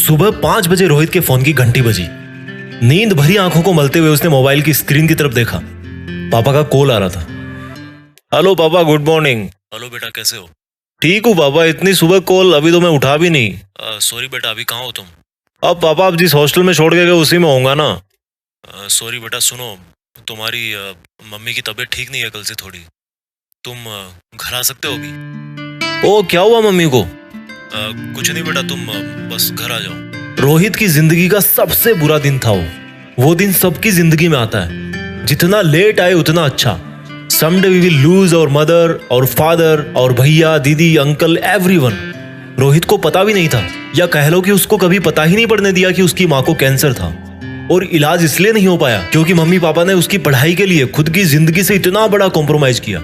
सुबह 5 बजे रोहित के फोन की घंटी बजी। नींद भरी आंखों को मलते हुए उसने मोबाइल की स्क्रीन की तरफ देखा। पापा का कॉल आ रहा था। हेलो पापा, गुड मॉर्निंग। हेलो बेटा, कैसे हो? ठीक हूँ पापा, इतनी सुबह कॉल, अभी तो मैं उठा भी नहीं। सॉरी बेटा, अभी कहाँ हो तुम? अब पापा, आप जिस हॉस्टल में छोड़ के गए उसी में होऊंगा ना। सॉरी बेटा, सुनो, तुम्हारी मम्मी की तबीयत ठीक नहीं है कल से थोड़ी। तुम घर आ सकते हो अभी? ओ, क्या हुआ मम्मी को? कुछ नहीं बेटा, तुम बस घर आ जाओ। रोहित की जिंदगी का सबसे बुरा दिन था वो दिन सबकी जिंदगी में आता है। जितना लेट आए उतना अच्छा। Someday we will lose our mother और फादर और भैया, दीदी, अंकल, एवरीवन। रोहित को पता भी नहीं था, या कह लो कि उसको कभी पता ही नहीं पड़ने दिया कि उसकी माँ को कैंसर था। और इलाज इसलिए नहीं हो पाया क्योंकि मम्मी पापा ने उसकी पढ़ाई के लिए खुद की जिंदगी से इतना बड़ा कॉम्प्रोमाइज किया।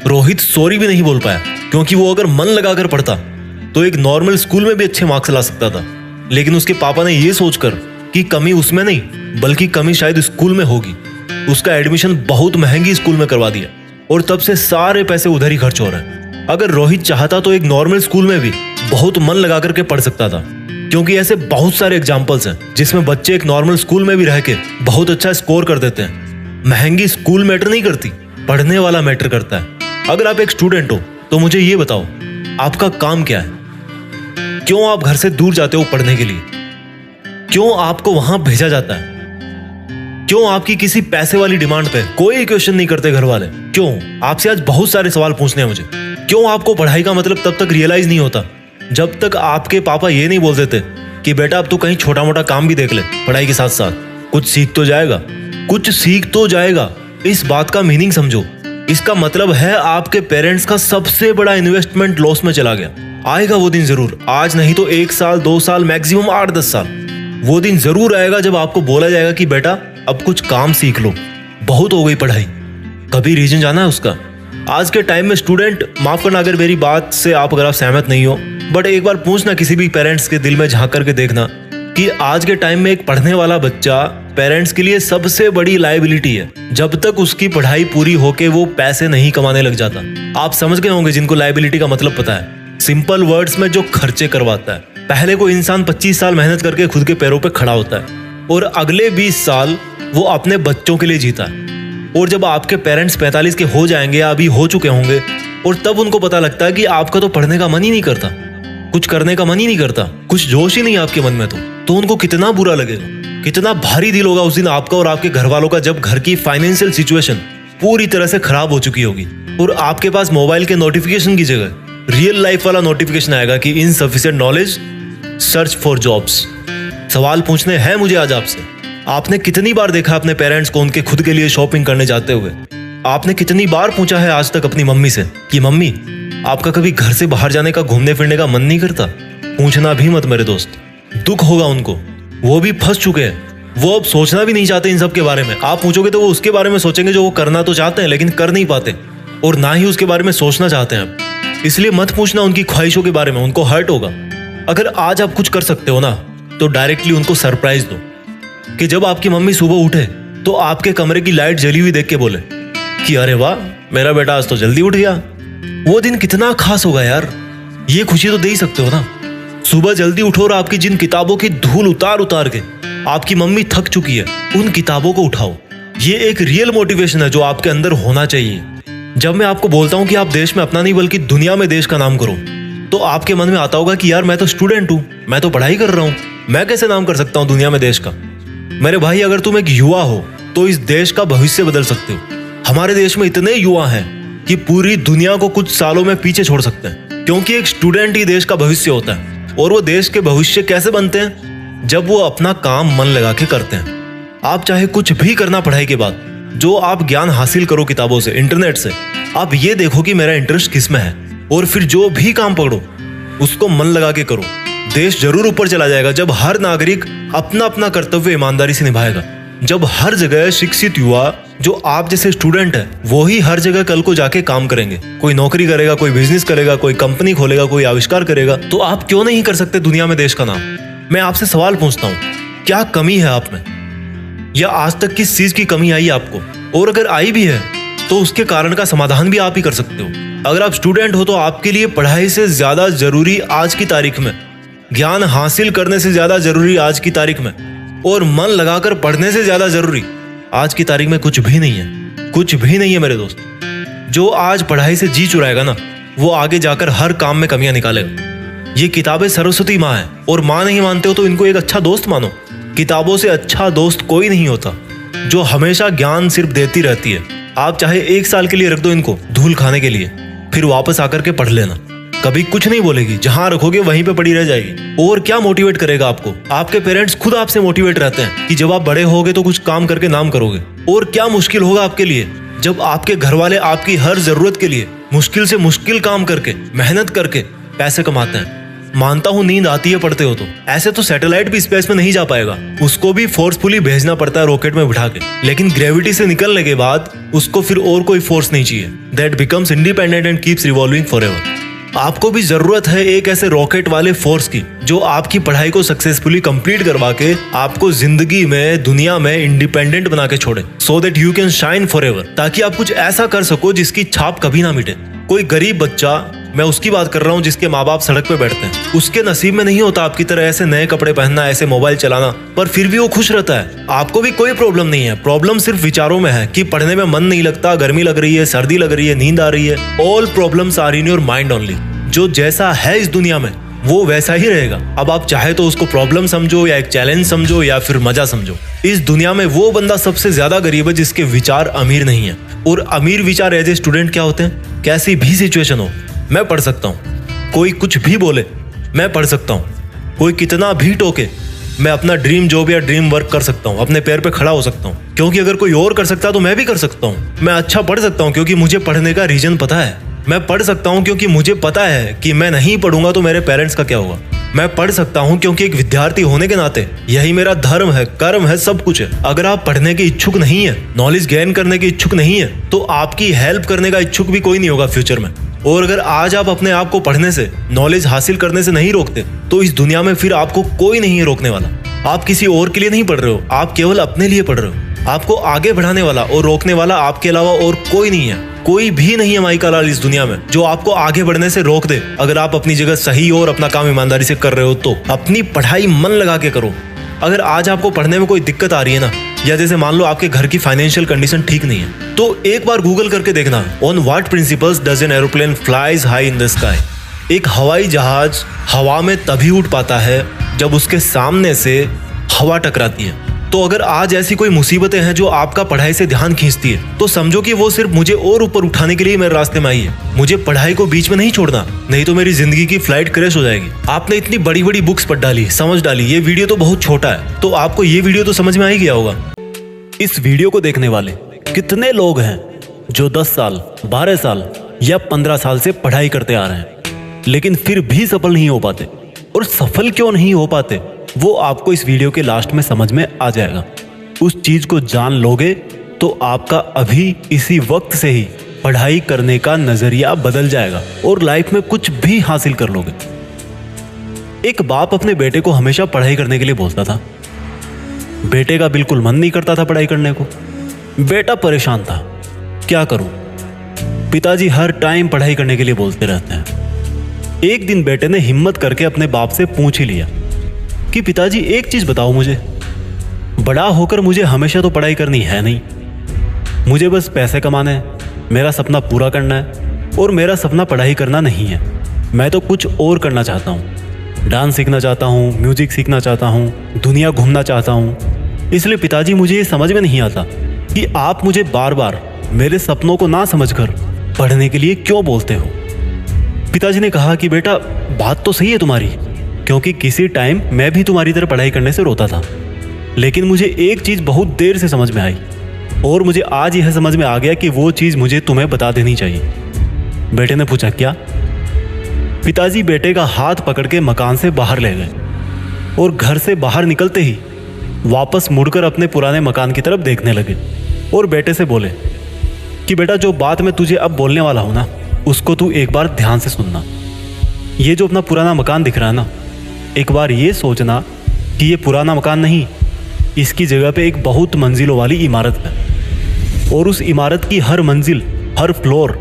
रोहित सॉरी भी नहीं बोल पाया क्योंकि वो अगर मन लगाकर पढ़ता तो एक नॉर्मल स्कूल में भी अच्छे मार्क्स ला सकता था। लेकिन उसके पापा ने ये सोचकर कि कमी उसमें नहीं बल्कि कमी शायद स्कूल में होगी, उसका एडमिशन बहुत महंगी स्कूल में करवा दिया। और तब से सारे पैसे उधर ही खर्च हो रहे हैं। अगर रोहित चाहता तो एक नॉर्मल स्कूल में भी बहुत मन लगा करके पढ़ सकता था, क्योंकि ऐसे बहुत सारे एग्जाम्पल्स हैं जिसमें बच्चे एक नॉर्मल स्कूल में भी रह के बहुत अच्छा स्कोर कर देते हैं। महंगी स्कूल मैटर नहीं करती, पढ़ने वाला मैटर करता है। अगर आप एक स्टूडेंट हो तो मुझे ये बताओ, आपका काम क्या है? क्यों आप घर से दूर जाते हो पढ़ने के लिए? क्यों आपको वहां भेजा जाता है? क्यों आपकी किसी पैसे वाली डिमांड पे कोई क्वेश्चन नहीं करते घर वाले? क्यों? आपसे आज बहुत सारे सवाल पूछने हैं मुझे। क्यों आपको पढ़ाई का मतलब तब तक रियलाइज नहीं होता जब तक आपके पापा ये नहीं बोल देते कि बेटा अब तो कहीं छोटा मोटा काम भी देख ले, पढ़ाई के साथ साथ कुछ सीख तो जाएगा, कुछ सीख तो जाएगा। इस बात का मीनिंग समझो। इसका मतलब है आपके पेरेंट्स का सबसे बड़ा इन्वेस्टमेंट लॉस में चला गया। आएगा वो दिन जरूर, आज नहीं तो 1 साल 2 साल मैक्सिमम 8-10 साल। वो दिन जरूर आएगा जब आपको बोला जाएगा कि बेटा अब कुछ काम सीख लो, बहुत हो गई पढ़ाई। कभी रीजन जाना है उसका? आज के टाइम में स्टूडेंट, माफ करना अगर मेरी बात से आप अगर आप सहमत नहीं हो, बट एक बार पूछना किसी भी पेरेंट्स के दिल में झांक करके देखना कि आज के टाइम में एक पढ़ने वाला बच्चा पेरेंट्स के लिए सबसे बड़ी लायबिलिटी है जब तक उसकी पढ़ाई पूरी होके वो पैसे नहीं कमाने लग जाता। आप समझ गए होंगे जिनको लायबिलिटी का मतलब पता है। सिंपल वर्ड्स में जो खर्चे करवाता है। पहले कोई इंसान 25 साल मेहनत करके खुद के पैरों पे खड़ा होता है और अगले 20 साल वो अपने बच्चों के लिए जीता है। और जब आपके पेरेंट्स 45 के हो जाएंगे या अभी हो चुके होंगे और तब उनको पता लगता है कि आपका तो पढ़ने का मन ही नहीं करता, कुछ करने का मन ही नहीं करता, कुछ जोश ही नहीं आपके मन में, तो उनको कितना बुरा लगेगा, कितना भारी दिल होगा उस दिन आपका और आपके घर वालों का, जब घर की फाइनेंशियल सिचुएशन पूरी तरह से खराब हो चुकी होगी और आपके पास मोबाइल के नोटिफिकेशन की जगह रियल लाइफ वाला नोटिफिकेशन आएगा कि insufficient knowledge, search for jobs. सवाल पूछने हैं मुझे आज आपसे, आपने कितनी बार देखा अपने पेरेंट्स को उनके खुद के लिए शॉपिंग करने जाते हुए? आपने कितनी बार पूछा है आज तक अपनी मम्मी से कि मम्मी आपका कभी घर से बाहर जाने का, घूमने फिरने का मन नहीं करता? पूछना भी मत मेरे दोस्त, दुख होगा उनको। वो भी फंस चुके हैं, वो अब सोचना भी नहीं चाहते इन सब के बारे में। आप पूछोगे तो वो उसके बारे में सोचेंगे जो वो करना तो चाहते हैं लेकिन कर नहीं पाते, और ना ही उसके बारे में सोचना चाहते हैं। इसलिए मत पूछना उनकी ख्वाहिशों के बारे में, उनको हर्ट होगा। अगर आज आप कुछ कर सकते हो ना तो डायरेक्टली उनको सरप्राइज दो कि जब आपकी मम्मी सुबह उठे तो आपके कमरे की लाइट जली हुई देख के बोले कि अरे वाह, मेरा बेटा आज तो जल्दी उठ गया। वो दिन कितना खास होगा यार, ये खुशी तो दे ही सकते हो ना। सुबह जल्दी उठो और आपकी जिन किताबों की धूल उतार उतार के आपकी मम्मी थक चुकी है, उन किताबों को उठाओ। ये एक रियल मोटिवेशन है जो आपके अंदर होना चाहिए। जब मैं आपको बोलता हूं कि आप देश में अपना नहीं बल्कि दुनिया में देश का नाम करो, तो आपके मन में आता होगा कि यार मैं तो स्टूडेंट हूं, मैं तो पढ़ाई कर रहा हूं, मैं कैसे नाम कर सकता हूं दुनिया में देश का? मेरे भाई, अगर तुम एक युवा हो तो इस देश का भविष्य बदल सकते हो। हमारे देश में इतने युवा हैं कि पूरी दुनिया को कुछ सालों में पीछे छोड़ सकते हैं, क्योंकि एक स्टूडेंट ही देश का भविष्य होता है। और वो देश के भविष्य कैसे बनते हैं? जब वो अपना काम मन लगा के करते हैं। आप चाहे कुछ भी करना पढ़ाई के बाद, जो आप ज्ञान हासिल करो किताबों से, इंटरनेट से, आप ये देखो कि मेरा इंटरेस्ट किस में है, और फिर जो भी काम पकड़ो उसको मन लगा के करो। देश जरूर ऊपर चला जाएगा जब हर नागरिक अपना अपना कर्तव्य ईमानदारी से निभाएगा। जब हर जगह शिक्षित युवा जो आप जैसे स्टूडेंट है वो ही हर जगह कल को जाके काम करेंगे, कोई नौकरी करेगा, कोई बिजनेस करेगा, कोई कंपनी खोलेगा, कोई आविष्कार करेगा, तो आप क्यों नहीं कर सकते दुनिया में देश का नाम? मैं आपसे सवाल पूछता हूँ, क्या कमी है आप में? या आज तक किस चीज की कमी आई आपको? और अगर आई भी है तो उसके कारण का समाधान भी आप ही कर सकते हो। अगर आप स्टूडेंट हो तो आपके लिए पढ़ाई से ज्यादा जरूरी आज की तारीख में ज्ञान हासिल करने से ज्यादा जरूरी आज की तारीख में और मन लगाकर पढ़ने से ज्यादा जरूरी आज की तारीख में कुछ भी नहीं है। कुछ भी नहीं है मेरे दोस्त। जो आज पढ़ाई से जी चुराएगा ना, वो आगे जाकर हर काम में कमियां निकालेगा। ये किताबें सरस्वती माँ है और माँ नहीं मानते हो तो इनको एक अच्छा दोस्त मानो। किताबों से अच्छा दोस्त कोई नहीं होता, जो हमेशा ज्ञान सिर्फ देती रहती है। आप चाहे 1 साल के लिए रख दो इनको धूल खाने के लिए, फिर वापस आकर के पढ़ लेना, कभी कुछ नहीं बोलेगी। जहां रखोगे वहीं पे पड़ी रह जाएगी। और क्या मोटिवेट करेगा आपको? आपके पेरेंट्स खुद आपसे मोटिवेट रहते हैं कि जब आप बड़े होगे तो कुछ काम करके नाम करोगे। और क्या मुश्किल होगा आपके लिए जब आपके घर वाले आपकी हर जरूरत के लिए मुश्किल से मुश्किल काम करके मेहनत करके पैसे कमाते हैं। मानता हूं नींद आती है पढ़ते हो तो, ऐसे तो सैटेलाइट भी स्पेस में नहीं जा पाएगा, उसको भी फोर्सफुली भेजना पड़ता है रॉकेट में बिठा के। लेकिन ग्रेविटी से निकलने के बाद उसको फिर और कोई फोर्स नहीं चाहिए। That becomes independent and keeps revolving forever. आपको भी जरूरत है एक ऐसे रॉकेट वाले फोर्स की जो आपकी पढ़ाई को सक्सेसफुली कंप्लीट करवा के आपको जिंदगी में, दुनिया में इंडिपेंडेंट बना के छोड़े, so that you can shine forever. ताकि आप कुछ ऐसा कर सको जिसकी छाप कभी ना मिटे। कोई गरीब बच्चा, मैं उसकी बात कर रहा हूँ जिसके माँ बाप सड़क पे बैठते हैं, उसके नसीब में नहीं होता आपकी तरह ऐसे नए कपड़े पहनना, ऐसे मोबाइल चलाना, पर फिर भी वो खुश रहता है। आपको भी कोई प्रॉब्लम नहीं है। प्रॉब्लम सिर्फ विचारों में है कि पढ़ने में मन नहीं लगता, गर्मी लग रही है, सर्दी लग रही है, नींद आ रही है। All problems are in your mind only. जो जैसा है इस दुनिया में वो वैसा ही रहेगा। अब आप चाहे तो उसको प्रॉब्लम समझो या एक चैलेंज समझो या फिर मजा समझो। इस दुनिया में वो बंदा सबसे ज्यादा गरीब है जिसके विचार अमीर नहीं है। और अमीर विचार एज ए स्टूडेंट क्या होते हैं? कैसी भी सिचुएशन हो मैं पढ़ सकता हूँ, कोई कुछ भी बोले मैं पढ़ सकता हूँ, कोई कितना भी टोके मैं अपना ड्रीम जॉब या ड्रीम वर्क कर सकता हूँ, अपने पैर पे खड़ा हो सकता हूँ। क्योंकि अगर कोई और कर सकता तो मैं भी कर सकता हूँ। मैं अच्छा पढ़ सकता हूँ क्योंकि मुझे पढ़ने का रीजन पता है। मैं पढ़ सकता हूँ क्योंकि मुझे पता है कि मैं नहीं पढ़ूंगा तो मेरे पेरेंट्स का क्या होगा। मैं पढ़ सकता हूँ क्योंकि एक विद्यार्थी होने के नाते यही मेरा धर्म है, कर्म है, सब कुछ है। अगर आप पढ़ने के इच्छुक नहीं है, नॉलेज गेन करने के इच्छुक नहीं है, तो आपकी हेल्प करने का इच्छुक भी कोई नहीं होगा फ्यूचर में। और अगर आज आप अपने आप को पढ़ने से, नॉलेज हासिल करने से नहीं रोकते तो इस दुनिया में फिर आपको कोई नहीं है रोकने वाला। आप किसी और के लिए नहीं पढ़ रहे हो, आप केवल अपने लिए पढ़ रहे हो। आपको आगे बढ़ाने वाला और रोकने वाला आपके अलावा और कोई नहीं है। कोई भी नहीं है माई का लाल इस दुनिया में जो आपको आगे बढ़ने से रोक दे। अगर आप अपनी जगह सही हो और अपना काम ईमानदारी से कर रहे हो तो अपनी पढ़ाई मन लगा के करो। अगर आज आपको पढ़ने में कोई दिक्कत आ रही है ना, या जैसे मान लो आपके घर की फाइनेंशियल कंडीशन ठीक नहीं है, तो एक बार गूगल करके देखना, on what principles does an aeroplane flies high in the sky. एक हवाई जहाज हवा में तभी उड़ पाता है जब उसके सामने से हवा टकराती है। तो अगर आज ऐसी कोई मुसीबतें हैं जो आपका पढ़ाई से ध्यान खींचती है, तो समझो कि वो सिर्फ मुझे और ऊपर उठाने के लिए मेरे रास्ते में आई है। मुझे पढ़ाई को बीच में नहीं छोड़ना, नहीं तो मेरी जिंदगी की फ्लाइट क्रैश हो जाएगी। आपने इतनी बड़ी बड़ी बुक्स पढ़ डाली, समझ डाली, ये वीडियो तो बहुत छोटा है, तो आपको ये वीडियो तो समझ में आ ही गया होगा। इस वीडियो को देखने वाले कितने लोग हैं जो 10 साल, 12 साल या 15 साल से पढ़ाई करते आ रहे हैं, लेकिन फिर भी सफल नहीं हो पाते। और सफल क्यों नहीं हो पाते वो आपको इस वीडियो के लास्ट में समझ में आ जाएगा। उस चीज को जान लोगे तो आपका अभी इसी वक्त से ही पढ़ाई करने का नजरिया बदल जाएगा और लाइफ में कुछ भी हासिल कर लोगे। एक बाप अपने बेटे को हमेशा पढ़ाई करने के लिए बोलता था। बेटे का बिल्कुल मन नहीं करता था पढ़ाई करने को। बेटा परेशान था, क्या करूं? पिताजी हर टाइम पढ़ाई करने के लिए बोलते रहते हैं। एक दिन बेटे ने हिम्मत करके अपने बाप से पूछ ही लिया कि पिताजी एक चीज बताओ मुझे, बड़ा होकर मुझे हमेशा तो पढ़ाई करनी है नहीं, मुझे बस पैसे कमाने हैं, मेरा सपना पूरा करना है और मेरा सपना पढ़ाई करना नहीं है। मैं तो कुछ और करना चाहता हूँ, डांस सीखना चाहता हूँ, म्यूजिक सीखना चाहता हूँ, दुनिया घूमना चाहता हूँ। इसलिए पिताजी मुझे ये समझ में नहीं आता कि आप मुझे बार बार मेरे सपनों को ना समझकर पढ़ने के लिए क्यों बोलते हो। पिताजी ने कहा कि बेटा बात तो सही है तुम्हारी, क्योंकि किसी टाइम मैं भी तुम्हारी तरह पढ़ाई करने से रोता था, लेकिन मुझे एक चीज बहुत देर से समझ में आई और मुझे आज यह समझ में आ गया कि वो चीज मुझे तुम्हें बता देनी चाहिए। बेटे ने पूछा क्या? पिताजी बेटे का हाथ पकड़ के मकान से बाहर ले गए और घर से बाहर निकलते ही वापस मुड़कर अपने पुराने मकान की तरफ देखने लगे और बेटे से बोले कि बेटा जो बात मैं तुझे अब बोलने वाला हूं ना, उसको तू एक बार ध्यान से सुनना। ये जो अपना पुराना मकान दिख रहा है ना, एक बार ये सोचना कि ये पुराना मकान नहीं, इसकी जगह पे एक बहुत मंजिलों वाली इमारत है और उस इमारत की हर मंजिल, हर फ्लोर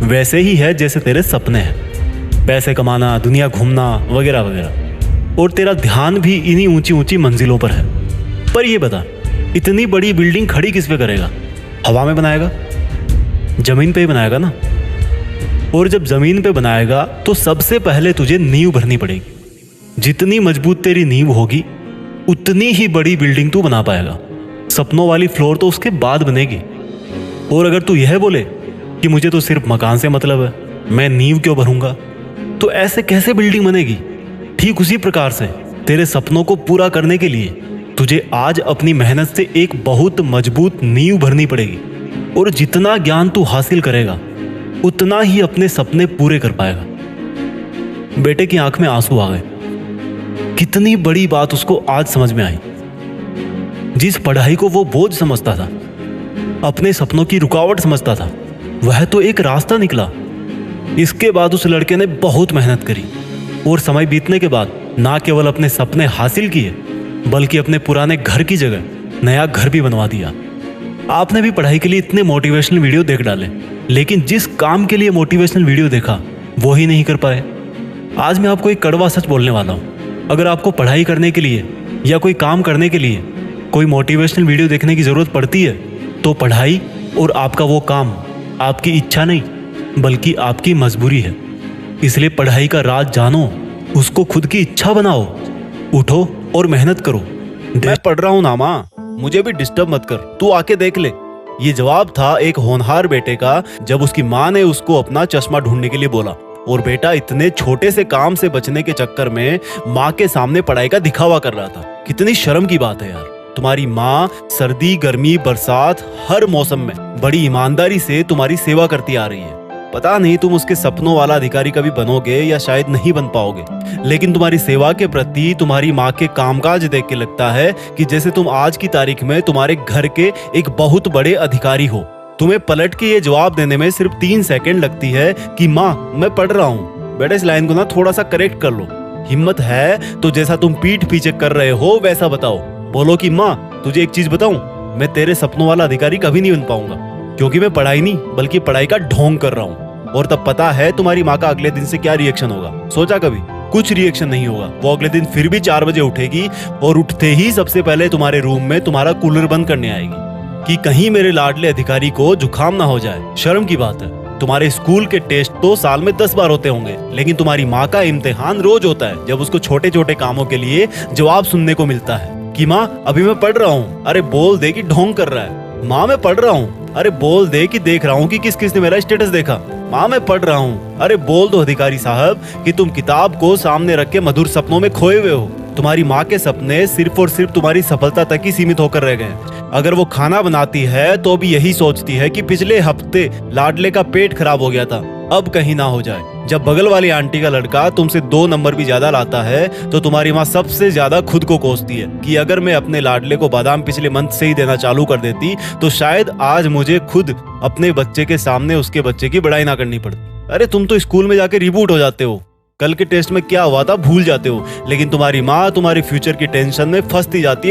वैसे ही है जैसे तेरे सपने हैं, पैसे कमाना, दुनिया घूमना वगैरह वगैरह। और तेरा ध्यान भी इन्हीं ऊंची ऊंची मंजिलों पर है। पर ये बता, इतनी बड़ी बिल्डिंग खड़ी किस पे करेगा? हवा में बनाएगा? जमीन पे ही बनाएगा ना। और जब जमीन पे बनाएगा तो सबसे पहले तुझे नींव भरनी पड़ेगी। जितनी मजबूत तेरी नींव होगी उतनी ही बड़ी बिल्डिंग तू बना पाएगा। सपनों वाली फ्लोर तो उसके बाद बनेगी। और अगर तू यह बोले कि मुझे तो सिर्फ मकान से मतलब है, मैं नींव क्यों भरूंगा, तो ऐसे कैसे बिल्डिंग बनेगी? ठीक उसी प्रकार से तेरे सपनों को पूरा करने के लिए तुझे आज अपनी मेहनत से एक बहुत मजबूत नींव भरनी पड़ेगी। और जितना ज्ञान तू हासिल करेगा उतना ही अपने सपने पूरे कर पाएगा। बेटे की आंख में आंसू आ गए। कितनी बड़ी बात उसको आज समझ में आई। जिस पढ़ाई को वो बोझ समझता था, अपने सपनों की रुकावट समझता था, वह तो एक रास्ता निकला। इसके बाद उस लड़के ने बहुत मेहनत करी और समय बीतने के बाद ना केवल अपने सपने हासिल किए बल्कि अपने पुराने घर की जगह नया घर भी बनवा दिया। आपने भी पढ़ाई के लिए इतने मोटिवेशनल वीडियो देख डाले, लेकिन जिस काम के लिए मोटिवेशनल वीडियो देखा वो ही नहीं कर पाए। आज मैं आपको एक कड़वा सच बोलने वाला हूँ। अगर आपको पढ़ाई करने के लिए या कोई काम करने के लिए कोई मोटिवेशनल वीडियो देखने की ज़रूरत पड़ती है तो पढ़ाई और आपका वो काम आपकी इच्छा नहीं बल्कि आपकी मजबूरी है। इसलिए पढ़ाई का राज जानो, उसको खुद की इच्छा बनाओ, उठो और मेहनत करो। मैं पढ़ रहा हूँ ना माँ, मुझे भी डिस्टर्ब मत कर, तू आके देख ले। ये जवाब था एक होनहार बेटे का जब उसकी माँ ने उसको अपना चश्मा ढूंढने के लिए बोला। और बेटा इतने छोटे से काम से बचने के चक्कर में माँ के सामने पढ़ाई का दिखावा कर रहा था। कितनी शर्म की बात है यार। तुम्हारी माँ सर्दी गर्मी बरसात हर मौसम में बड़ी ईमानदारी से तुम्हारी सेवा करती आ रही है। पता नहीं तुम उसके सपनों वाला अधिकारी कभी बनोगे या शायद नहीं बन पाओगे, लेकिन तुम्हारी सेवा के प्रति तुम्हारी माँ के कामकाज देख के लगता है कि जैसे तुम आज की तारीख में तुम्हारे घर के एक बहुत बड़े अधिकारी हो। तुम्हें पलट के ये जवाब देने में सिर्फ 3 सेकंड लगती है कि माँ मैं पढ़ रहा हूँ। बेटा इस लाइन को ना थोड़ा सा करेक्ट कर लो। हिम्मत है तो जैसा तुम पीठ पीछे कर रहे हो वैसा बताओ। बोलो कि माँ तुझे एक चीज बताऊं, मैं तेरे सपनों वाला अधिकारी कभी नहीं बन पाऊंगा, क्योंकि मैं पढ़ाई नहीं बल्कि पढ़ाई का ढोंग कर रहा हूँ। और तब पता है तुम्हारी माँ का अगले दिन से क्या रिएक्शन होगा? सोचा कभी? कुछ रिएक्शन नहीं होगा। वो अगले दिन फिर भी 4 बजे उठेगी और उठते ही सबसे पहले तुम्हारे रूम में तुम्हारा कूलर बंद करने आएगी कि कहीं मेरे लाडले अधिकारी को जुकाम ना हो जाए। शर्म की बात है। तुम्हारे स्कूल के टेस्ट तो साल में 10 बार होते होंगे, लेकिन तुम्हारी माँ का इम्तिहान रोज होता है, जब उसको छोटे छोटे कामों के लिए जवाब सुनने को मिलता है कि माँ अभी मैं पढ़ रहा हूँ। अरे बोल दे कि ढोंग कर रहा है। माँ मैं पढ़ रहा हूँ। अरे बोल दे कि देख रहा हूँ कि किस किस ने मेरा स्टेटस देखा। माँ मैं पढ़ रहा हूँ। अरे बोल दो अधिकारी साहब कि तुम किताब को सामने रख के मधुर सपनों में खोए हुए हो। तुम्हारी माँ के सपने सिर्फ और सिर्फ तुम्हारी सफलता तक ही सीमित होकर रह गए। अगर वो खाना बनाती है तो भी यही सोचती है कि पिछले हफ्ते लाडले का पेट खराब हो गया था, अब कहीं ना हो जाए। जब बगल वाली आंटी का लड़का तुमसे 2 नंबर भी ज्यादा लाता है तो तुम्हारी माँ सबसे ज्यादा खुद को कोसती है कि अगर मैं अपने लाडले को बादाम पिछले मंथ से ही देना चालू कर देती तो शायद आज मुझे खुद अपने बच्चे के सामने उसके बच्चे की बड़ाई ना करनी पड़ती। अरे तुम तो स्कूल में जाके रिबूट हो जाते हो, कल के टेस्ट में क्या हुआ था भूल जाते हो, लेकिन तुम्हारी माँ तुम्हारे फ्यूचर की टेंशन में फंसती जाती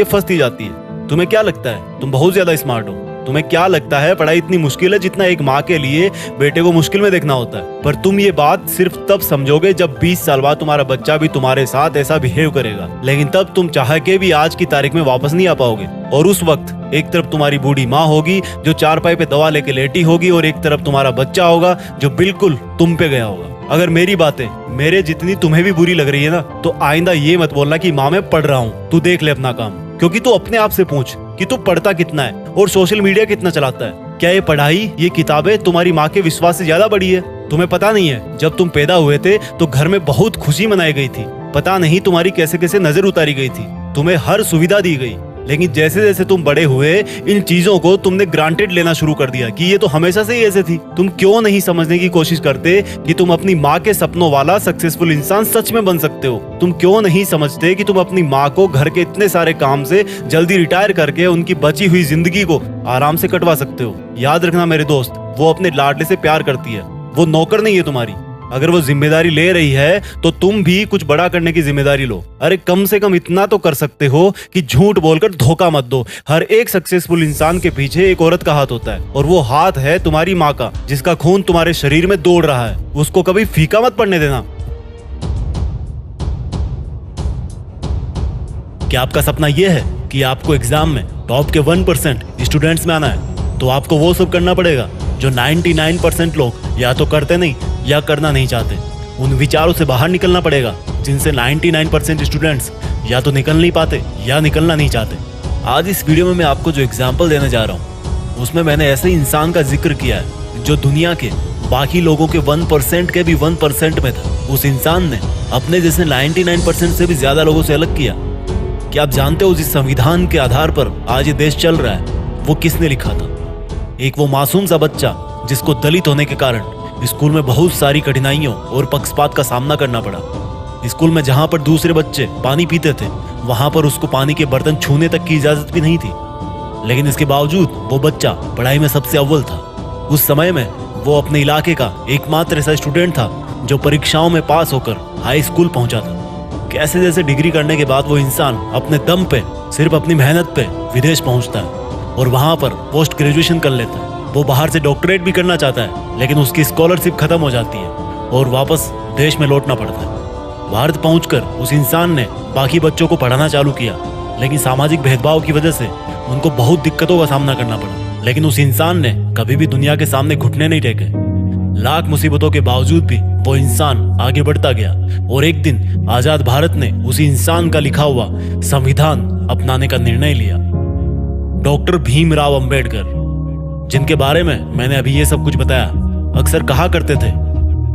है। तुम्हें क्या लगता है तुम बहुत ज्यादा स्मार्ट हो? तुम्हें क्या लगता है पढ़ाई इतनी मुश्किल है जितना एक माँ के लिए बेटे को मुश्किल में देखना होता है? पर तुम ये बात सिर्फ तब समझोगे जब 20 साल बाद तुम्हारा बच्चा भी तुम्हारे साथ ऐसा बिहेव करेगा, लेकिन तब तुम चाह के भी आज की तारीख में वापस नहीं आ पाओगे। और उस वक्त एक तरफ तुम्हारी बूढ़ी माँ होगी जो चारपाई पे दवा लेके लेटी होगी और एक तरफ तुम्हारा बच्चा होगा जो बिल्कुल तुम पे गया होगा। अगर मेरी बातें मेरे जितनी तुम्हें भी बुरी लग रही है ना, तो आइंदा ये मत बोलना कि माँ मैं पढ़ रहा हूँ, तू देख ले अपना काम। क्योंकि तू अपने आप से पूछ कि तू पढ़ता कितना है और सोशल मीडिया कितना चलाता है। क्या ये पढ़ाई, ये किताबें तुम्हारी माँ के विश्वास से ज्यादा बड़ी है? तुम्हें पता नहीं है जब तुम पैदा हुए थे तो घर में बहुत खुशी मनाई गई थी। पता नहीं तुम्हारी कैसे कैसे नजर उतारी गई थी, तुम्हें हर सुविधा दी गई, लेकिन जैसे जैसे तुम बड़े हुए इन चीजों को तुमने ग्रांटेड लेना शुरू कर दिया कि ये तो हमेशा से ही ऐसे थी। तुम क्यों नहीं समझने की कोशिश करते कि तुम अपनी माँ के सपनों वाला सक्सेसफुल इंसान सच में बन सकते हो? तुम क्यों नहीं समझते कि तुम अपनी माँ को घर के इतने सारे काम से जल्दी रिटायर करके उनकी बची हुई जिंदगी को आराम से कटवा सकते हो? याद रखना मेरे दोस्त, वो अपने लाडले से प्यार करती है, वो नौकर नहीं है तुम्हारी। अगर वो जिम्मेदारी ले रही है तो तुम भी कुछ बड़ा करने की जिम्मेदारी लो। अरे कम से कम इतना तो कर सकते हो कि झूठ बोलकर धोखा मत दो। हर एक सक्सेसफुल इंसान के पीछे एक औरत का हाथ होता है, और वो हाथ है तुम्हारी माँ का, जिसका खून तुम्हारे शरीर में दौड़ रहा है। उसको कभी फीका मत पड़ने देना। कि आपका सपना यह है कि आपको एग्जाम में टॉप के 1% स्टूडेंट्स में आना है, तो आपको वो सब करना पड़ेगा जो 99% लोग या तो करते नहीं या करना नहीं चाहते। उन विचारों से बाहर निकलना पड़ेगा जिनसे 99% स्टूडेंट्स या तो निकल नहीं पाते या निकलना नहीं चाहते। आज इस वीडियो में मैं आपको जो एग्जाम्पल देने जा रहा हूँ उसमें मैंने ऐसे इंसान का जिक्र किया है जो दुनिया के बाकी लोगों के 1% के भी 1% में था। उस इंसान ने अपने जैसे 99% से भी ज्यादा लोगों से अलग किया। क्या आप जानते हो जिस संविधान के आधार पर आज ये देश चल रहा है वो किसने लिखा था? एक वो मासूम सा बच्चा जिसको दलित होने के कारण स्कूल में बहुत सारी कठिनाइयों और पक्षपात का सामना करना पड़ा। स्कूल में जहां पर दूसरे बच्चे पानी पीते थे वहां पर उसको पानी के बर्तन छूने तक की इजाजत भी नहीं थी, लेकिन इसके बावजूद वो बच्चा पढ़ाई में सबसे अव्वल था। उस समय में वो अपने इलाके का एकमात्र ऐसा स्टूडेंट था जो परीक्षाओं में पास होकर हाई स्कूल पहुंचा था। कैसे जैसे डिग्री करने के बाद वो इंसान अपने दम पे सिर्फ अपनी मेहनत पे विदेश पहुंचता है और वहां पर पोस्ट ग्रेजुएशन कर लेता है। वो बाहर से डॉक्टरेट भी करना चाहता है, लेकिन उसकी स्कॉलरशिप खत्म हो जाती है और वापस देश में लौटना पड़ता है। भारत पहुंचकर उस इंसान ने बाकी बच्चों को पढ़ाना चालू किया, लेकिन सामाजिक भेदभाव की वजह से उनको बहुत दिक्कतों का सामना करना पड़ा। लेकिन उस इंसान ने कभी भी दुनिया के सामने घुटने नहीं टेके। लाख मुसीबतों के बावजूद भी वो इंसान आगे बढ़ता गया और एक दिन आजाद भारत ने उसी इंसान का लिखा हुआ संविधान अपनाने का निर्णय लिया। डॉक्टर भीमराव अंबेडकर, जिनके बारे में मैंने अभी ये सब कुछ बताया, अक्सर कहा करते थे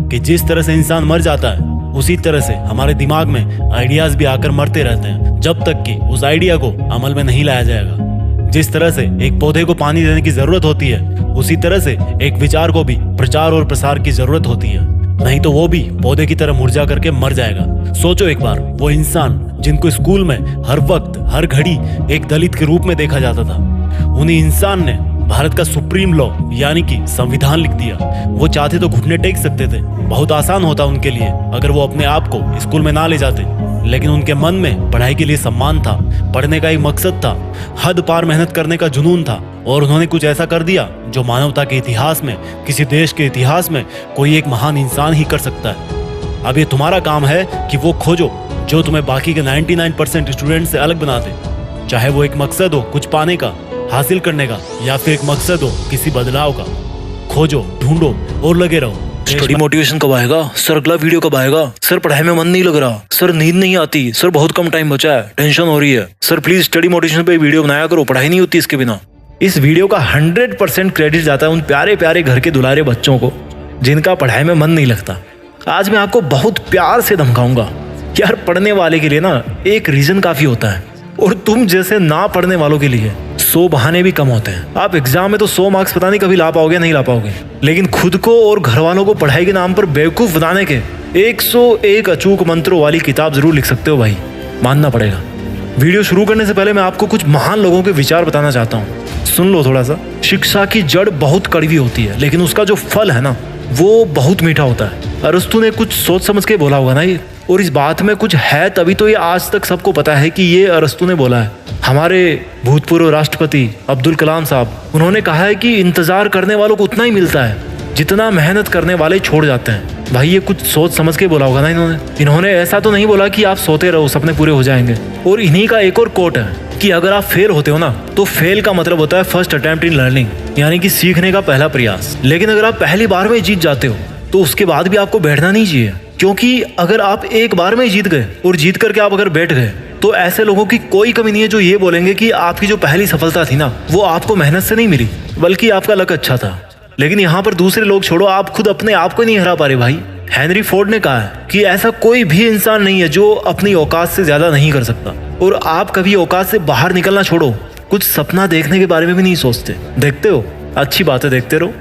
कि जिस तरह से इंसान मर जाता है उसी तरह से हमारे दिमाग में आइडियाज भी आकर मरते रहते हैं जब तक कि उस आइडिया को अमल में नहीं लाया जाएगा। जिस तरह से एक पौधे को पानी देने की जरूरत होती है उसी तरह से एक विचार को भी प्रचार और प्रसार की जरूरत होती है, नहीं तो वो भी पौधे की तरह मुरझा करके मर जाएगा। सोचो एक बार, वो इंसान जिनको स्कूल में हर वक्त हर घड़ी एक दलित के रूप में देखा जाता था, उन्हीं इंसान ने भारत का सुप्रीम लॉ यानी कि संविधान लिख दिया। वो चाहते तो घुटने टेक सकते थे, बहुत आसान होता उनके लिए अगर वो अपने आप को स्कूल में ना ले जाते, लेकिन उनके मन में पढ़ाई के लिए सम्मान था, पढ़ने का एक मकसद था, हद पार मेहनत करने का जुनून था और उन्होंने कुछ ऐसा कर दिया जो मानवता के इतिहास में, किसी देश के इतिहास में कोई एक महान इंसान ही कर सकता है। अब ये तुम्हारा काम है कि वो खोजो जो तुम्हें बाकी के 99% स्टूडेंट से अलग बना दे, चाहे वो एक मकसद हो कुछ पाने का, हासिल करने का, या फिर एक मकसद हो किसी बदलाव का। खोजो, ढूंढो और लगे रहो। स्टडी मोटिवेशन कब आएगा सर? अगला वीडियो कब आएगा सर? पढ़ाई में मन नहीं लग रहा सर, नींद नहीं आती सर, बहुत कम टाइम बचा है, टेंशन हो रही है सर, प्लीज स्टडी मोटिवेशन पे वीडियो बनाया करो, पढ़ाई नहीं होती इसके बिना। इस वीडियो का 100% क्रेडिट जाता है उन प्यारे प्यारे घर के दुलारे बच्चों को जिनका पढ़ाई में मन नहीं लगता। आज मैं आपको बहुत प्यार से धमकाऊंगा। यार, पढ़ने वाले के लिए ना एक रीजन काफी होता है और तुम जैसे ना पढ़ने वालों के लिए 100 बहाने भी कम होते हैं। आप एग्जाम में तो 100 मार्क्स पता नहीं कभी ला पाओगे नहीं ला पाओगे, लेकिन खुद को और घर वालों को पढ़ाई के नाम पर बेवकूफ बनाने के 101 अचूक मंत्रों वाली किताब जरूर लिख सकते हो भाई, मानना पड़ेगा। वीडियो शुरू करने से पहले मैं आपको कुछ महान लोगों के विचार बताना चाहता हूँ, सुन लो थोड़ा सा। शिक्षा की जड़ बहुत कड़वी होती है, लेकिन उसका जो फल है ना वो बहुत मीठा होता है। अरस्तु ने कुछ सोच समझ के बोला होगा ना ये, और इस बात में कुछ है तभी तो ये आज तक सबको पता है कि ये अरस्तु ने बोला है। हमारे भूतपूर्व राष्ट्रपति अब्दुल कलाम साहब, उन्होंने कहा है कि इंतजार करने वालों को उतना ही मिलता है जितना मेहनत करने वाले छोड़ जाते हैं। भाई, ये कुछ सोच समझ के बोला होगा ना इन्होंने ऐसा तो नहीं बोला कि आप सोते रहो सपने पूरे हो जाएंगे। और इन्हीं का एक और कोट है कि अगर आप फेल होते हो ना तो फेल का मतलब होता है फर्स्ट अटेम्प्ट इन लर्निंग, यानी कि सीखने का पहला प्रयास। लेकिन अगर आप पहली बार में जीत जाते हो तो उसके बाद भी आपको बैठना नहीं चाहिए, क्योंकि अगर आप एक बार में जीत गए और जीत करके आप अगर बैठ गए तो ऐसे लोगों की कोई कमी नहीं है जो ये बोलेंगे कि आपकी जो पहली सफलता थी ना वो आपको मेहनत से नहीं मिली बल्कि आपका लक अच्छा था। लेकिन यहाँ पर दूसरे लोग छोड़ो, आप खुद अपने आप को नहीं हरा पा रहे भाई। हेनरी फोर्ड ने कहा है कि ऐसा कोई भी इंसान नहीं है जो अपनी औकात से ज्यादा नहीं कर सकता, और आप कभी औकात से बाहर निकलना छोड़ो, कुछ सपना देखने के बारे में भी नहीं सोचते। देखते हो, अच्छी बात है, देखते रहो,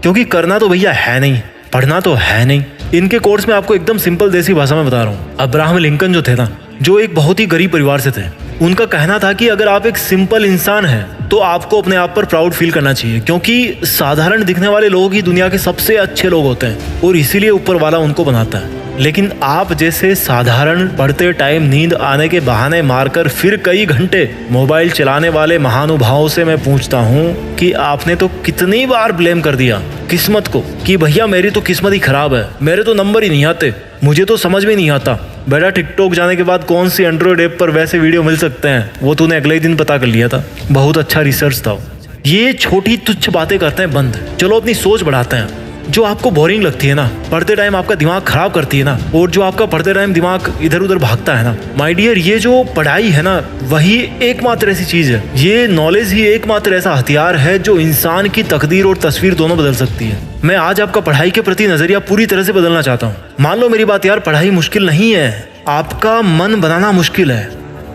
क्योंकि करना तो भैया है नहीं, पढ़ना तो है नहीं। इनके कोर्स में आपको एकदम सिंपल देसी भाषा में बता रहा हूँ। अब्राहम लिंकन जो थे ना, जो एक बहुत ही गरीब परिवार से थे, उनका कहना था कि अगर आप एक सिंपल इंसान हैं तो आपको अपने आप पर प्राउड फील करना चाहिए, क्योंकि साधारण दिखने वाले लोग ही दुनिया के सबसे अच्छे लोग होते हैं और इसीलिए ऊपर वाला उनको बनाता है। लेकिन आप जैसे साधारण पढ़ते टाइम नींद आने के बहाने मारकर फिर कई घंटे मोबाइल चलाने वाले महानुभावों से मैं पूछता हूँ कि आपने तो कितनी बार ब्लेम कर दिया किस्मत को कि भैया मेरी तो किस्मत ही खराब है, मेरे तो नंबर ही नहीं आते, मुझे तो समझ में नहीं आता। बेटा टिकटॉक जाने के बाद कौन सी एंड्रॉइड ऐप पर वैसे वीडियो मिल सकते हैं वो तूने अगले ही दिन पता कर लिया था। बहुत अच्छा रिसर्च था। ये छोटी तुच्छ बातें करते हैं बंद, चलो अपनी सोच बढ़ाते हैं। जो आपको बोरिंग लगती है ना, पढ़ते टाइम आपका दिमाग खराब करती है ना, और जो आपका पढ़ते टाइम दिमाग इधर उधर भागता है ना, माय डियर, ये जो पढ़ाई है ना वही एकमात्र ऐसी चीज है, ये नॉलेज ही एकमात्र ऐसा हथियार है जो इंसान की तकदीर और तस्वीर दोनों बदल सकती है। मैं आज आपका पढ़ाई के प्रति नजरिया पूरी तरह से बदलना चाहता हूँ। मान लो मेरी बात यार, पढ़ाई मुश्किल नहीं है, आपका मन बनाना मुश्किल है।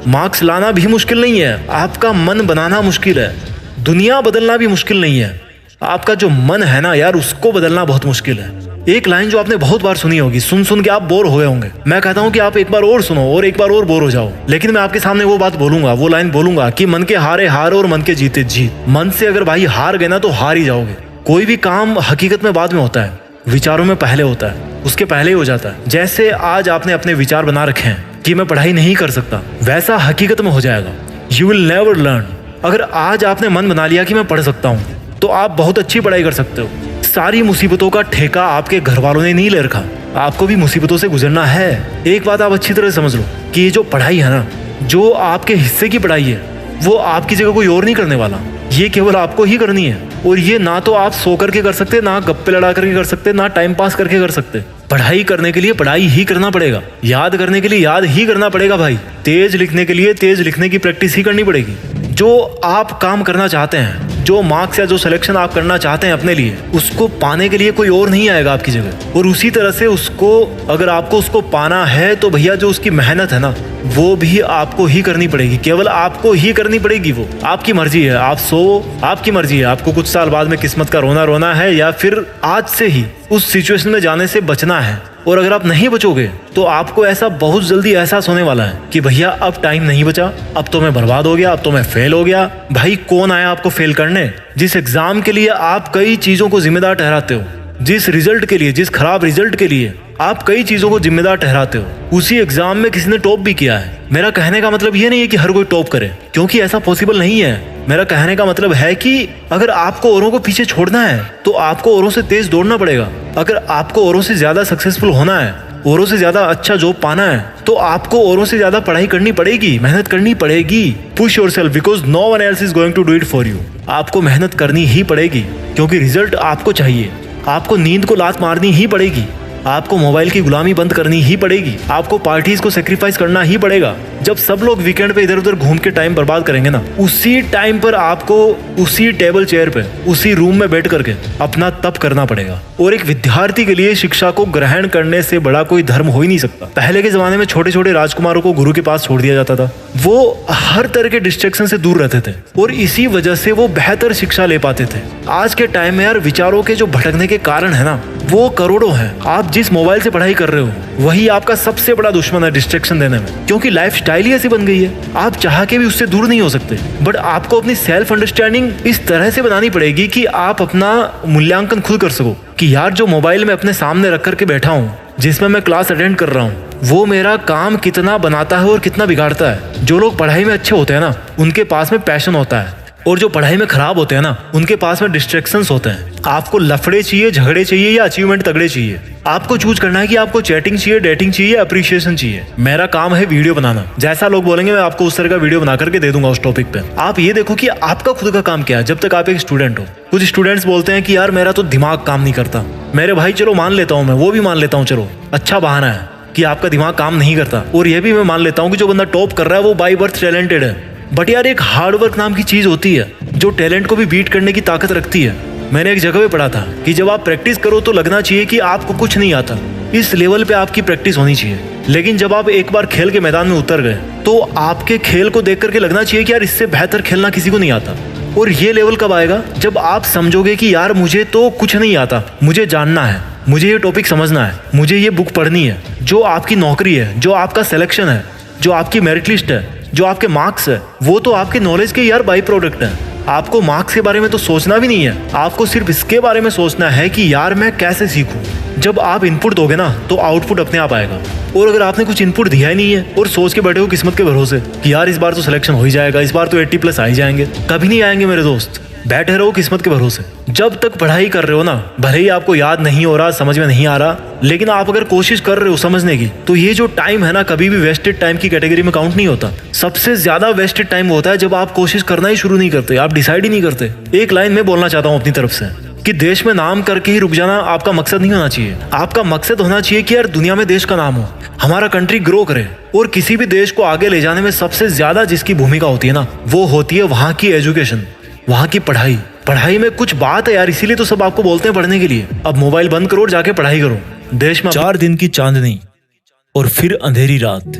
मार्क्स लाना भी मुश्किल नहीं है, आपका मन बनाना मुश्किल है। दुनिया बदलना भी मुश्किल नहीं है, आपका जो मन है ना यार उसको बदलना बहुत मुश्किल है। एक लाइन जो आपने बहुत बार सुनी होगी, सुन सुन के आप बोर हो गए होंगे। मैं कहता हूँ कि आप एक बार और सुनो और एक बार और बोर हो जाओ, लेकिन मैं आपके सामने वो बात बोलूंगा, वो लाइन बोलूंगा कि मन के हारे हार और मन के जीते जीत। मन से अगर भाई हार गए ना तो हार ही जाओगे। कोई भी काम हकीकत में बाद में होता है, विचारों में पहले होता है, उसके पहले ही हो जाता है। जैसे आज आपने अपने विचार बना रखे हैं कि मैं पढ़ाई नहीं कर सकता, वैसा हकीकत में हो जाएगा। You will never learn. अगर आज आपने मन बना लिया कि मैं पढ़ सकता हूँ तो आप बहुत अच्छी पढ़ाई कर सकते हो। सारी मुसीबतों का ठेका आपके घर वालों ने नहीं ले रखा, आपको भी मुसीबतों से गुजरना है। एक बात आप अच्छी तरह समझ लो कि ये जो पढ़ाई है ना, जो आपके हिस्से की पढ़ाई है, वो आपकी जगह कोई और नहीं करने वाला, ये केवल आपको ही करनी है। और ये ना तो आप सो करके कर सकते, ना गप्पे लड़ा करके कर सकते, ना टाइम पास करके कर सकते। पढ़ाई करने के लिए पढ़ाई ही करना पड़ेगा, याद करने के लिए याद ही करना पड़ेगा भाई, तेज लिखने के लिए तेज लिखने की प्रैक्टिस ही करनी पड़ेगी। जो आप काम करना चाहते हैं, जो मार्क्स या जो सिलेक्शन आप करना चाहते हैं अपने लिए, उसको पाने के लिए कोई और नहीं आएगा आपकी जगह। और उसी तरह से उसको, अगर आपको उसको पाना है तो भैया जो उसकी मेहनत है ना, वो भी आपको ही करनी पड़ेगी, केवल आपको ही करनी पड़ेगी। वो आपकी मर्जी है, आप सो, आपकी मर्जी है, आपको कुछ साल बाद में किस्मत का रोना रोना है या फिर आज से ही उस सिचुएशन में जाने से बचना है। और अगर आप नहीं बचोगे तो आपको ऐसा बहुत जल्दी एहसास होने वाला है कि भैया अब टाइम नहीं बचा, अब तो मैं बर्बाद हो गया, अब तो मैं फेल हो गया। भाई कौन आया आपको फेल करने? जिस एग्जाम के लिए आप कई चीजों को जिम्मेदार ठहराते हो, जिस रिजल्ट के लिए, जिस खराब रिजल्ट के लिए आप कई चीजों को जिम्मेदार ठहराते हो, उसी एग्जाम में किसी ने टॉप भी किया है। मेरा कहने का मतलब ये नहीं है कि हर कोई टॉप करे, क्योंकि ऐसा पॉसिबल नहीं है। मेरा कहने का मतलब है कि अगर आपको औरों को पीछे छोड़ना है तो आपको औरों से तेज दौड़ना पड़ेगा। अगर आपको औरों से ज्यादा सक्सेसफुल होना है, औरों से ज्यादा अच्छा जॉब पाना है, तो आपको औरों से ज्यादा पढ़ाई करनी पड़ेगी, मेहनत करनी पड़ेगी। Push yourself because no one else is going to do it for you. आपको मेहनत करनी ही पड़ेगी क्योंकि रिजल्ट आपको चाहिए। आपको नींद को लात मारनी ही पड़ेगी, आपको मोबाइल की गुलामी बंद करनी ही पड़ेगी, आपको पार्टीज को सेक्रीफाइस करना ही पड़ेगा। जब सब लोग वीकेंड पे इधर उधर घूम के टाइम बर्बाद करेंगे ना, उसी टाइम पर आपको उसी टेबल चेयर पे, उसी रूम में बैठ करके अपना तप करना पड़ेगा। और एक विद्यार्थी के लिए शिक्षा को ग्रहण करने से बड़ा कोई धर्म हो ही नहीं सकता। पहले के जमाने में छोटे छोटे राजकुमारों को गुरु के पास छोड़ दिया जाता था, वो हर तरह के डिस्ट्रैक्शन से दूर रहते थे और इसी वजह से वो बेहतर शिक्षा ले पाते थे। आज के टाइम में यार विचारों के जो भटकने के कारण है ना, वो करोड़ों हैं। आप जिस मोबाइल से पढ़ाई कर रहे हो वही आपका सबसे बड़ा दुश्मन है डिस्ट्रैक्शन देने में, क्योंकि लाइफस्टाइल ही ऐसी बन गई है। आप चाह के भी उससे दूर नहीं हो सकते, बट आपको अपनी सेल्फ अंडरस्टैंडिंग इस तरह से बनानी पड़ेगी कि आप अपना मूल्यांकन खुद कर सको कि यार जो मोबाइल में अपने सामने रख करके बैठा हूँ, जिसमें मैं क्लास अटेंड कर रहा हूँ, वो मेरा काम कितना बनाता है और कितना बिगाड़ता है। जो लोग पढ़ाई में अच्छे होते हैं ना, उनके पास में पैशन होता है, और जो पढ़ाई में खराब होते हैं ना, उनके पास में डिस्ट्रैक्शंस होते हैं। आपको लफड़े चाहिए, झगड़े चाहिए या अचीवमेंट तगड़े चाहिए? आपको चूज करना है कि आपको चैटिंग चाहिए, डेटिंग चाहिए, अप्रिशिएशन चाहिए। मेरा काम है वीडियो बनाना, जैसा लोग बोलेंगे मैं आपको उस तरह का वीडियो बना करके दे दूंगा उस टॉपिक पे। आप ये देखो कि आपका खुद का काम क्या है जब तक आप एक स्टूडेंट हो। कुछ स्टूडेंट्स बोलते हैं कि यार मेरा तो दिमाग काम नहीं करता। मेरे भाई चलो मान लेता हूँ, मैं वो भी मान लेता हूँ, चलो अच्छा बहाना है कि आपका दिमाग काम नहीं करता। और ये भी मैं मान लेता हूँ कि जो बंदा टॉप कर रहा है वो बाय बर्थ टैलेंटेड है। बट यार एक हार्डवर्क नाम की चीज होती है जो टैलेंट को भी बीट करने की ताकत रखती है। मैंने एक जगह पे पढ़ा था कि जब आप प्रैक्टिस करो तो लगना चाहिए कि आपको कुछ नहीं आता, इस लेवल पे आपकी प्रैक्टिस होनी चाहिए। लेकिन जब आप एक बार खेल के मैदान में उतर गए तो आपके खेल को देख करके लगना चाहिए कि यार इससे बेहतर खेलना किसी को नहीं आता। और ये लेवल कब आएगा? जब आप समझोगे कि यार मुझे तो कुछ नहीं आता, मुझे जानना है, मुझे ये टॉपिक समझना है, मुझे ये बुक पढ़नी है। जो आपकी नौकरी है, जो आपका सिलेक्शन है, जो आपकी मेरिट लिस्ट है, जो आपके मार्क्स है, वो तो आपके नॉलेज के यार बाई प्रोडक्ट है। आपको मार्क्स के बारे में तो सोचना भी नहीं है, आपको सिर्फ इसके बारे में सोचना है कि यार मैं कैसे सीखूं। जब आप इनपुट दोगे ना तो आउटपुट अपने आप आएगा। और अगर आपने कुछ इनपुट दिया ही नहीं है और सोच के बैठे हो किस्मत के भरोसे कि यार इस बार तो सिलेक्शन हो ही जाएगा, इस बार तो 80+ आ ही जाएंगे, कभी नहीं आएंगे मेरे दोस्त। बैठे रहो किस्मत के भरोसे। जब तक पढ़ाई कर रहे हो ना, भले ही आपको याद नहीं हो रहा, समझ में नहीं आ रहा, लेकिन आप अगर कोशिश कर रहे हो समझने की, तो ये जो टाइम है ना कभी भी वेस्टेड टाइम की कैटेगरी में काउंट नहीं होता। सबसे ज्यादा वेस्टेड टाइम होता है जब आप कोशिश करना ही शुरू नहीं करते, आप डिसाइड ही नहीं करते। एक लाइन में बोलना चाहता हूँ अपनी तरफ से कि देश में नाम करके ही रुक जाना आपका मकसद नहीं होना चाहिए। आपका मकसद होना चाहिए कि यार दुनिया में देश का नाम हो, हमारा कंट्री ग्रो करे। और किसी भी देश को आगे ले जाने में सबसे ज्यादा जिसकी भूमिका होती है ना, वो होती है वहाँ की एजुकेशन, वहाँ की पढ़ाई। पढ़ाई में कुछ बात है यार, इसीलिए तो सब आपको बोलते हैं पढ़ने के लिए। अब मोबाइल बंद करो और जाके पढ़ाई करो। देश में 4 दिन की चांदनी और फिर अंधेरी रात,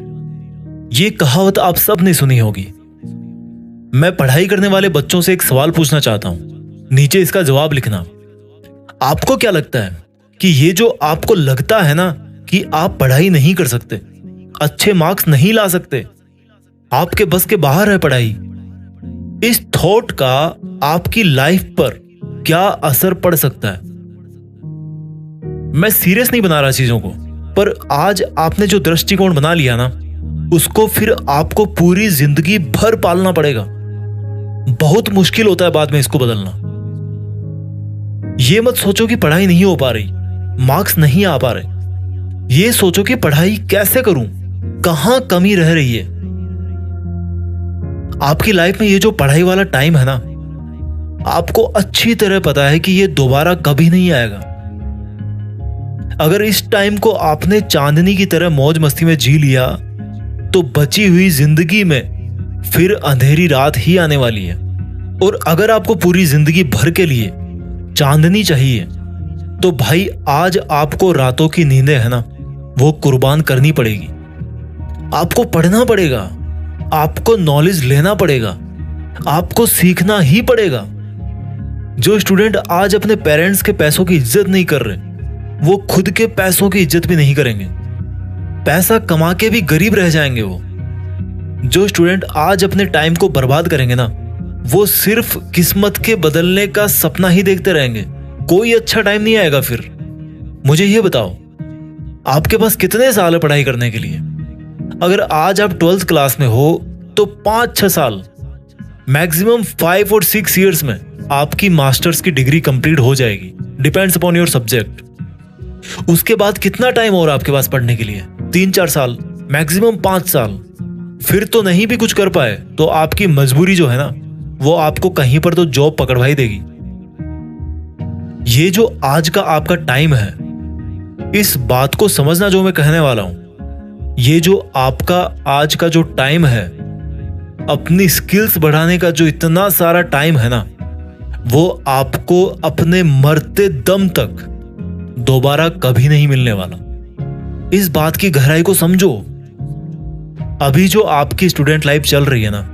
ये कहावत आप सब ने सुनी होगी। मैं पढ़ाई करने वाले बच्चों से एक सवाल पूछना चाहता हूं, नीचे इसका जवाब लिखना। आपको क्या लगता है कि ये जो आपको लगता है ना कि आप पढ़ाई नहीं कर सकते, अच्छे मार्क्स नहीं ला सकते, आपके बस के बाहर है पढ़ाई, इस थॉट का आपकी लाइफ पर क्या असर पड़ सकता है? मैं सीरियस नहीं बना रहा चीजों को, पर आज आपने जो दृष्टिकोण बना लिया ना, उसको फिर आपको पूरी जिंदगी भर पालना पड़ेगा। बहुत मुश्किल होता है बाद में इसको बदलना। ये मत सोचो कि पढ़ाई नहीं हो पा रही, मार्क्स नहीं आ पा रहे। ये सोचो कि पढ़ाई कैसे करूं, कहां कमी रह रही है। आपकी लाइफ में ये जो पढ़ाई वाला टाइम है ना, आपको अच्छी तरह पता है कि ये दोबारा कभी नहीं आएगा। अगर इस टाइम को आपने चांदनी की तरह मौज मस्ती में जी लिया, तो बची हुई जिंदगी में फिर अंधेरी रात ही आने वाली है। और अगर आपको पूरी जिंदगी भर के लिए चांदनी चाहिए, तो भाई आज आपको रातों की नींदें है ना, वो कुर्बान करनी पड़ेगी। आपको पढ़ना पड़ेगा, आपको नॉलेज लेना पड़ेगा, आपको सीखना ही पड़ेगा। जो स्टूडेंट आज अपने पेरेंट्स के पैसों की इज्जत नहीं कर रहे, वो खुद के पैसों की इज्जत भी नहीं करेंगे। पैसा कमा के भी गरीब रह जाएंगे वो। जो स्टूडेंट आज अपने टाइम को बर्बाद करेंगे ना, वो सिर्फ किस्मत के बदलने का सपना ही देखते रहेंगे। कोई अच्छा टाइम नहीं आएगा फिर। मुझे ये बताओ, आपके पास कितने साल है पढ़ाई करने के लिए? अगर आज आप 12th क्लास में हो तो 5-6 साल, मैक्सिमम 5 और 6 ईयर्स में आपकी मास्टर्स की डिग्री कंप्लीट हो जाएगी। Depends upon your subject. उसके बाद कितना टाइम और आपके पास पढ़ने के लिए? 3-4 साल, मैक्सिमम 5 साल। फिर तो नहीं भी कुछ कर पाए तो आपकी मजबूरी जो है ना, वो आपको कहीं पर तो जॉब पकड़वाई देगी। ये जो आज का आपका टाइम है, इस बात को समझना जो मैं कहने वाला हूं। ये जो आपका आज का जो टाइम है, अपनी स्किल्स बढ़ाने का जो इतना सारा टाइम है ना, वो आपको अपने मरते दम तक दोबारा कभी नहीं मिलने वाला। इस बात की गहराई को समझो। अभी जो आपकी स्टूडेंट लाइफ चल रही है ना,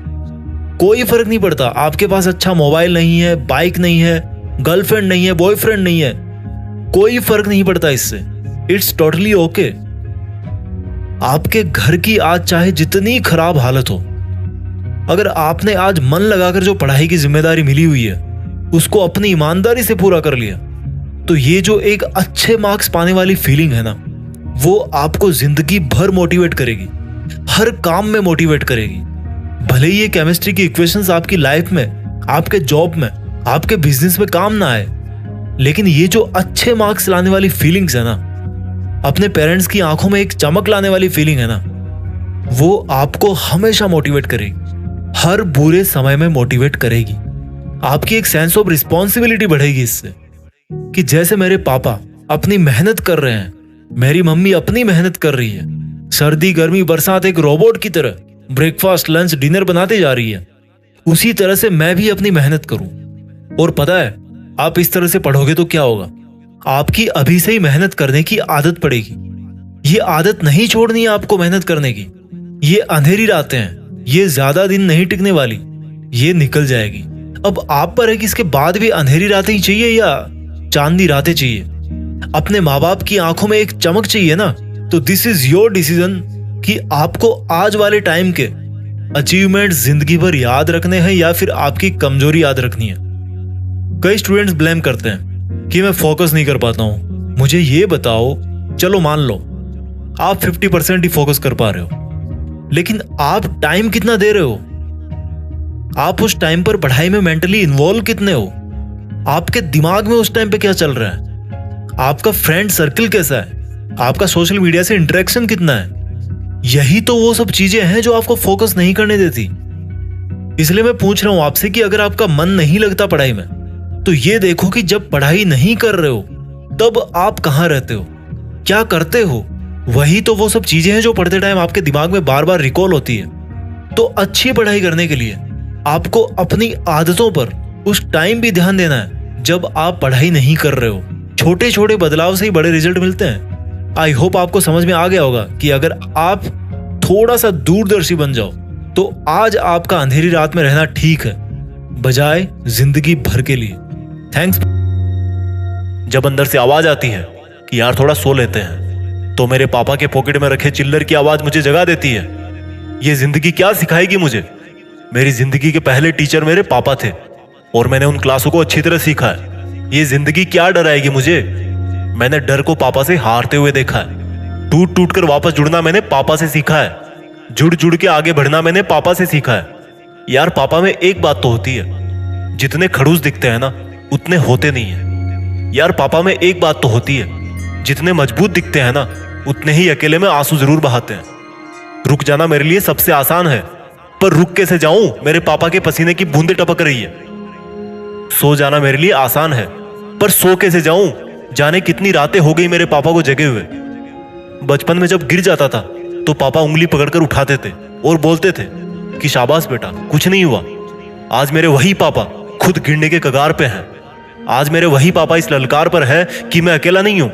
कोई फर्क नहीं पड़ता आपके पास अच्छा मोबाइल नहीं है, बाइक नहीं है, गर्लफ्रेंड नहीं है, बॉयफ्रेंड नहीं है, कोई फर्क नहीं पड़ता इससे। It's totally okay. आपके घर की आज चाहे जितनी खराब हालत हो, अगर आपने आज मन लगाकर जो पढ़ाई की जिम्मेदारी मिली हुई है उसको अपनी ईमानदारी से पूरा कर लिया, तो ये जो एक अच्छे मार्क्स पाने वाली फीलिंग है ना, वो आपको जिंदगी भर मोटिवेट करेगी, हर काम में मोटिवेट करेगी। भले ही ये केमिस्ट्री की इक्वेशंस आपकी लाइफ में, आपके जॉब में, आपके बिजनेस में काम ना आए, लेकिन ये जो अच्छे मार्क्स लाने वाली फीलिंग्स है ना, अपने पेरेंट्स की आंखों में एक चमक लाने वाली फीलिंग है ना, वो आपको हमेशा मोटिवेट करेगी, हर बुरे समय में मोटिवेट करेगी। आपकी एक सेंस ऑफ रिस्पॉन्सिबिलिटी बढ़ेगी इससे, कि जैसे मेरे पापा अपनी मेहनत कर रहे हैं, मेरी मम्मी अपनी मेहनत कर रही है, सर्दी गर्मी बरसात एक रोबोट की तरह ब्रेकफास्ट लंच डिनर बनाते जा रही है, उसी तरह से मैं भी अपनी मेहनत करूं। और पता है, आप इस तरह से पढ़ोगे तो क्या होगा, आपकी अभी से ही मेहनत करने की आदत पड़ेगी। ये आदत नहीं छोड़नी है आपको मेहनत करने की। ये अंधेरी रातें हैं, ये ज्यादा दिन नहीं टिकने वाली, ये निकल जाएगी। अब आप पर है कि इसके बाद भी अंधेरी रातें ही चाहिए या चांदनी रातें चाहिए। अपने माँ बाप की आंखों में एक चमक चाहिए ना, तो दिस इज योर डिसीजन कि आपको आज वाले टाइम के अचीवमेंट जिंदगी भर याद रखने हैं या फिर आपकी कमजोरी याद रखनी है? कई स्टूडेंट्स ब्लेम करते हैं कि मैं फोकस नहीं कर पाता हूं। मुझे ये बताओ, चलो मान लो आप 50% ही फोकस कर पा रहे हो, लेकिन आप टाइम कितना दे रहे हो? आप उस टाइम पर पढ़ाई में मेंटली इन्वॉल्व कितने हो? आपके दिमाग में उस टाइम पे क्या चल रहा है? आपका फ्रेंड सर्कल कैसा है? आपका सोशल मीडिया से इंटरेक्शन कितना है? यही तो वो सब चीजें हैं जो आपको फोकस नहीं करने देती। इसलिए मैं पूछ रहा हूं आपसे कि अगर आपका मन नहीं लगता पढ़ाई में, तो ये देखो कि जब पढ़ाई नहीं कर रहे हो तब आप कहां रहते हो, क्या करते हो? वही तो वो सब चीजें हैं जो पढ़ते टाइम आपके दिमाग में बार बार रिकॉल होती है। तो अच्छी पढ़ाई करने के लिए आपको अपनी आदतों पर उस टाइम भी ध्यान देना है जब आप पढ़ाई नहीं कर रहे हो। छोटे छोटे बदलाव से ही बड़े रिजल्ट मिलते हैं। आई होप आपको समझ में आ गया होगा कि अगर आप थोड़ा सा दूरदर्शी बन जाओ तो आज आपका अंधेरी रात में रहना ठीक है, बजाय जिंदगी भर के लिए। थैंक्स। जब अंदर से आवाज आती है कि यार थोड़ा सो लेते हैं, तो मेरे पापा के पॉकेट में रखे चिल्लर की आवाज मुझे जगा देती है। ये जिंदगी क्या सिखाएगी मुझे? मेरी जिंदगी के पहले टीचर मेरे पापा थे और मैंने उन क्लासों को अच्छी तरह सीखा है। ये जिंदगी क्या डराएगी मुझे? मैंने डर को पापा से हारते हुए देखा है। टूट टूट कर वापस जुड़ना मैंने पापा से सीखा है। जुड़ जुड़ के आगे बढ़ना मैंने पापा से सीखा है। यार पापा में एक बात तो होती है, जितने खड़ूस दिखते हैं ना उतने होते नहीं है। यार पापा में एक बात तो होती है, जितने मजबूत दिखते हैं ना उतने ही अकेले में आंसू जरूर बहाते हैं। रुक जाना मेरे लिए सबसे आसान है, पर रुक कैसे जाऊं? मेरे पापा के पसीने की बूंदें टपक रही है। सो जाना मेरे लिए आसान है, पर सो कैसे जाऊं? जाने कितनी रातें हो गई मेरे पापा को जगे हुए। बचपन में जब गिर जाता था तो पापा उंगली पकड़कर उठाते थे और बोलते थे कि शाबाश बेटा, कुछ नहीं हुआ। आज मेरे वही पापा खुद गिरने के कगार पे हैं। आज मेरे वही पापा इस ललकार पर है कि मैं अकेला नहीं हूं,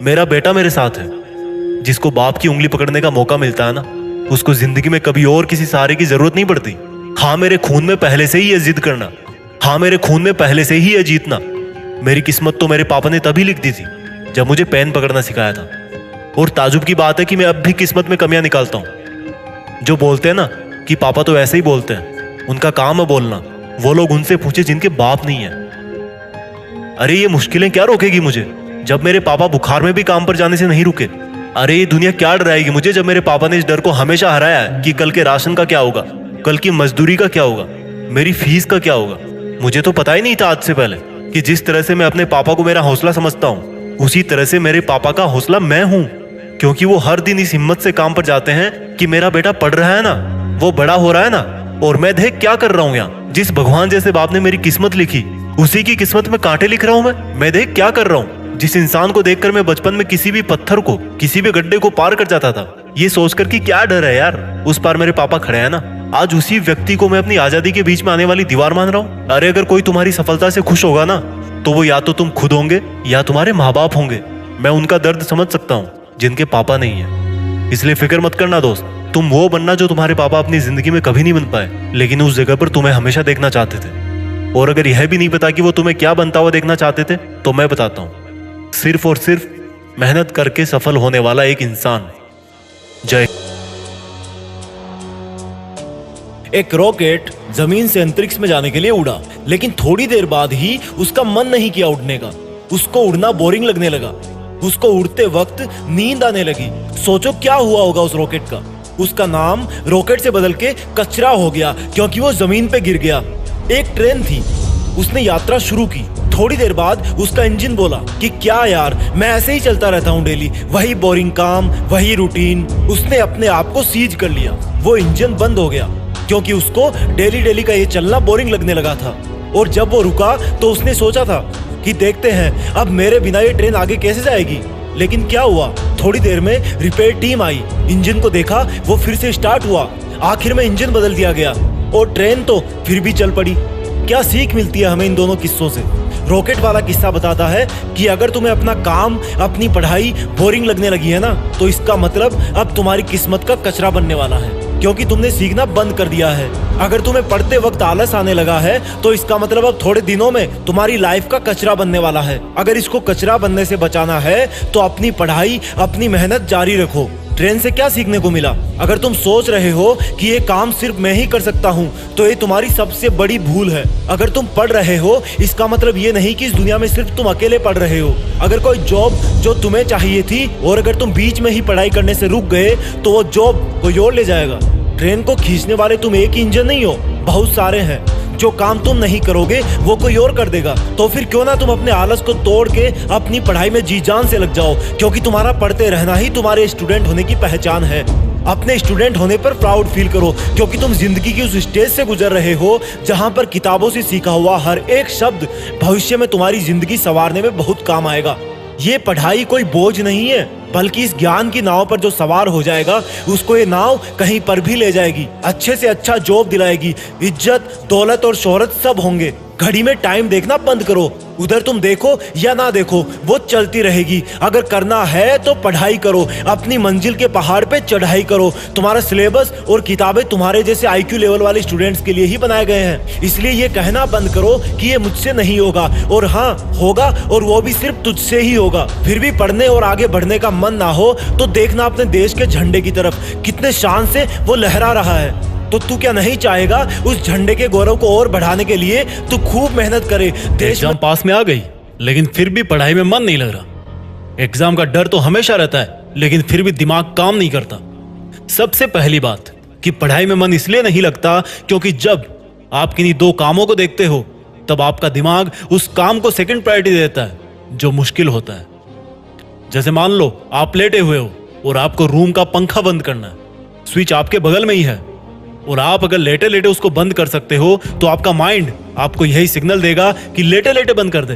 मेरा बेटा मेरे साथ है। जिसको बाप की उंगली पकड़ने का मौका मिलता है ना, उसको जिंदगी में कभी और किसी सहारे की जरूरत नहीं पड़ती। हाँ, मेरे खून में पहले से ही है जिद करना। हाँ, मेरे खून में पहले से ही है जीतना। मेरी किस्मत तो मेरे पापा ने तभी लिख दी थी जब मुझे पेन पकड़ना सिखाया था। और ताजुब की बात है कि मैं अब भी किस्मत में कमियां निकालता हूं। जो बोलते हैं ना कि पापा तो ऐसे ही बोलते हैं, उनका काम है बोलना। वो लोग उनसे पूछे जिनके बाप नहीं है। अरे ये मुश्किलें क्या रोकेगी मुझे जब मेरे पापा बुखार में भी काम पर जाने से नहीं रुके? अरे ये दुनिया क्या डराएगी मुझे जब मेरे पापा ने इस डर को हमेशा हराया है कि कल के राशन का क्या होगा, कल की मजदूरी का क्या होगा, मेरी फीस का क्या होगा। मुझे तो पता ही नहीं था आज से पहले कि जिस तरह से मैं अपने पापा को मेरा हौसला समझता हूँ, उसी तरह से मेरे पापा का हौसला मैं हूँ। क्योंकि वो हर दिन इस हिम्मत से काम पर जाते हैं कि मेरा बेटा पढ़ रहा है ना, वो बड़ा हो रहा है ना, और मैं देख क्या कर रहा हूँ यहाँ। जिस भगवान जैसे बाप ने मेरी किस्मत लिखी, उसी की किस्मत में कांटे लिख रहा हूँ मैं देख क्या कर रहा हूँ। जिस इंसान को देखकर मैं बचपन में किसी भी पत्थर को, किसी भी गड्ढे को पार कर जाता था, ये सोचकर कि क्या डर है यार, उस पार मेरे पापा खड़े हैं ना। आज उसी व्यक्ति को मैं अपनी आजादी के बीच में आने वाली दीवार मान रहा हूँ। अरे अगर कोई तुम्हारी सफलता से खुश होगा ना, तो वो या तो तुम खुद होंगे या तुम्हारे माँ बाप होंगे। मैं उनका दर्द समझ सकता हूँ जिनके पापा नहीं है। इसलिए फिक्र मत करना दोस्त, तुम वो बनना जो तुम्हारे पापा अपनी जिंदगी में कभी नहीं बन पाए, लेकिन उस जगह पर तुम्हें हमेशा देखना चाहते थे। और अगर यह भी नहीं पता कि वो तुम्हें क्या बनता हुआ देखना चाहते थे, तो मैं बताता हूँ, सिर्फ और सिर्फ मेहनत करके सफल होने वाला एक इंसान। जय। एक रॉकेट जमीन से अंतरिक्ष में जाने के लिए उड़ा, लेकिन थोड़ी देर बाद ही उसका मन नहीं किया उड़ने का। उसको उड़ना बोरिंग लगने लगा। उसको उड़ते वक्त नींद आने लगी। सोचो क्या हुआ होगा उस रॉकेट का। उसका नाम रॉकेट से बदल के कचरा हो गया, क्योंकि वो जमीन पे गिर गया। एक ट्रेन थी, उसने यात्रा शुरू की। थोड़ी देर बाद उसका इंजन बोला कि क्या यार, मैं ऐसे ही चलता रहता हूँ डेली, वही बोरिंग काम, वही रूटीन। उसने अपने आप को सीज कर लिया। वो इंजन बंद हो गया क्योंकि उसको डेली डेली का ये चलना बोरिंग लगने लगा था। और जब वो रुका तो उसने सोचा था कि देखते हैं अब मेरे बिना ये ट्रेन आगे कैसे जाएगी। लेकिन क्या हुआ, थोड़ी देर में रिपेयर टीम आई, इंजन को देखा, वो फिर से स्टार्ट हुआ। आखिर में इंजन बदल दिया गया और ट्रेन तो फिर भी चल पड़ी। क्या सीख मिलती है हमें इन दोनों किस्सों से? रॉकेट वाला किस्सा बताता है कि अगर तुम्हें अपना काम, अपनी पढ़ाई बोरिंग लगने लगी है ना, तो इसका मतलब अब तुम्हारी किस्मत का कचरा बनने वाला है, क्योंकि तुमने सीखना बंद कर दिया है। अगर तुम्हें पढ़ते वक्त आलस आने लगा है, तो इसका मतलब अब थोड़े दिनों में तुम्हारी लाइफ का कचरा बनने वाला है। अगर इसको कचरा बनने से बचाना है तो अपनी पढ़ाई, अपनी मेहनत जारी रखो। ट्रेन से क्या सीखने को मिला? अगर तुम सोच रहे हो कि ये काम सिर्फ मैं ही कर सकता हूँ तो ये तुम्हारी सबसे बड़ी भूल है। अगर तुम पढ़ रहे हो इसका मतलब ये नहीं कि इस दुनिया में सिर्फ तुम अकेले पढ़ रहे हो। अगर कोई जॉब जो तुम्हें चाहिए थी और अगर तुम बीच में ही पढ़ाई करने से रुक गए तो वो जॉब कोई और ले जाएगा। ट्रेन को खींचने वाले तुम एक ही इंजन नहीं हो, बहुत सारे हैं। जो काम तुम नहीं करोगे वो कोई और कर देगा। तो फिर क्यों ना तुम अपने आलस को तोड़ के अपनी पढ़ाई में जी जान से लग जाओ, क्योंकि तुम्हारा पढ़ते रहना ही तुम्हारे स्टूडेंट होने की पहचान है। अपने स्टूडेंट होने पर प्राउड फील करो, क्योंकि तुम जिंदगी की उस स्टेज से गुजर रहे हो जहां पर किताबों से सीखा हुआ हर एक शब्द भविष्य में तुम्हारी जिंदगी संवारने में बहुत काम आएगा। ये पढ़ाई कोई बोझ नहीं है, बल्कि इस ज्ञान की नाव पर जो सवार हो जाएगा उसको ये नाव कहीं पर भी ले जाएगी, अच्छे से अच्छा जॉब दिलाएगी, इज्जत, दौलत और शोहरत सब होंगे। घड़ी में टाइम देखना बंद करो, उधर तुम देखो या ना देखो वो चलती रहेगी। अगर करना है तो पढ़ाई करो, अपनी मंजिल के पहाड़ पे चढ़ाई करो। तुम्हारा सिलेबस और किताबें तुम्हारे जैसे आईक्यू लेवल वाले स्टूडेंट्स के लिए ही बनाए गए हैं। इसलिए ये कहना बंद करो कि ये मुझसे नहीं होगा, और हाँ होगा, और वो भी सिर्फ तुझसे ही होगा। फिर भी पढ़ने और आगे बढ़ने का मन ना हो तो देखना अपने देश के झंडे की तरफ, कितने शान से वो लहरा रहा है। तो तू क्या नहीं चाहेगा उस झंडे के गौरव को और बढ़ाने के लिए तू खूब मेहनत करे। देश एग्जाम पास में आ गई लेकिन फिर भी पढ़ाई में मन नहीं लग रहा। एग्जाम का डर तो हमेशा रहता है लेकिन फिर भी दिमाग काम नहीं करता। सबसे पहली बात कि पढ़ाई में मन इसलिए नहीं लगता क्योंकि जब आप किन्हीं दो कामों को देखते हो तब आपका दिमाग उस काम को सेकंड प्रायोरिटी देता है जो मुश्किल होता है। जैसे मान लो आप लेटे हुए हो और आपको रूम का पंखा बंद करना है, स्विच आपके बगल में ही है और आप अगर लेटे लेटे उसको बंद कर सकते हो तो आपका माइंड आपको यही सिग्नल देगा कि लेटे लेटे बंद कर दे।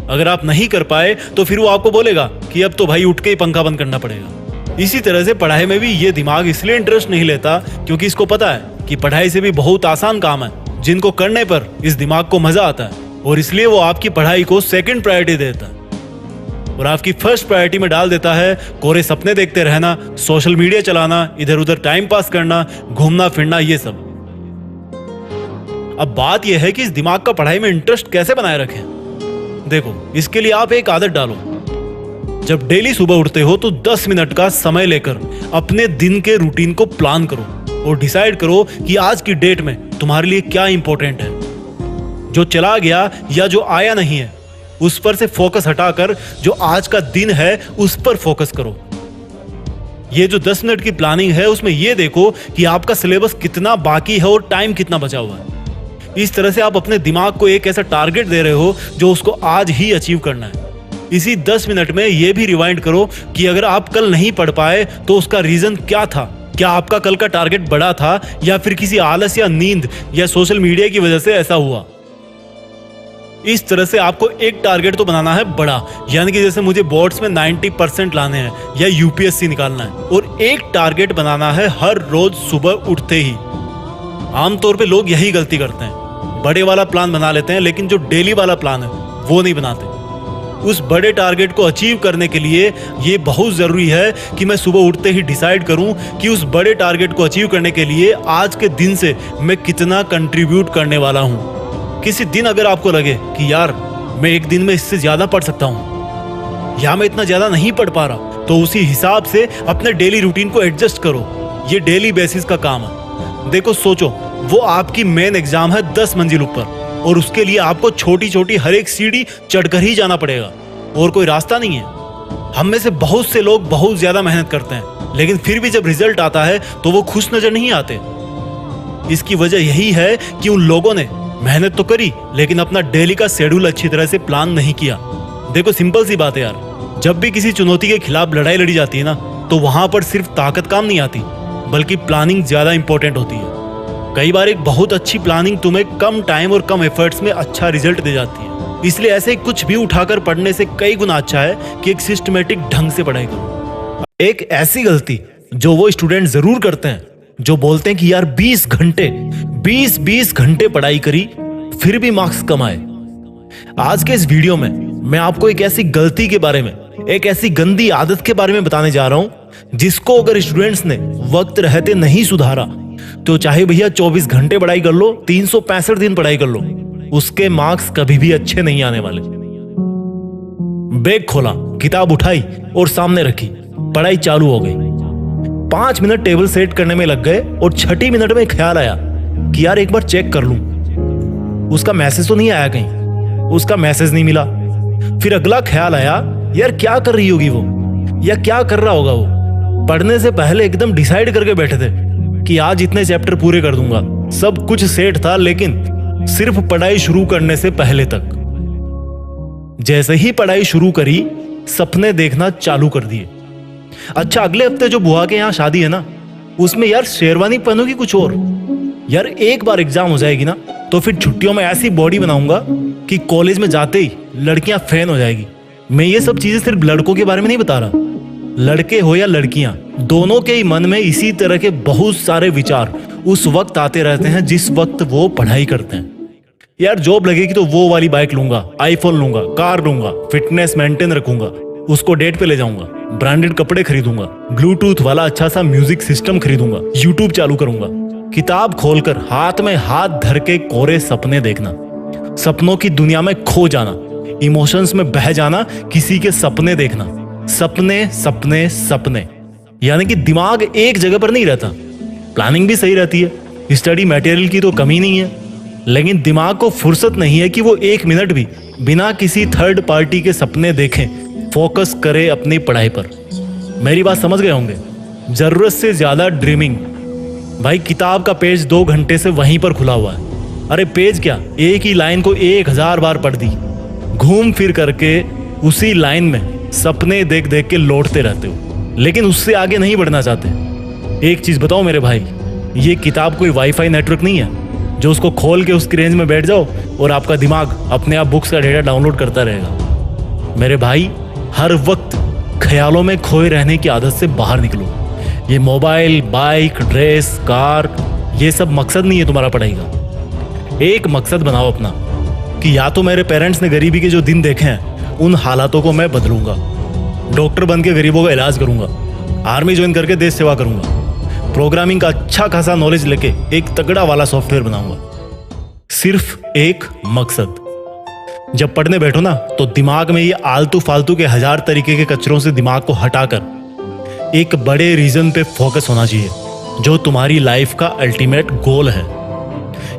अगर आप नहीं कर पाए तो फिर वो आपको बोलेगा कि अब तो भाई उठ के ही पंखा बंद करना पड़ेगा। इसी तरह से पढ़ाई में भी ये दिमाग इसलिए इंटरेस्ट नहीं लेता क्योंकि इसको पता है कि पढ़ाई से भी बहुत आसान काम है जिनको करने पर इस दिमाग को मजा आता है, और इसलिए वो आपकी पढ़ाई को सेकंड प्रायोरिटी देता है और आपकी फर्स्ट प्रायोरिटी में डाल देता है कोरे सपने देखते रहना, सोशल मीडिया चलाना, इधर उधर टाइम पास करना, घूमना फिरना, ये सब। अब बात यह है कि इस दिमाग का पढ़ाई में इंटरेस्ट कैसे बनाए रखें। देखो, इसके लिए आप एक आदत डालो। जब डेली सुबह उठते हो तो 10 मिनट का समय लेकर अपने दिन के रूटीन को प्लान करो और डिसाइड करो कि आज की डेट में तुम्हारे लिए क्या इंपॉर्टेंट है। जो चला गया या जो आया नहीं है उस पर से फोकस हटाकर जो आज का दिन है उस पर फोकस करो। ये जो 10 मिनट की प्लानिंग है उसमें ये देखो कि आपका सिलेबस कितना बाकी है और टाइम कितना बचा हुआ है। इस तरह से आप अपने दिमाग को एक ऐसा टारगेट दे रहे हो जो उसको आज ही अचीव करना है। इसी 10 मिनट में ये भी रिवाइंड करो कि अगर आप कल नहीं पढ़ पाए तो उसका रीजन क्या था। क्या आपका कल का टारगेट बड़ा था या फिर किसी आलस या नींद या सोशल मीडिया की वजह से ऐसा हुआ। इस तरह से आपको एक टारगेट तो बनाना है बड़ा, यानी कि जैसे मुझे बोर्ड्स में 90% लाने हैं या यूपीएससी निकालना है, और एक टारगेट बनाना है हर रोज सुबह उठते ही। आमतौर पे लोग यही गलती करते हैं, बड़े वाला प्लान बना लेते हैं लेकिन जो डेली वाला प्लान है वो नहीं बनाते। उस बड़े टारगेट को अचीव करने के लिए ये बहुत जरूरी है कि मैं सुबह उठते ही डिसाइड करूं कि उस बड़े टारगेट को अचीव करने के लिए आज के दिन से मैं कितना कंट्रीब्यूट करने वाला हूं। किसी दिन अगर आपको लगे कि यार मैं एक दिन में इससे ज्यादा पढ़ सकता हूं या मैं इतना ज्यादा नहीं पढ़ पा रहा, तो उसी हिसाब से अपने डेली रूटीन को एडजस्ट करो। ये डेली बेसिस का काम है। देखो, सोचो वो आपकी मेन एग्जाम है 10 मंजिल ऊपर, और उसके लिए आपको छोटी छोटी हर एक सीढ़ी चढ़कर ही जाना पड़ेगा और कोई रास्ता नहीं है। हम में से बहुत से लोग बहुत ज्यादा मेहनत करते हैं लेकिन फिर भी जब रिजल्ट आता है तो वो खुश नजर नहीं आते। इसकी वजह यही है कि उन लोगों ने मेहनत तो करी लेकिन अपना डेली का शेड्यूल अच्छी तरह से प्लान नहीं किया। देखो, सिंपल सी बात है यार, जब भी किसी चुनौती के खिलाफ लड़ाई लड़ी जाती है ना तो वहां पर सिर्फ ताकत काम नहीं आती बल्कि प्लानिंग ज्यादा इंपॉर्टेंट होती है। कई बार एक बहुत अच्छी प्लानिंग तुम्हें कम टाइम और कम एफर्ट्स में अच्छा रिजल्ट दे जाती है। इसलिए ऐसे कुछ भी उठाकर पढ़ने से कई गुना अच्छा है कि एक सिस्टमेटिक ढंग से पढ़ाई करो। एक ऐसी गलती जो वो स्टूडेंट जरूर करते हैं जो बोलते हैं कि यार 20 घंटे पढ़ाई करी फिर भी मार्क्स कम आए। आज के इस वीडियो में मैं आपको एक ऐसी गलती के बारे में, एक ऐसी गंदी आदत के बारे में बताने जा रहा हूं जिसको अगर स्टूडेंट्स ने वक्त रहते नहीं सुधारा तो चाहे भैया 24 घंटे पढ़ाई कर लो, 365 दिन पढ़ाई कर लो, उसके मार्क्स कभी भी अच्छे नहीं आने वाले। बैग खोला, किताब उठाई और सामने रखी, पढ़ाई चालू हो गई। 5 मिनट टेबल सेट करने में लग गए और 6 मिनट में ख्याल आया कि यार एक बार चेक कर लूं, उसका मैसेज तो नहीं आया कहीं, उसका मैसेज नहीं मिला। फिर अगला ख्याल आया, यार क्या कर रही होगी वो, या क्या कर रहा होगा वो। पढ़ने से पहले एकदम डिसाइड करके बैठे थे कि आज इतने चैप्टर पूरे कर दूंगा, सब कुछ सेट था, लेकिन सिर्फ पढ़ाई शुरू करने से पहले तक। जैसे ही पढ़ाई शुरू करी, सपने देखना चालू कर दिए। अच्छा, अगले हफ्ते जो बुआ के यहाँ शादी है ना, उसमें यार शेरवानी पहनूंगी कुछ और। यार एक बार एग्जाम हो जाएगी ना, तो फिर छुट्टियों में ऐसी बॉडी बनाऊंगा कि कॉलेज में जाते ही लड़कियां फैन हो जाएगी। मैं ये सब चीजें सिर्फ लड़कों के बारे में नहीं बता रहा, लड़के हो या लड़कियां, दोनों के ही मन में इसी तरह के बहुत सारे विचार उस वक्त आते रहते हैं जिस वक्त वो पढ़ाई करते हैं। यार जॉब लगेगी तो वो वाली बाइक लूंगा, आईफोन लूंगा, कार लूंगा, फिटनेस मेंटेन रखूंगा, उसको डेट पे ले जाऊंगा, ब्रांडेड कपड़े खरीदूंगा, ब्लूटूथ वाला अच्छा सा म्यूजिक सिस्टम खरीदूंगा, यूट्यूब चालू करूंगा, किताब खोलकर हाथ में हाथ धर के कोरे सपने देखना, सपनों की दुनिया में खो जाना, इमोशंस में बह जाना, किसी के सपने देखना, सपने सपने सपने। यानी कि दिमाग एक जगह पर नहीं रहता। प्लानिंग भी सही रहती है, स्टडी मटेरियल की तो कमी नहीं है, लेकिन दिमाग को फुर्सत नहीं है कि वो 1 मिनट भी बिना किसी थर्ड पार्टी के सपने देखें, फोकस करे अपनी पढ़ाई पर। मेरी बात समझ गए होंगे। जरूरत से ज्यादा ड्रीमिंग। भाई किताब का पेज 2 घंटे से वहीं पर खुला हुआ है, अरे पेज क्या, एक ही लाइन को 1000 बार पढ़ दी, घूम फिर करके उसी लाइन में सपने देख देख के लौटते रहते हो, लेकिन उससे आगे नहीं बढ़ना चाहते। एक चीज बताओ मेरे भाई, ये किताब कोई वाईफाई नेटवर्क नहीं है जो उसको खोल के उसकी रेंज में बैठ जाओ और आपका दिमाग अपने आप बुक्स का डेटा डाउनलोड करता रहेगा। मेरे भाई हर वक्त ख्यालों में खोए रहने की आदत से बाहर निकलो। ये मोबाइल, बाइक, ड्रेस, कार, ये सब मकसद नहीं है तुम्हारा पढ़ाई का। एक मकसद बनाओ अपना कि या तो मेरे पेरेंट्स ने गरीबी के जो दिन देखे हैं उन हालातों को मैं बदलूंगा, डॉक्टर बन के गरीबों का इलाज करूंगा, आर्मी ज्वाइन करके देश सेवा करूंगा, प्रोग्रामिंग का अच्छा खासा नॉलेज लेके एक तगड़ा वाला सॉफ्टवेयर बनाऊंगा। सिर्फ एक मकसद। जब पढ़ने बैठो ना तो दिमाग में ये आलतू फालतू के 1000 तरीके के कचरों से दिमाग को हटाकर एक बड़े रीजन पे फोकस होना चाहिए जो तुम्हारी लाइफ का अल्टीमेट गोल है।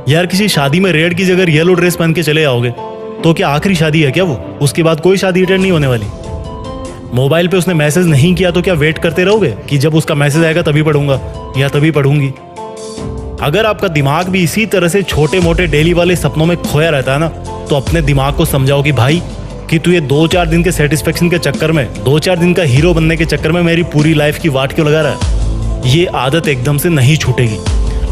यार किसी शादी में रेड की जगह येलो ड्रेस पहन के चले आओगे तो क्या आखिरी शादी है क्या वो? उसके बाद कोई शादी अटेंड नहीं होने वाली। मोबाइल पे उसने मैसेज नहीं किया तो क्या वेट करते रहोगे कि जब उसका मैसेज आएगा तभी पढ़ूंगा या तभी पढ़ूंगी? अगर आपका दिमाग भी इसी तरह से छोटे मोटे डेली वाले सपनों में खोया रहता है ना, तो अपने दिमाग को समझाओ कि भाई कि तू ये 2-4 दिन के सेटिस्फेक्शन के चक्कर में, 2-4 दिन का हीरो बनने के चक्कर में मेरी पूरी लाइफ की वाट क्यों लगा रहा है? ये आदत एकदम से नहीं छूटेगी।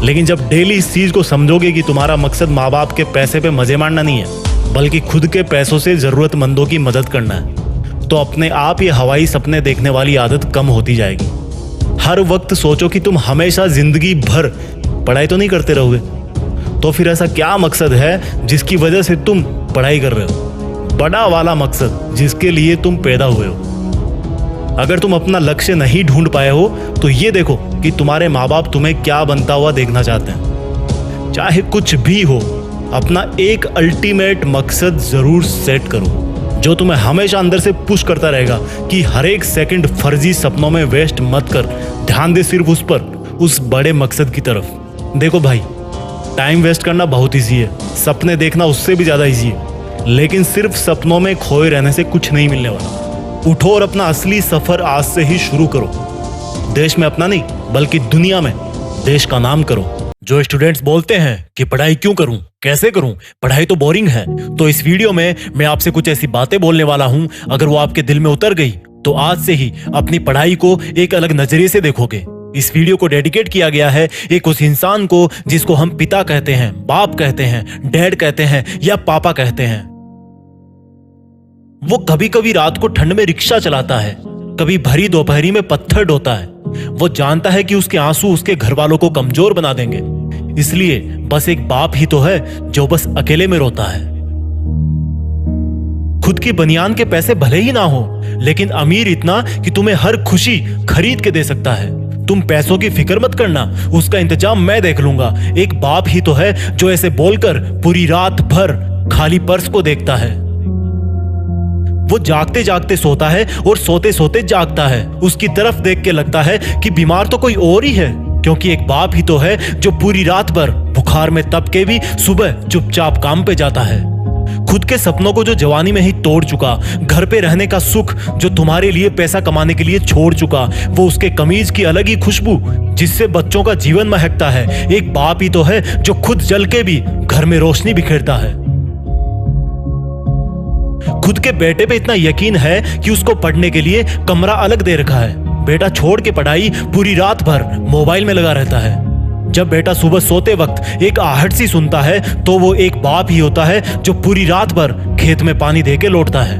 लेकिन जब डेली इस चीज को समझोगे कि तुम्हारा मकसद माँ बाप के पैसे पे मजे मारना नहीं है बल्कि खुद के पैसों से जरूरतमंदों की मदद करना है, तो अपने आप ये हवाई सपने देखने वाली आदत कम होती जाएगी। हर वक्त सोचो कि तुम हमेशा जिंदगी भर पढ़ाई तो नहीं करते रहोगे, तो फिर ऐसा क्या मकसद है जिसकी वजह से तुम पढ़ाई कर रहे हो? बड़ा वाला मकसद जिसके लिए तुम पैदा हुए हो। अगर तुम अपना लक्ष्य नहीं ढूंढ पाए हो तो ये देखो कि तुम्हारे माँ बाप तुम्हें क्या बनता हुआ देखना चाहते हैं। चाहे कुछ भी हो, अपना एक अल्टीमेट मकसद जरूर सेट करो जो तुम्हें हमेशा अंदर से पुश करता रहेगा कि हर एक सेकंड फर्जी सपनों में वेस्ट मत कर, ध्यान दे सिर्फ उस पर, उस बड़े मकसद की तरफ। देखो भाई, टाइम वेस्ट करना बहुत ईजी है, सपने देखना उससे भी ज्यादा ईजी है, लेकिन सिर्फ सपनों में खोए रहने से कुछ नहीं मिलने वाला। उठो और अपना असली सफर आज से ही शुरू करो। देश में अपना नहीं बल्कि दुनिया में देश का नाम करो। जो स्टूडेंट्स बोलते हैं कि पढ़ाई क्यों करूं, कैसे करूं, पढ़ाई तो बोरिंग है, तो इस वीडियो में मैं आपसे कुछ ऐसी बातें बोलने वाला हूं, अगर वो आपके दिल में उतर गई तो आज से ही अपनी पढ़ाई को एक अलग नजरिए से देखोगे। इस वीडियो को डेडिकेट किया गया है एक उस इंसान को जिसको हम पिता कहते हैं, बाप कहते हैं, डैड कहते हैं या पापा कहते हैं। वो कभी कभी रात को ठंड में रिक्शा चलाता है, कभी भरी दोपहरी में पत्थर ढोता है। वो जानता है कि उसके आंसू उसके घर वालों को कमजोर बना देंगे, इसलिए बस एक बाप ही तो है जो बस अकेले में रोता है। खुद की बनियान के पैसे भले ही ना हो, लेकिन अमीर इतना कि तुम्हें हर खुशी खरीद के दे सकता है। तुम पैसों की फिक्र मत करना, उसका इंतजाम मैं देख लूंगा। एक बाप ही तो है जो ऐसे बोलकर पूरी रात भर खाली पर्स को देखता है। वो जागते जागते सोता है और सोते सोते जागता है। उसकी तरफ देख के लगता है कि बीमार तो कोई और ही है, क्योंकि एक बाप ही तो है जो पूरी रात भर बुखार में तप के भी सुबह चुपचाप काम पे जाता है। खुद के सपनों को जो जवानी में ही तोड़ चुका, घर पे रहने का सुख जो तुम्हारे लिए पैसा कमाने के लिए छोड़ चुका, वो उसके कमीज की अलग ही खुशबू जिससे बच्चों का जीवन महकता है, एक बाप ही तो है जो खुद जल के भी घर में रोशनी बिखेरता है। खुद के बेटे पे इतना यकीन है कि उसको पढ़ने के लिए कमरा अलग दे रखा है। बेटा छोड़ के पढ़ाई पूरी रात भर मोबाइल में लगा रहता है। जब बेटा सुबह सोते वक्त एक आहट सी सुनता है तो वो एक बाप ही होता है जो पूरी रात भर खेत में पानी दे के लौटता है।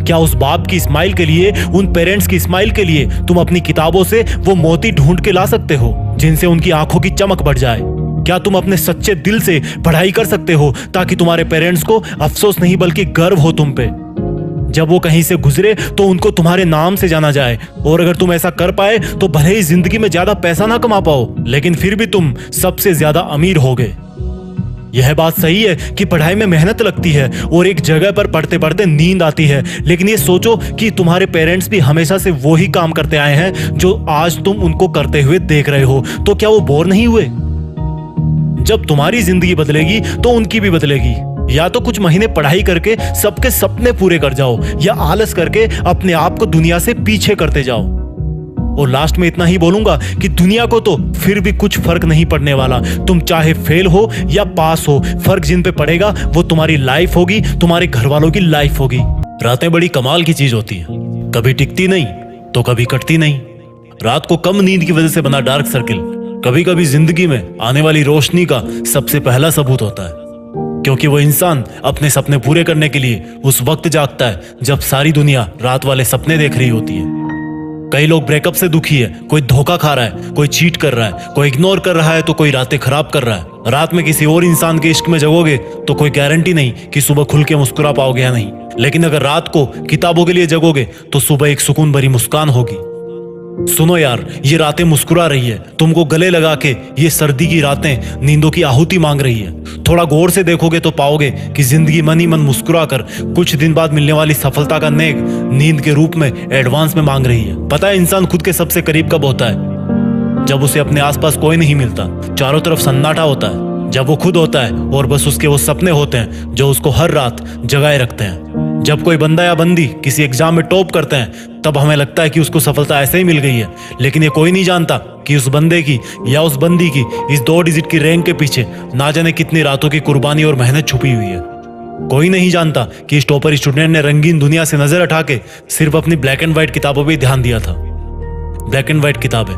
क्या उस बाप की स्माइल के लिए, उन पेरेंट्स की स्माइल के लिए तुम अपनी किताबों से वो मोती ढूंढ के ला सकते हो जिनसे उनकी आंखों की चमक बढ़ जाए? क्या तुम अपने सच्चे दिल से पढ़ाई कर सकते हो ताकि तुम्हारे पेरेंट्स को अफसोस नहीं बल्कि गर्व हो तुम पे? जब वो कहीं से गुजरे तो उनको तुम्हारे नाम से जाना जाए, और अगर तुम ऐसा कर पाए तो भले ही जिंदगी में ज्यादा पैसा ना कमा पाओ, लेकिन फिर भी तुम सबसे ज्यादा अमीर होगे। यह बात सही है कि पढ़ाई में मेहनत लगती है और एक जगह पर पढ़ते पढ़ते नींद आती है, लेकिन ये सोचो कि तुम्हारे पेरेंट्स भी हमेशा से वो ही काम करते आए हैं जो आज तुम उनको करते हुए देख रहे हो, तो क्या वो बोर नहीं हुए? जब तुम्हारी जिंदगी बदलेगी तो उनकी भी बदलेगी। या तो कुछ महीने पढ़ाई करके सबके सपने पूरे कर जाओ, या आलस करके अपने आप को दुनिया से पीछे करते जाओ। और लास्ट में इतना ही बोलूंगा कि दुनिया को तो फिर भी कुछ फर्क नहीं पड़ने वाला। तुम चाहे फेल हो या पास हो, फर्क जिन पे पड़ेगा वो तुम्हारी लाइफ होगी, तुम्हारे घर वालों की लाइफ होगी। रातें बड़ी कमाल की चीज होती है, कभी टिकती नहीं तो कभी कटती नहीं। रात को कम नींद की वजह से बना डार्क सर्किल कभी कभी जिंदगी में आने वाली रोशनी का सबसे पहला सबूत होता है, क्योंकि वो इंसान अपने सपने पूरे करने के लिए उस वक्त जागता है जब सारी दुनिया रात वाले सपने देख रही होती है। कई लोग ब्रेकअप से दुखी है, कोई धोखा खा रहा है, कोई चीट कर रहा है, कोई इग्नोर कर रहा है तो कोई रातें खराब कर रहा है। रात में किसी और इंसान के इश्क में जगोगे तो कोई गारंटी नहीं कि सुबह खुल के मुस्कुरा पाओगे या नहीं, लेकिन अगर रात को किताबों के लिए जगोगे तो सुबह एक सुकून भरी मुस्कान होगी। सुनो यार, ये रातें मुस्कुरा रही है, तुमको गले लगा के ये सर्दी की रातें नींदों की आहुति मांग रही है। थोड़ा गौर से देखोगे तो पाओगे कि जिंदगी मन ही मन मुस्कुरा कर कुछ दिन बाद मिलने वाली सफलता का नेक नींद के रूप में एडवांस में मांग रही है। पता है इंसान खुद के सबसे करीब कब होता है? जब उसे अपने आसपास कोई नहीं मिलता, चारों तरफ सन्नाटा होता है, जब वो खुद होता है और बस उसके वो सपने होते हैं जो उसको हर रात जगाए रखते हैं। जब कोई बंदा या बंदी किसी एग्जाम में टॉप करते हैं तब हमें लगता है कि उसको सफलता ऐसे ही मिल गई है, लेकिन ये कोई नहीं जानता कि उस बंदे की या उस बंदी की इस 2 डिजिट की रैंक के पीछे ना जाने कितनी रातों की कुर्बानी और मेहनत छुपी हुई है। कोई नहीं जानता कि इस टॉपर स्टूडेंट ने रंगीन दुनिया से नजर हटा के सिर्फ अपनी ब्लैक एंड व्हाइट किताबों पर ध्यान दिया था। ब्लैक एंड व्हाइट किताबें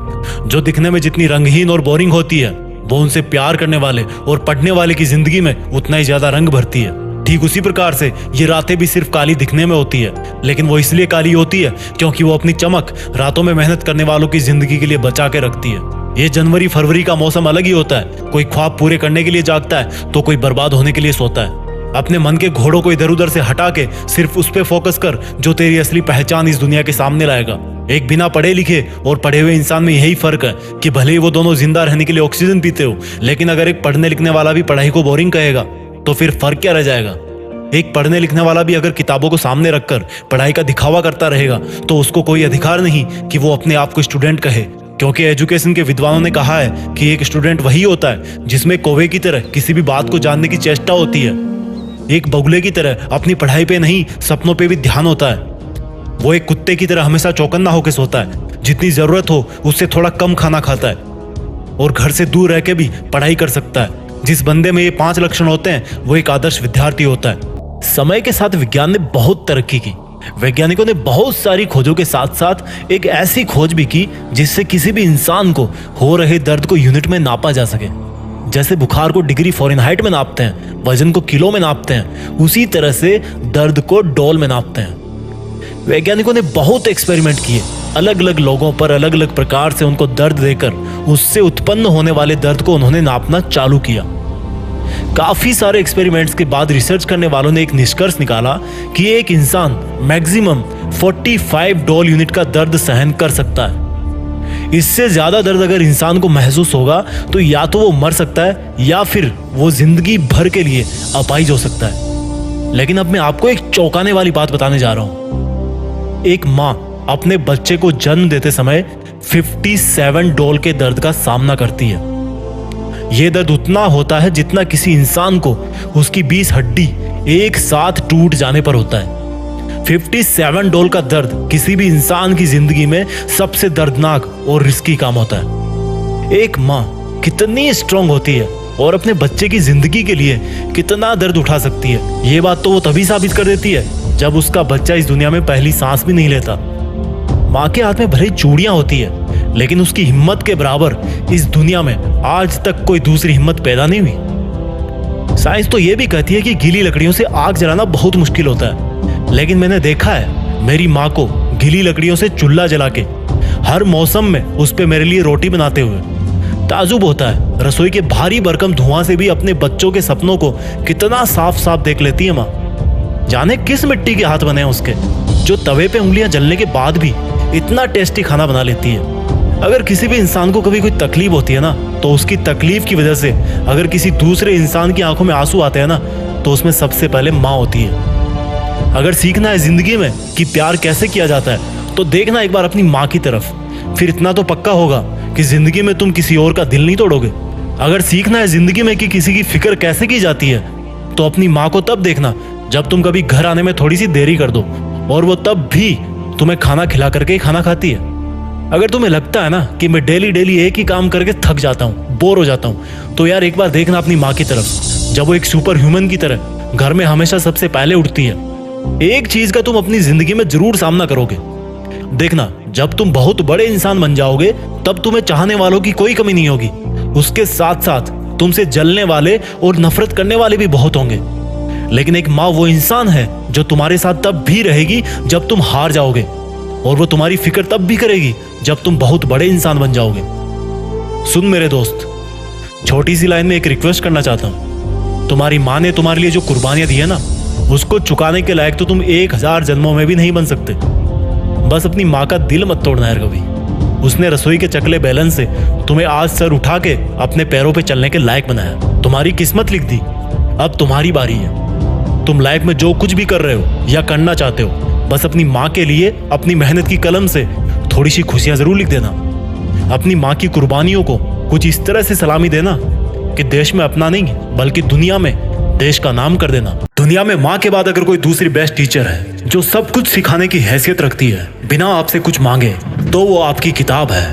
जो दिखने में जितनी रंगहीन और बोरिंग होती है, वो उनसे प्यार करने वाले और पढ़ने वाले की जिंदगी में उतना ही ज्यादा रंग भरती है। ठीक उसी प्रकार से ये रातें भी सिर्फ काली दिखने में होती है, लेकिन वो इसलिए काली होती है क्योंकि वो अपनी चमक रातों में मेहनत करने वालों की जिंदगी के लिए बचा के रखती है। ये जनवरी फरवरी का मौसम अलग ही होता है, कोई ख्वाब पूरे करने के लिए जागता है तो कोई बर्बाद होने के लिए सोता है। अपने मन के घोड़ों को इधर उधर से हटा के सिर्फ उस पे फोकस कर जो तेरी असली पहचान इस दुनिया के सामने लाएगा। एक बिना पढ़े लिखे और पढ़े हुए इंसान में यही फर्क है कि भले ही वो दोनों जिंदा रहने के लिए ऑक्सीजन पीते हो, लेकिन अगर एक पढ़ने लिखने वाला भी पढ़ाई को बोरिंग कहेगा तो फिर फर्क क्या रह जाएगा? एक पढ़ने लिखने वाला भी अगर किताबों को सामने रखकर पढ़ाई का दिखावा करता रहेगा तो उसको कोई अधिकार नहीं कि वो अपने आप को स्टूडेंट कहे, क्योंकि एजुकेशन के विद्वानों ने कहा है कि एक स्टूडेंट वही होता है जिसमें कौवे की तरह किसी भी बात को जानने की चेष्टा होती है। एक बगुले की तरह अपनी पढ़ाई पे नहीं सपनों पे भी ध्यान होता है। वो एक कुत्ते की तरह हमेशा चौकन्ना होकर सोता है, जितनी जरूरत हो उससे थोड़ा कम खाना खाता है और घर से दूर रह के भी पढ़ाई कर सकता है। जिस बंदे में ये 5 लक्षण होते हैं वो एक आदर्श विद्यार्थी होता है। समय के साथ विज्ञान ने बहुत तरक्की की। वैज्ञानिकों ने बहुत सारी खोजों के साथ साथ एक ऐसी खोज भी की जिससे किसी भी इंसान को हो रहे दर्द को यूनिट में नापा जा सके। जैसे बुखार को डिग्री फ़ारेनहाइट में नापते हैं, वजन को किलो में नापते हैं, उसी तरह से दर्द को डोल में नापते हैं। वैज्ञानिकों ने बहुत एक्सपेरिमेंट किए, अलग अलग लोगों पर अलग अलग प्रकार से उनको दर्द देकर उससे उत्पन्न होने वाले दर्द को उन्होंने नापना चालू किया। काफी सारे एक्सपेरिमेंट्स के बाद रिसर्च करने वालों ने एक निष्कर्ष निकाला कि एक इंसान मैक्सिमम 45 डोल यूनिट का दर्द सहन कर सकता है। इससे ज्यादा दर्द अगर इंसान को महसूस होगा तो या तो वो मर सकता है या फिर वो जिंदगी भर के लिए अपाहिज हो सकता है। लेकिन अब मैं आपको एक चौंकाने वाली बात बताने जा रहा हूं। एक माँ अपने बच्चे को जन्म देते समय 57 डॉल के दर्द का सामना करती है। यह दर्द उतना होता है जितना किसी इंसान को उसकी 20 हड्डी एक साथ टूट जाने पर होता है। 57 डॉल का दर्द किसी भी इंसान की जिंदगी में सबसे दर्दनाक और रिस्की काम होता है। एक माँ कितनी स्ट्रांग होती है और अपने बच्चे की जिंदगी के लिए कितना दर्द उठा सकती है, ये बात तो वो तभी साबित कर देती है जब उसका बच्चा इस दुनिया में पहली सांस भी नहीं लेता। माँ के हाथ में भले चूड़ियां होती है, लेकिन उसकी हिम्मत के बराबर इस दुनिया में आज तक कोई दूसरी हिम्मत पैदा नहीं हुई। साइंस तो ये भी कहती है कि गीली लकड़ियों से आग जलाना बहुत मुश्किल होता है, लेकिन मैंने देखा है मेरी माँ को गीली लकड़ियों से चूल्हा जला के हर मौसम में उस पे मेरे लिए रोटी बनाते हुए। ताजुब होता है रसोई के भारी भरकम धुआं से भी अपने बच्चों के सपनों को कितना साफ साफ देख लेती है माँ। जाने किस मिट्टी के हाथ बने हैं उसके, जो तवे पे उंगलियां जलने के बाद भी इतना टेस्टी खाना बना लेती है। अगर किसी भी इंसान को कभी कोई तकलीफ होती है ना, तो उसकी तकलीफ की वजह से अगर किसी दूसरे इंसान की आंखों में आंसू आते हैं ना, तो उसमें सबसे पहले माँ होती है। अगर सीखना है जिंदगी में कि प्यार कैसे किया जाता है, तो देखना एक बार अपनी माँ की तरफ, फिर इतना तो पक्का होगा कि जिंदगी में तुम किसी और का दिल नहीं तोड़ोगे। अगर सीखना है जिंदगी में कि किसी की फिक्र कैसे की जाती है, तो अपनी माँ को तब देखना जब तुम कभी घर आने में थोड़ी सी देरी कर दो, और वो तब भी तुम्हें खाना खिला करके ही खाना खाती है। अगर तुम्हें लगता है ना कि मैं डेली डेली एक ही काम करके थक जाता हूँ, बोर हो जाता हूँ, तो यार एक बार देखना अपनी माँ की तरफ, जब वो एक सुपर ह्यूमन की तरह घर में हमेशा सबसे पहले उठती है। एक चीज का तुम अपनी जिंदगी में जरूर सामना करोगे। देखना, जब तुम बहुत बड़े इंसान बन जाओगे तब तुम्हें चाहने वालों की कोई कमी नहीं होगी। उसके साथ साथ तुमसे जलने वाले और नफरत करने वाले भी बहुत होंगे। लेकिन एक माँ वो इंसान है जो तुम्हारे साथ तब भी रहेगी जब तुम हार जाओगे, और वो तुम्हारी फिक्र तब भी करेगी जब तुम बहुत बड़े इंसान बन जाओगे। सुन मेरे दोस्त, छोटी सी लाइन में एक रिक्वेस्ट करना चाहता हूँ। तुम्हारी माँ ने तुम्हारे लिए जो कुर्बानियां दी है ना, उसको चुकाने के लायक तो तुम 1000 जन्मों में भी नहीं बन सकते। बस अपनी माँ का दिल मत तोड़ना यार कभी। उसने रसोई के चकले बेलन से तुम्हें आज सर उठा के अपने पैरों पे चलने के लायक बनाया। तुम्हारी किस्मत लिख दी, अब तुम्हारी बारी है। तुम लाइफ में जो कुछ भी कर रहे हो या करना चाहते हो, बस अपनी माँ के लिए अपनी मेहनत की कलम से थोड़ी सी खुशियां जरूर लिख देना। अपनी माँ की कुर्बानियों को कुछ इस तरह से सलामी देना कि देश में अपना नहीं बल्कि दुनिया में देश का नाम कर देना। दुनिया में माँ के बाद अगर कोई दूसरी बेस्ट टीचर है जो सब कुछ सिखाने की हैसियत रखती है बिना आपसे कुछ मांगे, तो वो आपकी किताब है।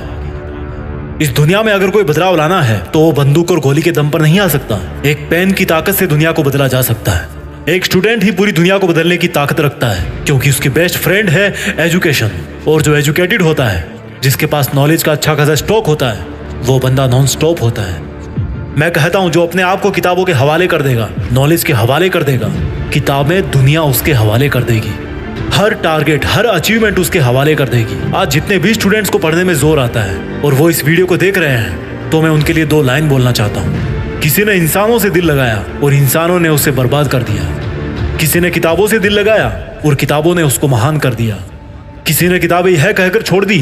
इस दुनिया में अगर कोई बदलाव लाना है तो वो बंदूक और गोली के दम पर नहीं आ सकता। एक पेन की ताकत से दुनिया को बदला जा सकता है। एक स्टूडेंट ही पूरी दुनिया को बदलने की ताकत रखता है, क्योंकि उसकी बेस्ट फ्रेंड है एजुकेशन। और जो एजुकेटेड होता है, जिसके पास नॉलेज का अच्छा खासा स्टॉक होता है, वो बंदा नॉन स्टॉप होता है। मैं कहता हूं, जो अपने आप को किताबों के हवाले कर देगा, नॉलेज के हवाले कर देगा, किताबें दुनिया उसके हवाले कर देगी। हर टारगेट, हर अचीवमेंट उसके हवाले कर देगी। आज जितने भी स्टूडेंट्स को पढ़ने में जोर आता है और वो इस वीडियो को देख रहे हैं, तो मैं उनके लिए 2 लाइन बोलना चाहता हूँ। किसी ने इंसानों से दिल लगाया और इंसानों ने उसे बर्बाद कर दिया। किसी ने किताबों से दिल लगाया और किताबों ने उसको महान कर दिया। किसी ने किताबें यह कहकर छोड़ दी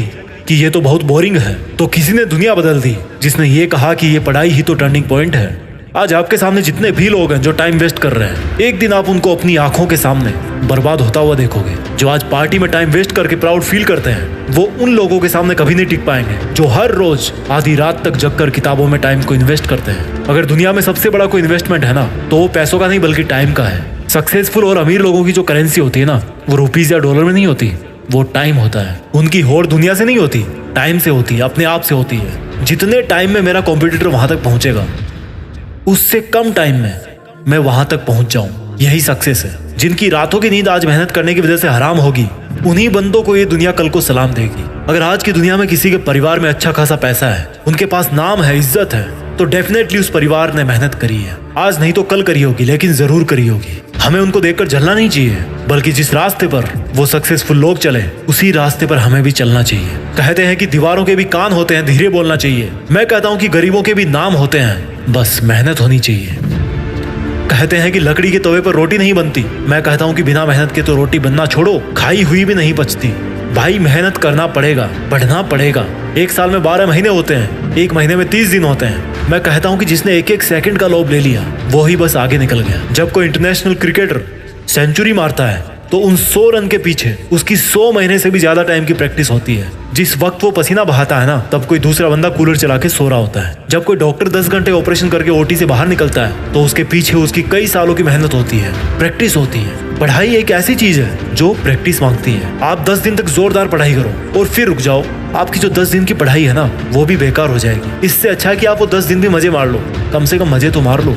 कि ये तो बहुत बोरिंग है, तो किसी ने दुनिया बदल दी जिसने ये कहा कि ये पढ़ाई ही तो टर्निंग पॉइंट है। आज आपके सामने जितने भी लोग हैं जो टाइम वेस्ट कर रहे हैं, एक दिन आप उनको अपनी आंखों के सामने बर्बाद होता हुआ देखोगे। जो आज पार्टी में टाइम वेस्ट करके प्राउड फील करते हैं, वो उन लोगों के सामने कभी नहीं टिक पाएंगे जो हर रोज आधी रात तक जगकर किताबों में टाइम को इन्वेस्ट करते हैं। अगर दुनिया में सबसे बड़ा कोई इन्वेस्टमेंट है ना, तो वो पैसों का नहीं बल्कि टाइम का है। सक्सेसफुल और अमीर लोगों की जो करेंसी होती है ना, वो रुपीज या डॉलर में नहीं होती, वो टाइम होता है। उनकी होड़ दुनिया से नहीं होती, टाइम से होती है, अपने आप से होती है। जितने टाइम में मेरा कॉम्पिटिटर वहां तक पहुंचेगा, उससे कम टाइम में मैं वहां तक पहुंच जाऊं, यही सक्सेस है। जिनकी रातों की नींद आज मेहनत करने की वजह से हराम होगी, उन्हीं बंदों को ये दुनिया कल को सलाम देगी। अगर आज की दुनिया में किसी के परिवार में अच्छा खासा पैसा है, उनके पास नाम है, इज्जत है, तो डेफिनेटली उस परिवार ने मेहनत करी है। आज नहीं तो कल करी होगी, लेकिन जरूर करी होगी। हमें उनको देखकर जलना नहीं चाहिए, बल्कि जिस रास्ते पर वो सक्सेसफुल लोग चले, उसी रास्ते पर हमें भी चलना चाहिए। कहते हैं कि दीवारों के भी कान होते हैं, धीरे बोलना चाहिए। मैं कहता हूँ कि गरीबों के भी नाम होते हैं, बस मेहनत होनी चाहिए। कहते हैं कि लकड़ी के तवे पर रोटी नहीं बनती, मैं कहता हूँ कि बिना मेहनत के तो रोटी बनना छोड़ो, खाई हुई भी नहीं पचती। भाई मेहनत करना पड़ेगा, बढ़ना पड़ेगा। एक साल में 12 महीने होते हैं, एक महीने में 30 दिन होते हैं। मैं कहता हूँ कि जिसने एक एक सेकंड का लोभ ले लिया, वो ही बस आगे निकल गया। जब कोई इंटरनेशनल क्रिकेटर सेंचुरी मारता है तो उन 100 रन के पीछे उसकी 100 महीने से भी ज्यादा टाइम की प्रैक्टिस होती है। जिस वक्त वो पसीना बहाता है ना, तब कोई दूसरा बंदा कूलर चला के सो रहा होता है। जब कोई डॉक्टर 10 घंटे ऑपरेशन करके ओटी से बाहर निकलता है तो उसके पीछे उसकी कई सालों की मेहनत होती है, प्रैक्टिस होती है। पढ़ाई एक ऐसी चीज है जो प्रैक्टिस मांगती है। आप 10 दिन तक जोरदार पढ़ाई करो और फिर रुक जाओ, आपकी जो 10 दिन की पढ़ाई है ना, वो भी बेकार हो जाएगी। इससे अच्छा है कि आप वो 10 दिन भी मजे मार लो, कम से कम मजे तो मार लो।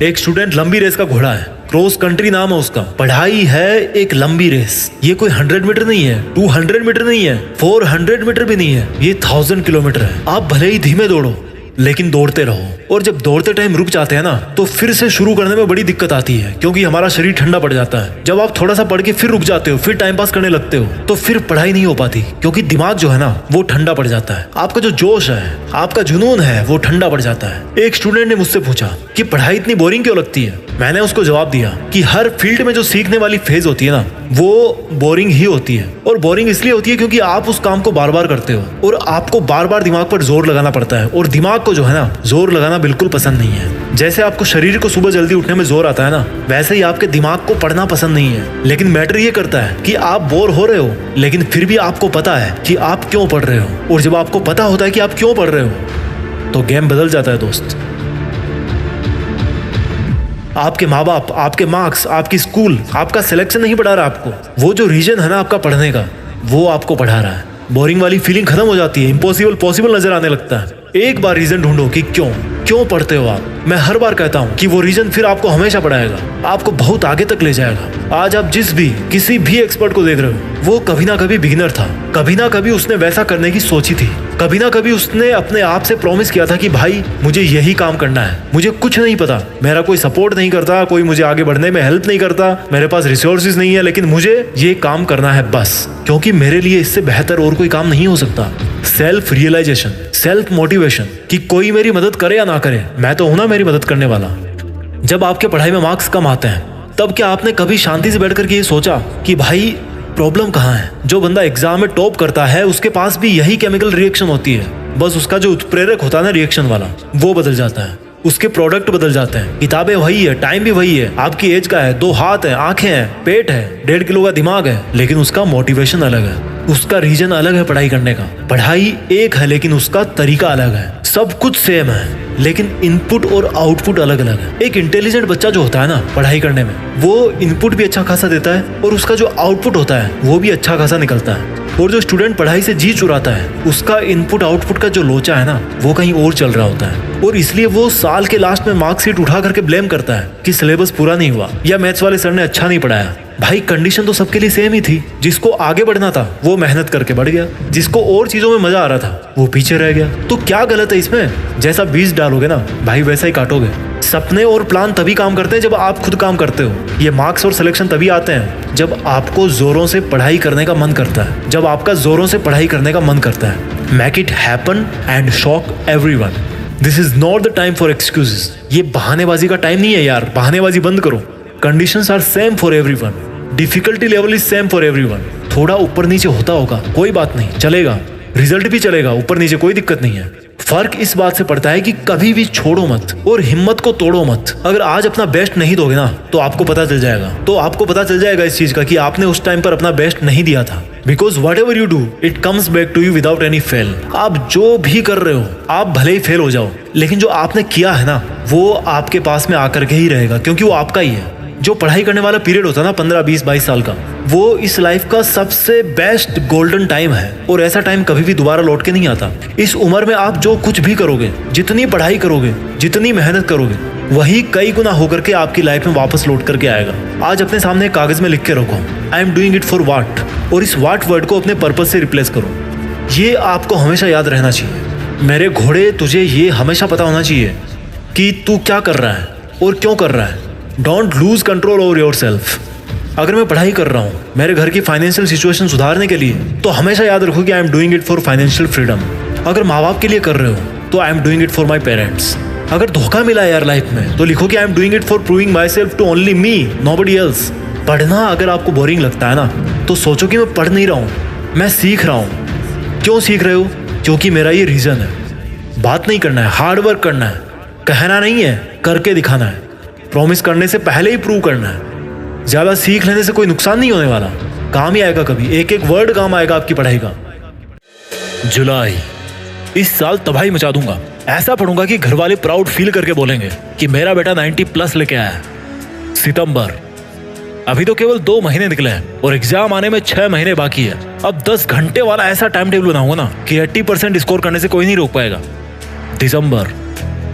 एक स्टूडेंट लंबी रेस का घोड़ा है, क्रॉस कंट्री नाम है उसका। पढ़ाई है एक लंबी रेस। ये कोई 100 मीटर नहीं है, 200 मीटर नहीं है, 400 मीटर भी नहीं है, ये 1000 किलोमीटर है। आप भले ही धीमे दौड़ो लेकिन दौड़ते रहो। और जब दौड़ते टाइम रुक जाते हैं ना, तो फिर से शुरू करने में बड़ी दिक्कत आती है, क्योंकि हमारा शरीर ठंडा पड़ जाता है। जब आप थोड़ा सा पढ़ के फिर रुक जाते हो, फिर टाइम पास करने लगते हो, तो फिर पढ़ाई नहीं हो पाती, क्योंकि दिमाग जो है ना वो ठंडा पड़ जाता है। आपका जो जोश है, आपका जुनून है, वो ठंडा पड़ जाता है। एक स्टूडेंट ने मुझसे पूछा कि पढ़ाई इतनी बोरिंग क्यों लगती है। मैंने उसको जवाब दिया कि हर फील्ड में जो सीखने वाली फेज होती है ना, वो बोरिंग ही होती है। और बोरिंग इसलिए होती है क्योंकि आप उस काम को बार बार करते हो और आपको बार बार दिमाग पर जोर लगाना पड़ता है। और दिमाग को जो है ना, जोर लगाना बिल्कुल पसंद नहीं है। जैसे आपको शरीर को सुबह जल्दी उठने में जोर आता है ना, वैसे ही आपके दिमाग को पढ़ना पसंद नहीं है। लेकिन मैटर ये करता है कि आप बोर हो रहे हो, लेकिन फिर भी आपको पता है कि आप क्यों पढ़ रहे हो। और जब आपको पता होता है कि आप क्यों पढ़ रहे हो, तो गेम बदल जाता है दोस्त। आपके माँ बाप, आपके मार्क्स, आपकी स्कूल, आपका सिलेक्शन नहीं पढ़ा रहा आपको। वो जो रीजन है ना आपका पढ़ने का, वो आपको पढ़ा रहा है। बोरिंग वाली फीलिंग खत्म हो जाती है, इम्पॉसिबल पॉसिबल नजर आने लगता है। एक बार रीजन ढूंढो कि क्यों पढ़ते हो आप। मैं हर बार कहता हूँ कि वो रीजन फिर आपको हमेशा पढ़ाएगा, आपको बहुत आगे तक ले जाएगा। आज आप किसी भी एक्सपर्ट को देख रहे हो, वो कभी ना कभी बिगिनर था, कभी ना कभी उसने वैसा करने की सोची थी, कभी ना कभी उसने अपने आप से प्रॉमिस किया था कि भाई मुझे यही काम करना है, मुझे कुछ नहीं पता, मेरा कोई सपोर्ट नहीं करता, कोई मुझे आगे बढ़ने में हेल्प नहीं करता, मेरे पास रिसोर्सेज नहीं है, लेकिन मुझे ये काम करना है बस, क्योंकि मेरे लिए इससे बेहतर और कोई काम नहीं हो सकता। सेल्फ रियलाइजेशन, सेल्फ मोटिवेशन कि कोई मेरी मदद करे या ना करे, मैं तो हूं ना मेरी मदद करने वाला। जब आपके पढ़ाई में मार्क्स कम आते हैं, तब क्या आपने कभी शांति से बैठ करके ये सोचा कि भाई प्रॉब्लम कहाँ है। जो बंदा एग्जाम में टॉप करता है उसके पास भी यही केमिकल रिएक्शन होती है, बस उसका जो उत्प्रेरक होता है ना रिएक्शन वाला, वो बदल जाता है, उसके प्रोडक्ट बदल जाते हैं। किताबें वही है, टाइम भी वही है, आपकी एज का है, 2 हाथ है, आंखें हैं, पेट है, 1.5 किलो का दिमाग है, लेकिन उसका मोटिवेशन अलग है, उसका रीजन अलग है पढ़ाई करने का। पढ़ाई एक है लेकिन उसका तरीका अलग है। सब कुछ सेम है लेकिन इनपुट और आउटपुट अलग अलग है। एक इंटेलिजेंट बच्चा जो होता है ना पढ़ाई करने में, वो इनपुट भी अच्छा खासा देता है और उसका जो आउटपुट होता है वो भी अच्छा खासा निकलता है। और जो स्टूडेंट पढ़ाई से जी चुराता है, उसका इनपुट आउटपुट का जो लोचा है ना, वो कहीं और चल रहा होता है। और इसलिए वो साल के लास्ट में मार्कशीट उठा करके ब्लेम करता है कि सिलेबस पूरा नहीं हुआ या मैथ्स वाले सर ने अच्छा नहीं पढ़ाया। भाई कंडीशन तो सबके लिए सेम ही थी। जिसको आगे बढ़ना था वो मेहनत करके बढ़ गया, जिसको और चीजों में मजा आ रहा था वो पीछे रह गया। तो क्या गलत है इसमें? जैसा बीज डालोगे ना भाई वैसा ही काटोगे। सपने और प्लान तभी काम करते हैं जब आप खुद काम करते हो। ये मार्क्स और सिलेक्शन तभी आते हैं जब आपको जोरों से पढ़ाई करने का मन करता है, जब आपका जोरों से पढ़ाई करने का मन करता है। Make it happen and shock everyone. This is not the time for excuses. ये बहानेबाजी का टाइम नहीं है यार, बहानेबाजी बंद करो। Conditions are same for everyone, difficulty level is same for everyone. थोड़ा ऊपर नीचे होता होगा कोई बात नहीं, चलेगा, रिजल्ट भी चलेगा, ऊपर नीचे कोई दिक्कत नहीं है। फर्क इस बात से पड़ता है कि कभी भी छोड़ो मत और हिम्मत को तोड़ो मत। अगर आज अपना बेस्ट नहीं दोगे ना तो आपको पता चल जाएगा इस चीज का कि आपने उस टाइम पर अपना बेस्ट नहीं दिया था। Because whatever you do it comes back to you without any fail. आप जो भी कर रहे हो, आप भले ही फेल हो जाओ, लेकिन जो आपने किया है ना वो आपके पास में आकर के ही रहेगा, क्योंकि वो आपका ही है। जो पढ़ाई करने वाला पीरियड होता है ना 15, 20, 22 साल का, वो इस लाइफ का सबसे बेस्ट गोल्डन टाइम है और ऐसा टाइम कभी भी दोबारा लौट के नहीं आता। इस उम्र में आप जो कुछ भी करोगे, जितनी पढ़ाई करोगे, जितनी मेहनत करोगे, वही कई गुना होकर के आपकी लाइफ में वापस लौट करके आएगा। आज अपने सामने कागज में लिख के रखो, आई am doing it for what, और इस व्हाट वर्ड को अपने पर्पस से रिप्लेस करो। ये आपको हमेशा याद रहना चाहिए। मेरे घोड़े, तुझे ये हमेशा पता होना चाहिए कि तू क्या कर रहा है और क्यों कर रहा है। Don't lose control over your self. अगर मैं पढ़ाई कर रहा हूँ मेरे घर की फाइनेंशियल सिचुएशन सुधारने के लिए, तो हमेशा याद रखो कि I am doing it for financial freedom. अगर माँ बाप के लिए कर रहे हो तो आई am doing it for my parents. अगर धोखा मिला है यार लाइफ में तो लिखो कि I am doing it for proving myself to only me, nobody else. पढ़ना अगर आपको बोरिंग लगता है ना तो सोचो कि मैं पढ़ नहीं रहा हूँ, मैं सीख रहा हूँ। क्यों सीख रहे हो? क्योंकि मेरा ये रीजन है। बात नहीं करना है, हार्ड वर्क करना है, कहना नहीं है, करके दिखाना है। प्रॉमिस करने से पहले ही प्रूव करना है। ज्यादा सीख लेने से कोई नुकसान नहीं होने वाला, काम ही आएगा कभी, एक एक वर्ड काम आएगा आपकी पढ़ाई का। जुलाई, इस साल तबाही मचा दूंगा, ऐसा पढ़ूंगा कि घर वाले प्राउड फील करके बोलेंगे कि मेरा बेटा 90+ लेके आया है। सितंबर, अभी तो केवल 2 महीने निकले हैं और एग्जाम आने में 6 महीने बाकी है। अब 10 घंटे वाला ऐसा टाइम टेबल बनाऊंगा ना कि 80% स्कोर करने से कोई नहीं रोक पाएगा। दिसंबर,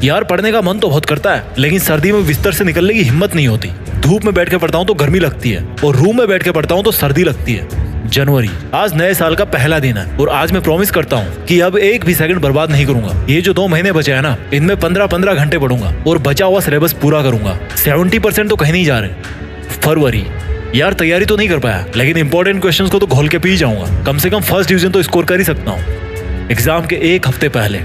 यार पढ़ने का मन तो बहुत करता है, लेकिन सर्दी में बिस्तर से निकलने की हिम्मत नहीं होती। धूप में बैठ के पढ़ता हूँ तो गर्मी लगती है और रूम में बैठ के पढ़ता हूँ तो सर्दी लगती है। जनवरी, आज नए साल का पहला दिन है और आज मैं प्रॉमिस करता हूँ कि अब एक भी सेकंड बर्बाद नहीं करूंगा। ये जो 2 महीने बचे हैं ना, इनमें 15-15 घंटे पढ़ूंगा और बचा हुआ सिलेबस पूरा करूंगा। 70% तो कहीं नहीं जा रहे। फरवरी, यार तैयारी तो नहीं कर पाया, लेकिन इंपॉर्टेंट क्वेश्चंस को तो घोल के पी जाऊंगा। कम से कम फर्स्ट डिवीजन तो स्कोर कर ही सकता हूँ। एग्जाम के 1 हफ्ते पहले,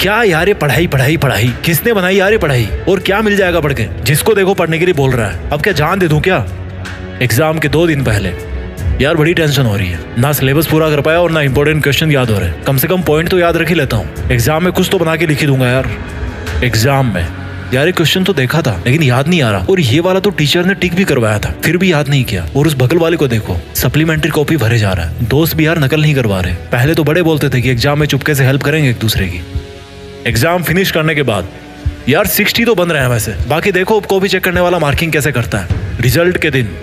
क्या यार ये पढ़ाई पढ़ाई पढ़ाई, किसने बनाई यार ये पढ़ाई, और क्या मिल जाएगा पढ़ के, जिसको देखो पढ़ने के लिए बोल रहा है, अब क्या जान दे दूं क्या। एग्जाम के 2 दिन पहले, यार बड़ी टेंशन हो रही है, ना सिलेबस पूरा कर पाया और ना इंपॉर्टेंट क्वेश्चन याद हो रहे। कम से कम पॉइंट तो याद रख ही लेता हूँ, एग्जाम में कुछ तो बना के लिख ही दूंगा यार। एग्जाम में, यार ये क्वेश्चन तो देखा था लेकिन याद नहीं आ रहा, और ये वाला तो टीचर ने टिक भी करवाया था फिर भी याद नहीं किया। और उस बगल वाले को देखो, सप्लीमेंट्री कॉपी भरे जा रहा है। दोस्त भी यार नकल नहीं करवा रहे। पहले तो बड़े बोलते थे कि एग्जाम में चुपके से हेल्प करेंगे एक दूसरे की। एग्जाम फिनिश करने के बाद, यार 60 तो बन रहे हैं वैसे, बाकी देखो अब कॉपी चेक करने वाला मार्किंग कैसे करता है। रिजल्ट के दिन,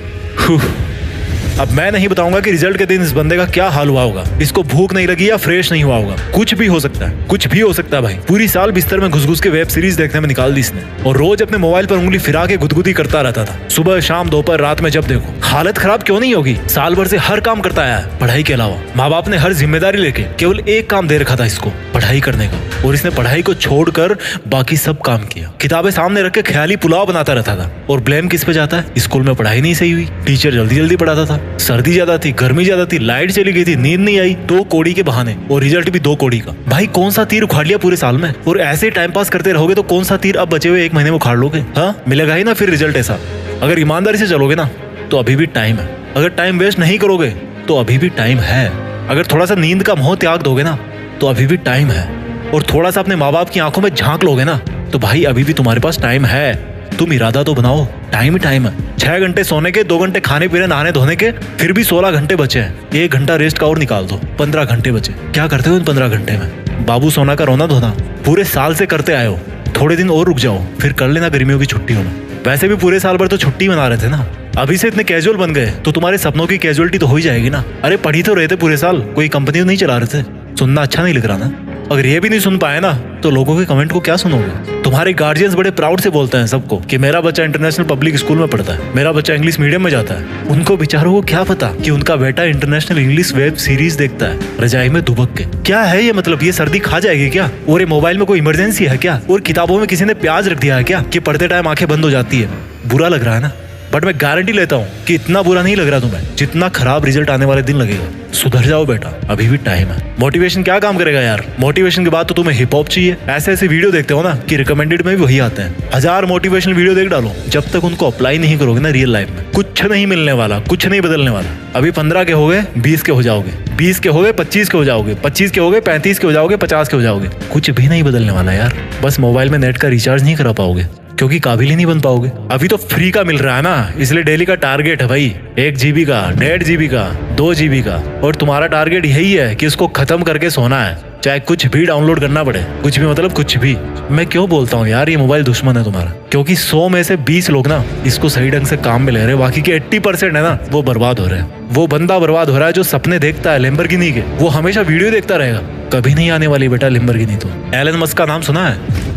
अब मैं नहीं बताऊंगा कि रिजल्ट के दिन इस बंदे का क्या हाल हुआ होगा। इसको भूख नहीं लगी या फ्रेश नहीं हुआ होगा, कुछ भी हो सकता है, कुछ भी हो सकता है भाई। पूरी साल बिस्तर में घुस घुस के वेब सीरीज देखने में निकाल दी इसने, और रोज अपने मोबाइल पर उंगली फिरा के गुदगुदी करता रहता था। सुबह शाम दोपहर रात में जब देखो। हालत खराब क्यों नहीं होगी, साल भर से हर काम करता आया है पढ़ाई के अलावा। माँ बाप ने हर जिम्मेदारी लेके केवल एक काम दे रखा था इसको, पढ़ाई करने का, और इसने पढ़ाई को छोड़कर बाकी सब काम किया। किताबें सामने रख के ख्याली पुलाव बनाता रहता था। और ब्लेम किस पे जाता है, स्कूल में पढ़ाई नहीं सही हुई, टीचर जल्दी जल्दी पढ़ाता था, सर्दी ज्यादा थी, गर्मी ज्यादा थी, लाइट चली गई थी, नींद नहीं आई, 2 कौड़ी के बहाने, और रिजल्ट भी 2 कौड़ी का। भाई कौन सा तीर उखाड़ लिया पूरे साल में, और ऐसे टाइम पास करते रहोगे तो कौन सा तीर अब बचे हुए 1 महीने में उखाड़ लोगे। हाँ, मिलेगा ही ना फिर रिजल्ट ऐसा। अगर ईमानदारी से चलोगे ना तो अभी भी टाइम है। अगर टाइम वेस्ट नहीं करोगे तो अभी भी टाइम है। अगर थोड़ा सा नींद का मोह त्याग दोगे ना तो अभी भी टाइम है। और थोड़ा सा अपने माँ बाप की आंखों में झांक लोगे ना तो भाई अभी भी तुम्हारे पास टाइम है। तुम इरादा तो बनाओ, टाइम ही टाइम है। 6 घंटे सोने के, 2 घंटे खाने पीने नहाने धोने के, फिर भी 16 घंटे बचे हैं। 1 घंटा रेस्ट का और निकाल दो, 15 घंटे बचे। क्या करते हो इन 15 घंटे में? बाबू सोना का रोना धोना पूरे साल से करते आए हो। थोड़े दिन और रुक जाओ, फिर कर लेना गर्मियों की छुट्टियों में। वैसे भी पूरे साल भर तो छुट्टी मना रहे थे ना, अभी से इतने कैजुअल बन गए तो तुम्हारे सपनों की कैजुअलिटी तो हो ही जाएगी ना। अरे पढ़ी तो रहे थे पूरे साल, कोई कंपनी तो नहीं चला रहे थे। सुनना अच्छा नहीं लग रहा ना? अगर ये भी नहीं सुन पाए ना तो लोगों के कमेंट को क्या सुनोगे? तुम्हारे गार्जियंस बड़े प्राउड से बोलते हैं सबको कि मेरा बच्चा इंटरनेशनल पब्लिक स्कूल में पढ़ता है, मेरा बच्चा इंग्लिश मीडियम में जाता है। उनको बेचारों को क्या पता कि उनका बेटा इंटरनेशनल इंग्लिश वेब सीरीज देखता है रजाई में दुबक के। क्या है ये मतलब, ये सर्दी खा जाएगी क्या? और ये मोबाइल में कोई इमरजेंसी है क्या? और किताबों में किसी ने प्याज रख दिया है क्या कि पढ़ते टाइम आंखें बंद हो जाती है? बुरा लग रहा है ना, बट मैं गारंटी लेता हूँ कि इतना बुरा नहीं लग रहा तुम्हें जितना खराब रिजल्ट आने वाले दिन लगेगा। सुधर जाओ बेटा, अभी भी टाइम है। मोटिवेशन क्या काम करेगा यार? मोटिवेशन के बाद तो तुम्हें हिप हॉप चाहिए। ऐसे ऐसे वीडियो देखते हो ना कि रिकमेंडेड में भी वही आते हैं। 1000 मोटिवेशनल वीडियो देख डालो, जब तक उनको अप्लाई नहीं करोगे ना रियल लाइफ में, कुछ नहीं मिलने वाला, कुछ नहीं बदलने वाला। अभी 15 के हो गए 20 के हो जाओगे, 20 के हो गए 25 के हो जाओगे, 25 के हो गए 35 के हो जाओगे, 50 के हो जाओगे। कुछ भी नहीं बदलने वाला यार। बस मोबाइल में नेट का रिचार्ज नहीं करा पाओगे क्योंकि काबिल ही नहीं बन पाओगे। अभी तो फ्री का मिल रहा है ना, इसलिए डेली का टारगेट है भाई 1 GB का, 1.5 GB का, 2 GB का। और तुम्हारा टारगेट यही है कि इसको खत्म करके सोना है, चाहे कुछ भी डाउनलोड करना पड़े। कुछ भी मतलब कुछ भी। मैं क्यों बोलता हूँ यार ये मोबाइल दुश्मन है तुम्हारा? क्योंकि 100 में से 20 लोग ना इसको सही ढंग से काम में ले रहे हैं, बाकी के 80% है ना वो बर्बाद हो रहे हैं। वो बंदा बर्बाद हो रहा है जो सपने देखता है लैम्बोर्गिनी के, वो हमेशा वीडियो देखता रहेगा। कभी नहीं आने वाली बेटा लैम्बोर्गिनी। तो एलन मस्क का नाम सुना है?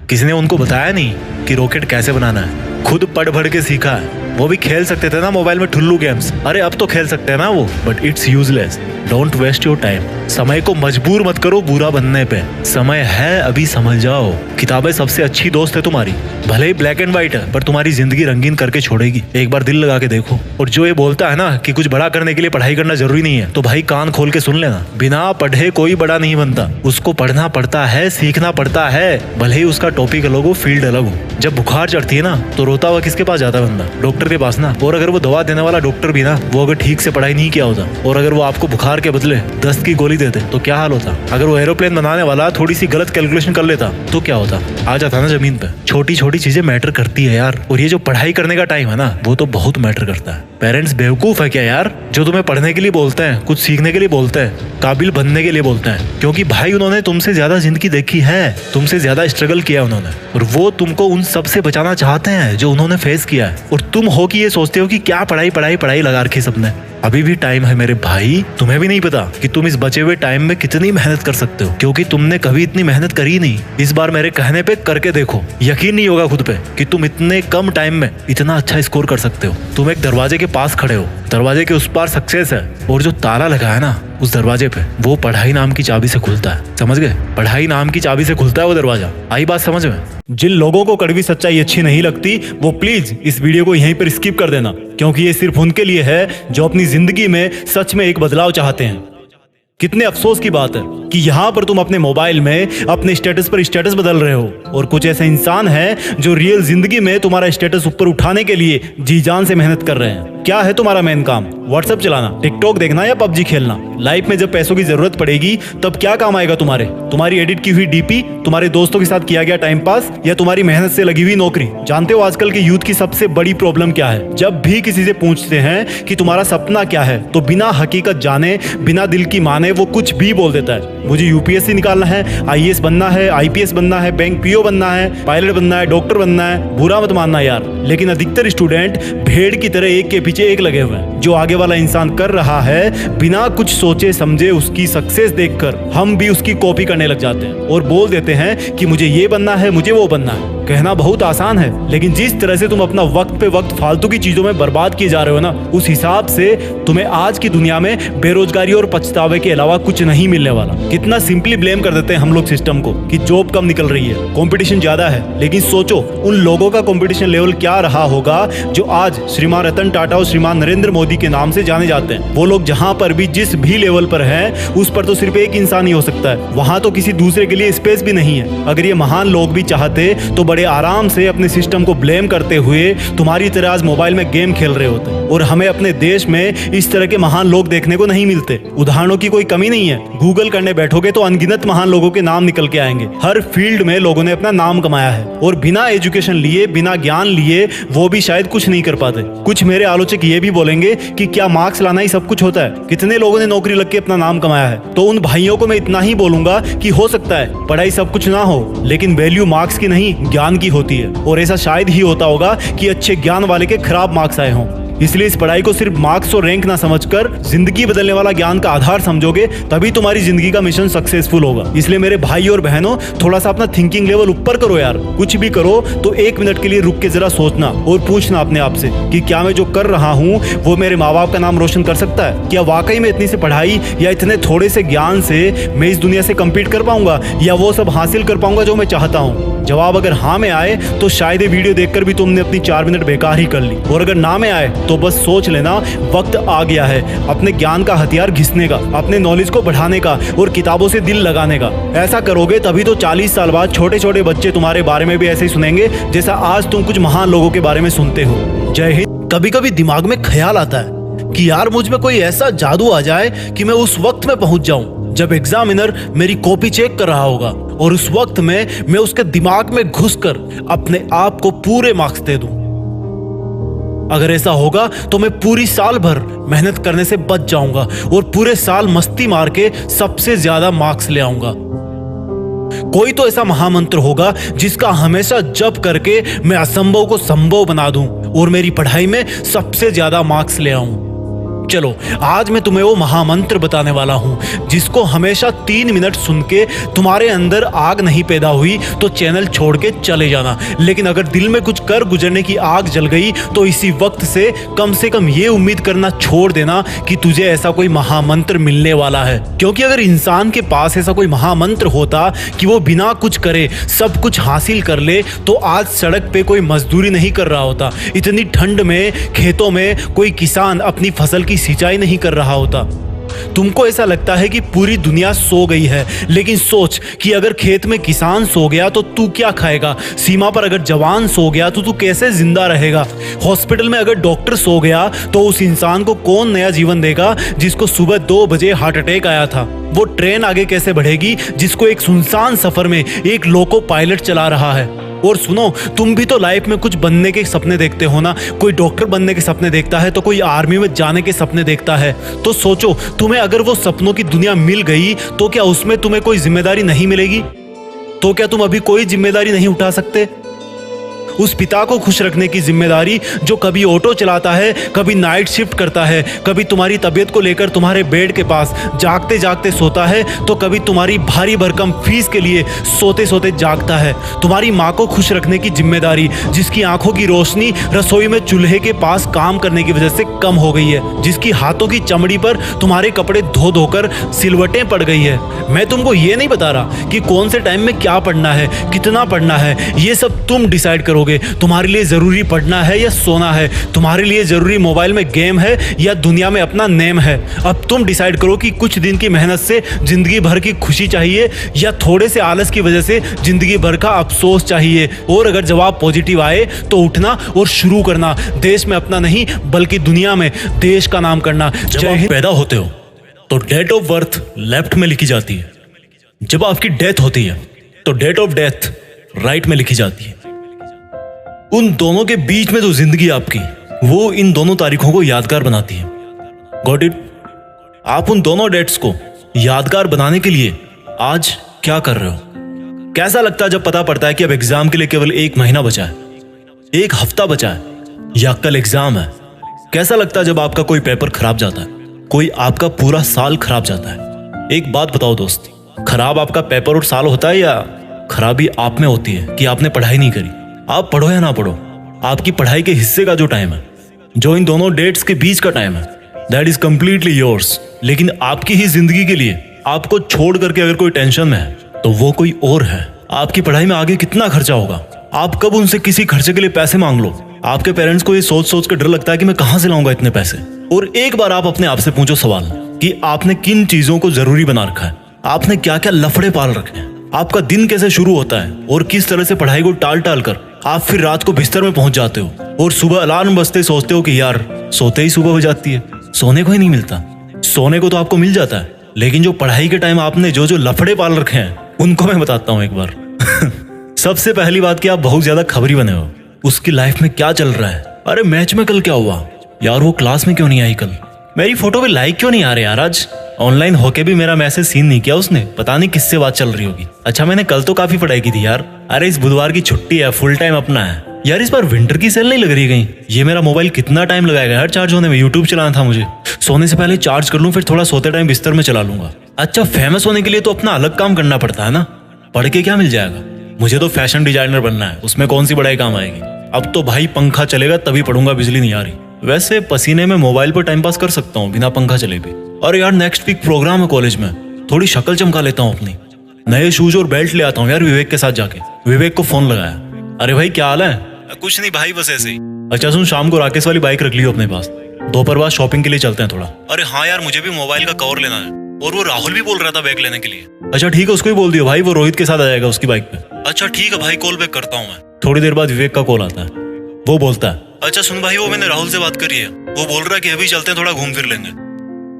किसी ने उनको बताया नहीं कि रॉकेट कैसे बनाना है, खुद पढ़ भड़ के सीखा है। वो भी खेल सकते थे ना मोबाइल में ठुल्लू गेम्स, अरे अब तो खेल सकते हैं ना वो, but it's useless. Don't waste your time. समय को मजबूर मत करो बुरा बनने पे, समय है अभी समझ जाओ। किताबें सबसे अच्छी दोस्त है तुम्हारी, भले ही ब्लैक एंड व्हाइट है पर तुम्हारी जिंदगी रंगीन करके छोड़ेगी। एक बार दिल लगा के देखो। और जो ये बोलता है ना कि कुछ बड़ा करने के लिए पढ़ाई करना जरूरी नहीं है, तो भाई कान खोल के सुन लेना, बिना पढ़े कोई बड़ा नहीं बनता। उसको पढ़ना पड़ता है, सीखना पड़ता है, भले ही उसका टॉपिक अलग हो, फील्ड अलग हो। जब बुखार चढ़ती है ना तो रोता हुआ किसके पास जाता है बंदा? डॉक्टर डॉक्टर के पास ना, और अगर वो दवा देने वाला डॉक्टर भी ना, वो अगर ठीक से पढ़ाई नहीं किया होता और अगर वो आपको बुखार के बदले दस्त की गोली देते तो क्या हाल होता? अगर वो एरोप्लेन बनाने वाला थोड़ी सी गलत कैलकुलेशन कर लेता तो क्या होता? आ जाता ना जमीन पे। छोटी छोटी चीजें मैटर करती है यार। और ये जो पढ़ाई करने का टाइम है ना, वो तो बहुत मैटर करता है। पेरेंट्स बेवकूफ है क्या यार, जो तुम्हें पढ़ने के लिए बोलते हैं, कुछ सीखने के लिए बोलते हैं, काबिल बनने के लिए बोलते हैं? क्योंकि भाई उन्होंने तुमसे ज्यादा जिंदगी देखी है, तुमसे ज्यादा स्ट्रगल किया उन्होंने, और वो तुमको उन सब से बचाना चाहते हैं जो उन्होंने फेस किया है। और तुम हो कि ये सोचते हो कि क्या पढ़ाई पढ़ाई पढ़ाई लगा रखी सबने। अभी भी टाइम है मेरे भाई। तुम्हें भी नहीं पता कि तुम इस बचे हुए टाइम में कितनी मेहनत कर सकते हो, क्योंकि तुमने कभी इतनी मेहनत करी नहीं। इस बार मेरे कहने पे करके देखो, यकीन नहीं होगा खुद पे कि तुम इतने कम टाइम में इतना अच्छा स्कोर कर सकते हो। तुम एक दरवाजे के पास खड़े हो, दरवाजे के उस पार सक्सेस है, और जो ताला लगा है ना उस दरवाजे पे, वो पढ़ाई नाम की चाबी से खुलता है। समझ गए? पढ़ाई नाम की चाबी से खुलता है वो दरवाजा। आई बात समझ में? जिन लोगों को कड़वी सच्चाई अच्छी नहीं लगती वो प्लीज इस वीडियो को यहीं पर स्किप कर देना, क्योंकि ये सिर्फ उनके लिए है जो अपनी जिंदगी में सच में एक बदलाव चाहते हैं। कितने अफसोस की बात है कि यहाँ पर तुम अपने मोबाइल में अपने स्टेटस पर स्टेटस बदल रहे हो, और कुछ ऐसे इंसान हैं जो रियल जिंदगी में तुम्हारा स्टेटस ऊपर उठाने के लिए जी जान से मेहनत कर रहे हैं। क्या है तुम्हारा मेन काम? व्हाट्सएप चलाना, टिकटॉक देखना या पबजी खेलना? लाइफ में जब पैसों की जरूरत पड़ेगी तब क्या काम आएगा तुम्हारी एडिट की हुई डीपी, तुम्हारे दोस्तों के साथ किया गया टाइम पास, या तुम्हारी मेहनत से लगी हुई नौकरी? जानते हो आजकल के यूथ की सबसे बड़ी प्रॉब्लम क्या है? जब भी किसी से पूछते हैं कि तुम्हारा सपना क्या है, तो बिना हकीकत जाने, बिना दिल की माने वो कुछ भी बोल देता है। मुझे यूपीएससी निकालना है, आईएएस बनना है, आईपीएस बनना है, बैंक पीओ बनना है, पायलट बनना है, डॉक्टर बनना है। बुरा मत मानना यार, लेकिन अधिकतर स्टूडेंट भेड़ की तरह एक के पीछे एक लगे हुए हैं। जो आगे वाला इंसान कर रहा है, बिना कुछ सोचे समझे उसकी सक्सेस देखकर हम भी उसकी कॉपी करने लग जाते हैं और बोल देते हैं कि मुझे ये बनना है, मुझे वो बनना है। कहना बहुत आसान है, लेकिन जिस तरह से तुम अपना वक्त पे वक्त फालतू की चीजों में बर्बाद किए जा रहे हो ना, उस हिसाब से तुम्हें आज की दुनिया में बेरोजगारी और पछतावे के अलावा कुछ नहीं मिलने वाला। कितना सिंपली ब्लेम कर देते हैं हम लोग सिस्टम को कि जॉब कम निकल रही है, कंपटीशन ज्यादा है। लेकिन सोचो उन लोगों का कंपटीशन लेवल क्या रहा होगा जो आज श्रीमान रतन टाटा और श्रीमान नरेंद्र मोदी के नाम से जाने जाते हैं। वो लोग जहां पर भी जिस भी लेवल पर हैं, उस पर तो सिर्फ एक इंसान ही हो सकता है। वहां तो किसी दूसरे के लिए स्पेस भी नहीं है। अगर ये महान लोग भी चाहते तो बड़े आराम से अपने सिस्टम को ब्लेम करते हुए तुम्हारी तरह आज मोबाइल में गेम खेल रहे होते। और हमें अपने देश में इस तरह के महान लोग देखने को नहीं मिलते। उदाहरणों की कोई कमी नहीं है। गूगल करने बैठोगे तो अनगिनत महान लोगों के नाम निकल के आएंगे। हर फील्ड में लोगों ने अपना नाम कमाया है, और बिना एजुकेशन लिए, बिना ज्ञान लिए वो भी शायद कुछ नहीं कर पाते। कुछ मेरे आलोचक ये भी बोलेंगे कि क्या मार्क्स लाना ही सब कुछ होता है? कितने लोगों ने नौकरी लग के अपना नाम कमाया है? तो उन भाइयों को मैं इतना ही बोलूंगा कि हो सकता है पढ़ाई सब कुछ ना हो, लेकिन वैल्यू मार्क्स की नहीं ज्ञान की होती है। और ऐसा शायद ही होता होगा कि अच्छे ज्ञान वाले के खराब मार्क्स आए हों। इसलिए इस पढ़ाई को सिर्फ मार्क्स और रैंक ना समझकर जिंदगी बदलने वाला ज्ञान का आधार समझोगे, तभी तुम्हारी जिंदगी का मिशन सक्सेसफुल होगा। इसलिए मेरे भाई और बहनों, थोड़ा सा अपना थिंकिंग लेवल ऊपर करो यार। कुछ भी करो तो 1 मिनट के लिए रुक के जरा सोचना और पूछना अपने आप से कि क्या मैं जो कर रहा हूँ वो मेरे माँ बाप का नाम रोशन कर सकता है? क्या वाकई में इतनी सी पढ़ाई या इतने थोड़े से ज्ञान से मैं इस दुनिया से कम्पीट कर पाऊंगा, या वो सब हासिल कर पाऊंगा जो मैं चाहता हूँ? जवाब अगर हाँ में आए तो शायद ये वीडियो देखकर भी तुमने अपनी 4 मिनट बेकार ही कर ली, और अगर ना में आए तो बस सोच लेना वक्त आ गया है अपने ज्ञान का हथियार घिसने का, अपने नॉलेज को बढ़ाने का और किताबों से दिल लगाने का। ऐसा करोगे तभी तो 40 साल बाद छोटे छोटे बच्चे तुम्हारे बारे में भी ऐसे ही सुनेंगे जैसा आज तुम कुछ महान लोगों के बारे में सुनते हो। जय हिंद। कभी कभी दिमाग में ख्याल आता है कि यार मुझ में कोई ऐसा जादू आ जाए कि मैं उस वक्त में पहुंच जाऊं जब एग्जामिनर मेरी कॉपी चेक कर रहा होगा, और उस वक्त में मैं उसके दिमाग में घुसकर अपने आप को पूरे मार्क्स दे दूं। अगर ऐसा होगा तो मैं पूरी साल भर मेहनत करने से बच जाऊंगा और पूरे साल मस्ती मार के सबसे ज्यादा मार्क्स ले आऊंगा। कोई तो ऐसा महामंत्र होगा जिसका हमेशा जप करके मैं असंभव को संभव बना दूं और मेरी पढ़ाई में सबसे ज्यादा मार्क्स ले आऊं। चलो आज मैं तुम्हें वो महामंत्र बताने वाला हूं जिसको हमेशा 3 मिनट सुन के तुम्हारे अंदर आग नहीं पैदा हुई तो चैनल छोड़ के चले जाना, लेकिन अगर दिल में कुछ कर गुजरने की आग जल गई तो इसी वक्त से कम ये उम्मीद करना छोड़ देना कि तुझे ऐसा कोई महामंत्र मिलने वाला है। क्योंकि अगर इंसान के पास ऐसा कोई महामंत्र होता कि वो बिना कुछ करे सब कुछ हासिल कर ले, तो आज सड़क पे कोई मजदूरी नहीं कर रहा होता, इतनी ठंड में खेतों में कोई किसान अपनी फसल की सिंचाई नहीं कर रहा होता। तुमको ऐसा लगता है कि पूरी दुनिया सो गई है, लेकिन सोच कि अगर खेत में किसान सो गया तो तू क्या खाएगा? सीमा पर अगर जवान सो गया तो तू कैसे जिंदा रहेगा? हॉस्पिटल में अगर डॉक्टर सो गया तो उस इंसान को कौन नया जीवन देगा जिसको सुबह 2 बजे हार्ट अटैक आया था? वो ट्रेन आगे कैसे बढ़ेगी जिसको एक सुनसान सफर में एक लोको पायलट चला रहा है? और सुनो, तुम भी तो लाइफ में कुछ बनने के सपने देखते हो ना। कोई डॉक्टर बनने के सपने देखता है तो कोई आर्मी में जाने के सपने देखता है। तो सोचो, तुम्हें अगर वो सपनों की दुनिया मिल गई तो क्या उसमें तुम्हें कोई जिम्मेदारी नहीं मिलेगी? तो क्या तुम अभी कोई जिम्मेदारी नहीं उठा सकते? उस पिता को खुश रखने की जिम्मेदारी जो कभी ऑटो चलाता है, कभी नाइट शिफ्ट करता है, कभी तुम्हारी तबीयत को लेकर तुम्हारे बेड के पास जागते जागते सोता है, तो कभी तुम्हारी भारी भरकम फीस के लिए सोते सोते जागता है। तुम्हारी माँ को खुश रखने की जिम्मेदारी जिसकी आंखों की रोशनी रसोई में चूल्हे के पास काम करने की वजह से कम हो गई है, जिसकी हाथों की चमड़ी पर तुम्हारे कपड़े धो धोकर सिलवटें पड़ गई है। मैं तुमको ये नहीं बता रहा कि कौन से टाइम में क्या पढ़ना है, कितना पढ़ना है, ये सब तुम डिसाइड करो। तुम्हारे लिए जरूरी पढ़ना है या सोना है? तुम्हारे लिए जरूरी मोबाइल में गेम है या दुनिया में अपना नेम है? अब तुम डिसाइड करो कि कुछ दिन की मेहनत से जिंदगी भर की खुशी चाहिए या थोड़े से आलस की वजह से जिंदगी भर का अफसोस चाहिए। और अगर जवाब पॉजिटिव आए तो उठना और शुरू करना, देश में अपना नहीं बल्कि दुनिया में देश का नाम करना। जब आप पैदा होते हो तो डेट ऑफ बर्थ लेफ्ट में लिखी जाती है। जब आपकी डेथ होती है तो डेट ऑफ डेथ राइट में लिखी जाती है। उन दोनों के बीच में जो जिंदगी आपकी, वो इन दोनों तारीखों को यादगार बनाती है। Got it? आप उन दोनों डेट्स को यादगार बनाने के लिए आज क्या कर रहे हो? कैसा लगता है जब पता पड़ता है कि अब एग्जाम के लिए केवल 1 महीना बचा है, 1 हफ्ता बचा है या कल एग्जाम है? कैसा लगता है जब आपका कोई पेपर खराब जाता है, कोई आपका पूरा साल खराब जाता है? एक बात बताओ दोस्त, खराब आपका पेपर और साल होता है या खराबी आप में होती है कि आपने पढ़ाई नहीं करी? आप पढ़ो या ना पढ़ो, आपकी पढ़ाई के हिस्से का जो टाइम है, जो इन दोनों डेट्स के बीच का टाइम है, दैट इज कंप्लीटली योर्स। लेकिन आपकी ही जिंदगी के लिए आपको छोड़ करके अगर कोई टेंशन में है तो वो कोई और है। आपकी पढ़ाई में आगे कितना खर्चा होगा, आप कब उनसे किसी खर्चे के लिए पैसे मांग लो। आपके पेरेंट्स को ये सोच सोच कर डर लगता है कि मैं कहां से लाऊंगा इतने पैसे। और एक बार आप अपने आप से पूछो सवाल कि आपने किन चीजों को जरूरी बना रखा है, आपने क्या क्या लफड़े पाल रखे हैं, आपका दिन कैसे शुरू होता है और किस तरह से पढ़ाई को टाल टाल कर आप फिर रात को बिस्तर में पहुंच जाते हो और सुबह अलार्म बजते सोचते हो कि यार सोते ही सुबह हो जाती है। सोने को ही नहीं मिलता। सोने को तो आपको मिल जाता है, लेकिन जो पढ़ाई के टाइम आपने जो जो लफड़े पाल रखे हैं उनको मैं बताता हूं एक बार। सबसे पहली बात कि आप बहुत ज्यादा खबरी बने हो। उसकी लाइफ में क्या चल रहा है? अरे मैच में कल क्या हुआ यार, वो क्लास में क्यों नहीं आई कल, मेरी फोटो पे लाइक क्यों नहीं आ रहे यार, आज ऑनलाइन होके भी मेरा मैसेज सीन नहीं किया उसने, पता नहीं किससे बात चल रही होगी। अच्छा मैंने कल तो काफी पढ़ाई की थी यार। अरे इस बुधवार की छुट्टी है, फुल टाइम अपना है यार। इस बार विंटर की सेल नहीं लग रही कहीं? ये मेरा मोबाइल कितना टाइम लगाएगा यार चार्ज होने में? यूट्यूब चलाना था मुझे, सोने से पहले चार्ज कर लूं, फिर थोड़ा सोते टाइम बिस्तर में चला लूंगा। अच्छा फेमस होने के लिए तो अपना अलग काम करना पड़ता है ना, पढ़ के क्या मिल जाएगा? मुझे तो फैशन डिजाइनर बनना है, उसमें कौन सी पढ़ाई काम आएगी? अब तो भाई पंखा चलेगा तभी पढ़ूंगा, बिजली नहीं आ रही। वैसे पसीने में मोबाइल पर टाइम पास कर सकता हूँ बिना पंखा चले भी। और यार नेक्स्ट वीक प्रोग्राम है कॉलेज में, थोड़ी शक्ल चमका लेता हूँ अपनी, नए शूज और बेल्ट ले आता हूँ यार विवेक के साथ जाके। विवेक को फोन लगाया, अरे भाई क्या हाल है? कुछ नहीं भाई बस ऐसे ही। अच्छा सुन, शाम को राकेश वाली बाइक रख लियो अपने पास, दोपहर बाद शॉपिंग के लिए चलते हैं थोड़ा। अरे हाँ यार मुझे भी मोबाइल का कवर लेना है, और वो राहुल भी बोल रहा था बैग लेने के लिए। अच्छा ठीक है, उसको ही बोल दियो भाई, वो रोहित के साथ आ जाएगा उसकी बाइक पे। अच्छा ठीक है भाई, कॉल बैक करता हूँ मैं। थोड़ी देर बाद विवेक का कॉल आता है, वो बोलता है अच्छा सुन भाई, वो मैंने राहुल से बात करी है, वो बोल रहा है कि अभी चलते हैं थोड़ा घूम फिर लेंगे।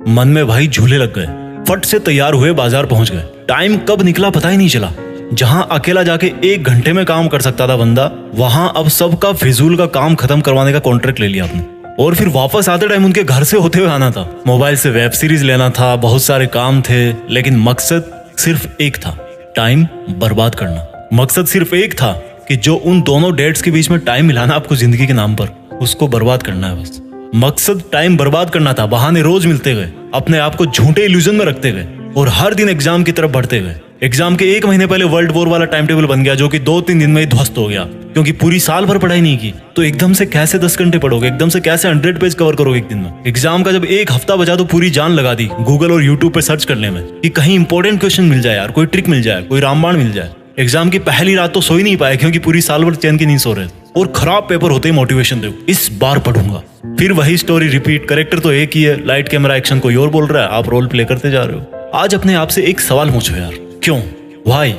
मन में भाई झूले लग गए, फट से तैयार हुए बाजार पहुंच गए। टाइम कब निकला पता ही नहीं चला। जहां अकेला जाके 1 घंटे में काम कर सकता था बंदा, वहां अब सबका फिजूल का काम खत्म करवाने का कॉन्ट्रैक्ट ले लिया आपने। और फिर वापस आते टाइम उनके घर से होते हुए आना था, मोबाइल से वेब सीरीज लेना था, बहुत सारे काम थे, लेकिन मकसद सिर्फ एक था, टाइम बर्बाद करना। मकसद सिर्फ एक था कि जो उन दोनों डेट्स के बीच में टाइम मिलाना आपको जिंदगी के नाम पर, उसको बर्बाद करना है बस। मकसद टाइम बर्बाद करना था, बहाने रोज मिलते गए, अपने आप को झूठे इल्यूजन में रखते गए और हर दिन एग्जाम की तरफ बढ़ते गए। एग्जाम के 1 महीने पहले वर्ल्ड वॉर वाला टाइम टेबल बन गया, जो कि 2-3 दिन में ही ध्वस्त हो गया, क्योंकि पूरी साल भर पढ़ाई नहीं की। तो एकदम से कैसे 10 घंटे पढ़ोगे, एकदम से कैसे 100 पेज कवर करोगे एक दिन में? एग्जाम का जब 1 हफ्ता बचा तो पूरी जान लगा दी गूगल और यूट्यूब पे सर्च करने में कि कहीं इंपॉर्टेंट क्वेश्चन मिल जाए यार, कोई ट्रिक मिल जाए, कोई रामबाण मिल जाए। एग्जाम की पहली रात तो सो ही नहीं पाए, क्योंकि पूरी साल भर चैन की नींद सो रहे थे। और खराब पेपर होते ही मोटिवेशन दो, इस बार पढ़ूंगा। फिर वही स्टोरी रिपीट, कैरेक्टर तो एक ही है, लाइट कैमरा एक्शन कोई और बोल रहा है, आप रोल प्ले करते जा रहे हो। आज अपने आप से एक सवाल पूछो यार, क्यों, व्हाई?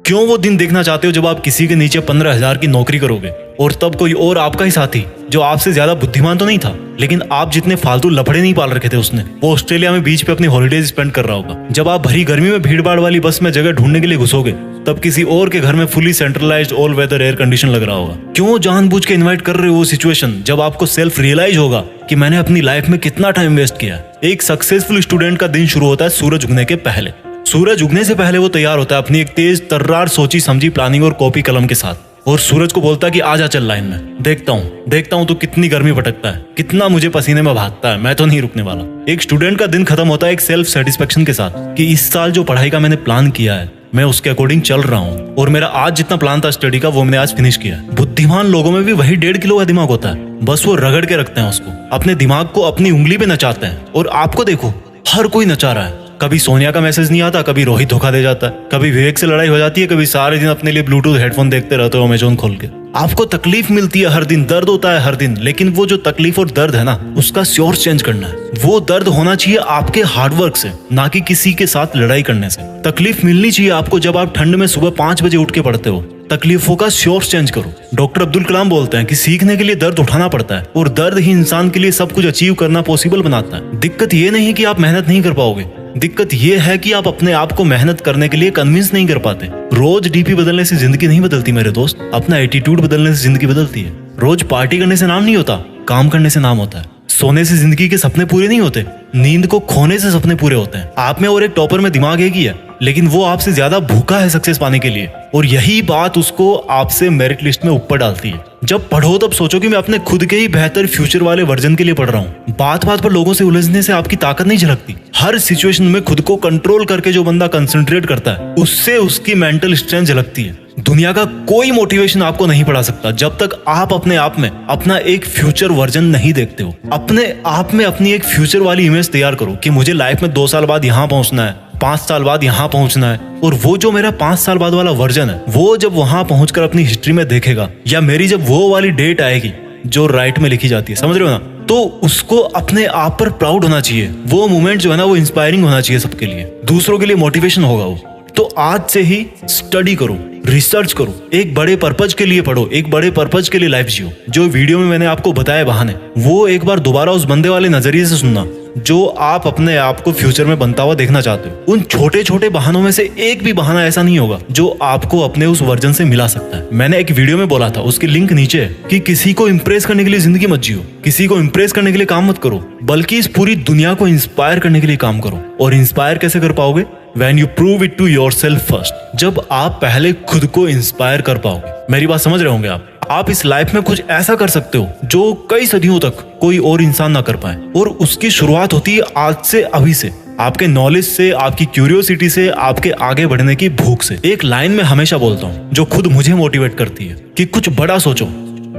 क्यों वो दिन देखना चाहते हो जब आप किसी के नीचे 15,000 की नौकरी करोगे और तब कोई और आपका ही साथी जो आपसे ज्यादा बुद्धिमान तो नहीं था, लेकिन आप जितने फालतू लफड़े नहीं पाल रखे थे उसने, वो ऑस्ट्रेलिया में बीच पे अपनी हॉलीडेज स्पेंड कर रहा होगा। जब आप भरी गर्मी में भीड़ भाड़ वाली बस में जगह ढूंढने के लिए घुसोगे, तब किसी और के घर में fully centralised all weather air condition लग रहा होगा। क्यों जानबूझ के इन्वाइट कर रहे हो वो सिचुएशन जब आपको सेल्फ रियलाइज होगा कि मैंने अपनी लाइफ में कितना टाइम वेस्ट किया। एक सक्सेसफुल स्टूडेंट का दिन शुरू होता है सूरज उगने के पहले। सूरज उगने से पहले वो तैयार होता है अपनी एक तेज तर्रार सोची समझी प्लानिंग और कॉपी कलम के साथ, और सूरज को बोलता है कि आजा चल लाइन में, देखता हूँ तो कितनी गर्मी भटकता है, कितना मुझे पसीने में भागता है, मैं तो नहीं रुकने वाला। एक स्टूडेंट का दिन खत्म होता है एक सेल्फ सेटिस्फेक्शन के साथ कि इस साल जो पढ़ाई का मैंने प्लान किया है मैं उसके अकॉर्डिंग चल रहा हूँ, और मेरा आज जितना प्लान था स्टडी का वो मैंने आज फिनिश किया। बुद्धिमान लोगों में भी वही 1.5 किलो का दिमाग होता है, बस वो रगड़ के रखते हैं उसको, अपने दिमाग को अपनी उंगली पे नचाते हैं। और आपको देखो, हर कोई नचा रहा है। कभी सोनिया का मैसेज नहीं आता, कभी रोहित धोखा दे जाता है, कभी विवेक से लड़ाई हो जाती है, कभी सारे दिन अपने लिए ब्लूटूथ हेडफोन देखते रहते हो अमेजोन खोल के। आपको तकलीफ मिलती है हर दिन, दर्द होता है हर दिन, लेकिन वो जो तकलीफ और दर्द है ना, उसका सोर्स चेंज करना है। वो दर्द होना चाहिए आपके हार्डवर्क से, ना कि किसी के साथ लड़ाई करने से। तकलीफ मिलनी चाहिए आपको जब आप ठंड में सुबह 5 बजे उठ के पढ़ते हो। तकलीफों का सोर्स चेंज करो। डॉक्टर अब्दुल कलाम बोलते हैं कि सीखने के लिए दर्द उठाना पड़ता है, और दर्द ही इंसान के लिए सब कुछ अचीव करना पॉसिबल बनाता है। दिक्कत ये नहीं कि आप मेहनत नहीं कर पाओगे, दिक्कत ये है कि आप अपने आप को मेहनत करने के लिए कन्विंस नहीं कर पाते। रोज डीपी बदलने से जिंदगी नहीं बदलती मेरे दोस्त, अपना एटीट्यूड बदलने से जिंदगी बदलती है। रोज पार्टी करने से नाम नहीं होता, काम करने से नाम होता है। सोने से जिंदगी के सपने पूरे नहीं होते, नींद को खोने से सपने पूरे होते हैं। आप में और एक टॉपर में दिमाग एक ही है, लेकिन वो आपसे ज्यादा भूखा है सक्सेस पाने के लिए, और यही बात उसको आपसे मेरिट लिस्ट में ऊपर डालती है। जब पढ़ो तब सोचो कि मैं अपने खुद के ही बेहतर फ्यूचर वाले वर्जन के लिए पढ़ रहा हूँ। बात बात पर लोगों से उलझने से आपकी ताकत नहीं झलकती। हर सिचुएशन में खुद को कंट्रोल करके जो बंदा कंसंट्रेट करता है, उससे उसकी मेंटल स्ट्रेंथ झलकती है। दुनिया का कोई मोटिवेशन आपको नहीं पढ़ा सकता जब तक आप अपने आप में अपना एक फ्यूचर वर्जन नहीं देखते हो। अपने आप में अपनी एक फ्यूचर वाली इमेज तैयार करो कि मुझे लाइफ में 2 साल बाद यहाँ पहुंचना है, 5 साल बाद यहाँ पहुंचना है। और वो जो मेरा 5 साल बाद वाला वर्जन है, वो जब वहां पहुंचकर अपनी हिस्ट्री में देखेगा, या मेरी जब वो वाली डेट आएगी जो राइट में लिखी जाती है, समझ रहे हो ना, तो उसको अपने आप पर प्राउड होना चाहिए। वो मोमेंट जो है ना, वो इंस्पायरिंग होना चाहिए सबके लिए, दूसरों के लिए मोटिवेशन होगा वो। तो आज से ही स्टडी करो, रिसर्च करो, एक बड़े पर्पज के लिए पढ़ो, एक बड़े पर्पज के लिए लाइफ जियो। जो वीडियो में मैंने आपको बताए बहाने, वो एक बार दोबारा उस बंदे वाले नजरिए से सुनना जो आप अपने आप को फ्यूचर में बनता हुआ देखना चाहते हो। उन छोटे छोटे बहानों में से एक भी बहाना ऐसा नहीं होगा जो आपको अपने उस वर्जन से मिला सकता है। मैंने एक वीडियो में बोला था, उसकी लिंक नीचे है, कि किसी को इंप्रेस करने के लिए जिंदगी मत जियो, किसी को इंप्रेस करने के लिए काम मत करो, बल्कि इस पूरी दुनिया को इंस्पायर करने के लिए काम करो। और इंस्पायर कैसे कर पाओगे? When you prove it to yourself first, जब आप पहले खुद को इंस्पायर कर पाओगे। मेरी बात समझ रहे होंगे आप इस लाइफ में कुछ ऐसा कर सकते हो जो कई सदियों तक कोई और इंसान ना कर पाए, और उसकी शुरुआत होती है आज से, अभी से, आपके नॉलेज से, आपकी क्यूरियोसिटी से, आपके आगे बढ़ने की भूख से। एक लाइन में हमेशा बोलता हूँ जो खुद मुझे मोटिवेट करती है कि कुछ बड़ा सोचो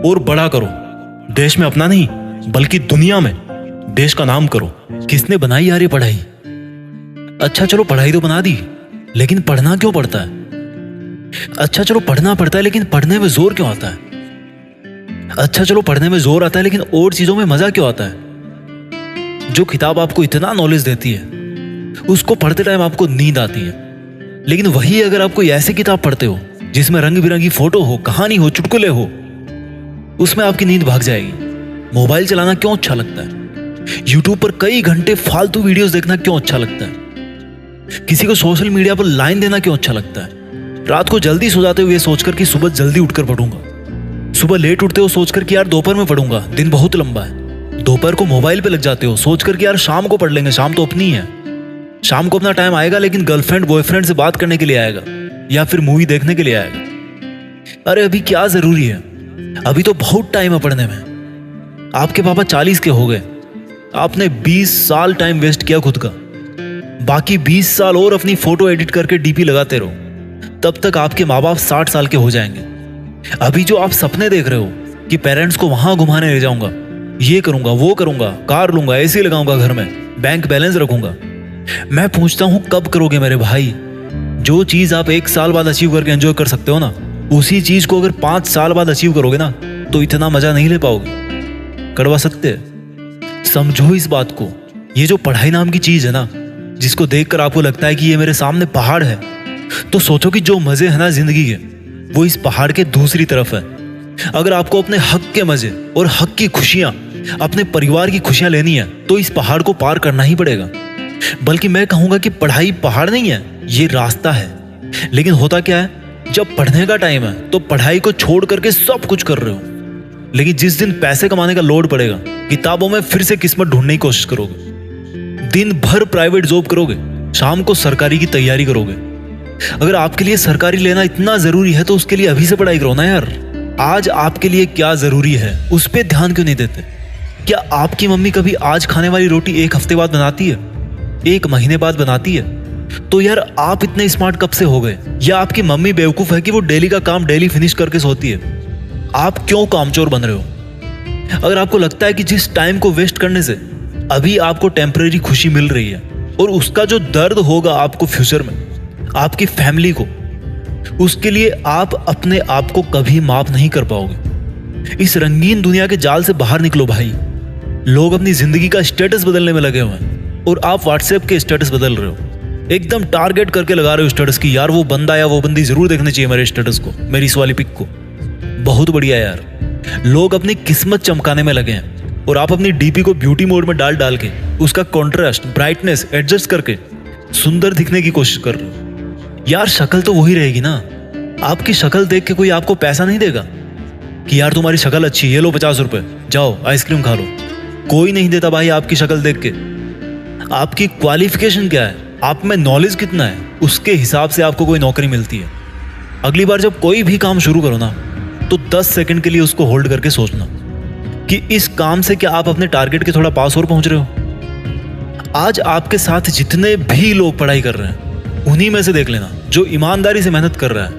और बड़ा करो। देश में अपना नहीं, बल्कि दुनिया में देश का नाम करो। किसने बनाई यार ये पढ़ाई? अच्छा चलो पढ़ाई तो बना दी, लेकिन पढ़ना क्यों पड़ता है? अच्छा चलो पढ़ना पड़ता है, लेकिन पढ़ने में जोर क्यों आता है? अच्छा चलो पढ़ने में जोर आता है, लेकिन और चीजों में मजा क्यों आता है? जो किताब आपको इतना नॉलेज देती है, उसको पढ़ते टाइम आपको नींद आती है, लेकिन वही अगर आप कोई ऐसी किताब पढ़ते हो जिसमें रंग बिरंगी फोटो हो, कहानी हो, चुटकुले हो, उसमें आपकी नींद भाग जाएगी। मोबाइल चलाना क्यों अच्छा लगता है? यूट्यूब पर कई घंटे फालतू वीडियोस देखना क्यों अच्छा लगता है? किसी को सोशल मीडिया पर लाइन देना क्यों अच्छा लगता है? रात को जल्दी सो जाते हुए सोचकर कि सुबह जल्दी उठकर पढ़ूंगा, सुबह लेट उठते हो सोचकर कि यार दोपहर में पढ़ूंगा, दिन बहुत लंबा है। दोपहर को मोबाइल पे लग जाते हो सोचकर कि यार शाम को पढ़ लेंगे, शाम तो अपनी है। शाम को अपना टाइम आएगा, लेकिन गर्लफ्रेंड बॉयफ्रेंड से बात करने के लिए आएगा, या फिर मूवी देखने के लिए आएगा। अरे अभी क्या जरूरी है? अभी तो बहुत टाइम है पढ़ने में। आपके पापा 40 के हो गए, आपने 20 साल टाइम वेस्ट किया खुद का, बाकी 20 साल और अपनी फोटो एडिट करके डीपी लगाते रहो, तब तक आपके माँ बाप 60 साल के हो जाएंगे। अभी जो आप सपने देख रहे हो कि पेरेंट्स को वहां घुमाने ले जाऊंगा, ये करूंगा, वो करूंगा, कार लूंगा, एसी लगाऊंगा घर में, बैंक बैलेंस रखूंगा, मैं पूछता हूं कब करोगे मेरे भाई? जो चीज आप 1 साल बाद अचीव करके एंजॉय कर सकते हो ना, उसी चीज को अगर 5 साल बाद अचीव करोगे ना तो इतना मजा नहीं ले पाओगे। कड़वा सत्य है। समझो इस बात को। ये जो पढ़ाई नाम की चीज है ना, जिसको देखकर आपको लगता है कि ये मेरे सामने पहाड़ है, तो सोचो कि जो मजे है ना जिंदगी के, वो इस पहाड़ के दूसरी तरफ है। अगर आपको अपने हक के मजे और हक की खुशियां, अपने परिवार की खुशियां लेनी है तो इस पहाड़ को पार करना ही पड़ेगा। बल्कि मैं कहूंगा कि पढ़ाई पहाड़ नहीं है, ये रास्ता है। लेकिन होता क्या है, जब पढ़ने का टाइम है तो पढ़ाई को छोड़ करके सब कुछ कर रहे हो। लेकिन जिस दिन पैसे कमाने का लोड पड़ेगा, किताबों में फिर से किस्मत ढूंढने की कोशिश करोगे। दिन भर प्राइवेट जॉब करोगे, शाम को सरकारी की तैयारी करोगे। अगर आपके लिए सरकारी लेना इतना जरूरी है तो उसके लिए अभी से पढ़ाई करो ना यार। आज आपके लिए क्या जरूरी है उस पर ध्यान क्यों नहीं देते? क्या आपकी मम्मी कभी आज खाने वाली रोटी 1 हफ्ते बाद बनाती है, 1 महीने बाद बनाती है? तो यार आप इतने स्मार्ट कब से हो गए? या आपकी मम्मी बेवकूफ है कि वो डेली का काम डेली फिनिश करके सोती है? आप क्यों कामचोर बन रहे हो? अगर आपको लगता है कि जिस टाइम को वेस्ट करने से अभी आपको टेम्परेरी खुशी मिल रही है और उसका जो दर्द होगा आपको फ्यूचर में, आपकी फैमिली को, उसके लिए आप अपने आप को कभी माफ नहीं कर पाओगे। इस रंगीन दुनिया के जाल से बाहर निकलो भाई। लोग अपनी जिंदगी का स्टेटस बदलने में लगे हुए हैं और आप व्हाट्सएप के स्टेटस बदल रहे हो। एकदम टारगेट करके लगा रहे हो स्टेटस की, यार वो बंदा या वो बंदी जरूर देखने चाहिए मेरे स्टेटस को, मेरी इस वाली पिक को। बहुत बढ़िया यार। लोग अपनी किस्मत चमकाने में लगे हैं और आप अपनी डीपी को ब्यूटी मोड में डाल डाल के उसका कॉन्ट्रास्ट, ब्राइटनेस एडजस्ट करके सुंदर दिखने की कोशिश कर रहे हो। यार शक्ल तो वही रहेगी ना। आपकी शक्ल देख के कोई आपको पैसा नहीं देगा कि यार तुम्हारी शक्ल अच्छी, ये लो 50 रुपए, जाओ आइसक्रीम खा लो। कोई नहीं देता भाई आपकी शक्ल देख के। आपकी क्वालिफिकेशन क्या है, आप में नॉलेज कितना है, उसके हिसाब से आपको कोई नौकरी मिलती है। अगली बार जब कोई भी काम शुरू करो ना तो 10 सेकंड के लिए उसको होल्ड करके सोचना कि इस काम से क्या आप अपने टारगेट के थोड़ा पास और पहुंच रहे हो। आज आपके साथ जितने भी लोग पढ़ाई कर रहे हैं, उन्हीं में से देख लेना जो ईमानदारी से मेहनत कर रहा है,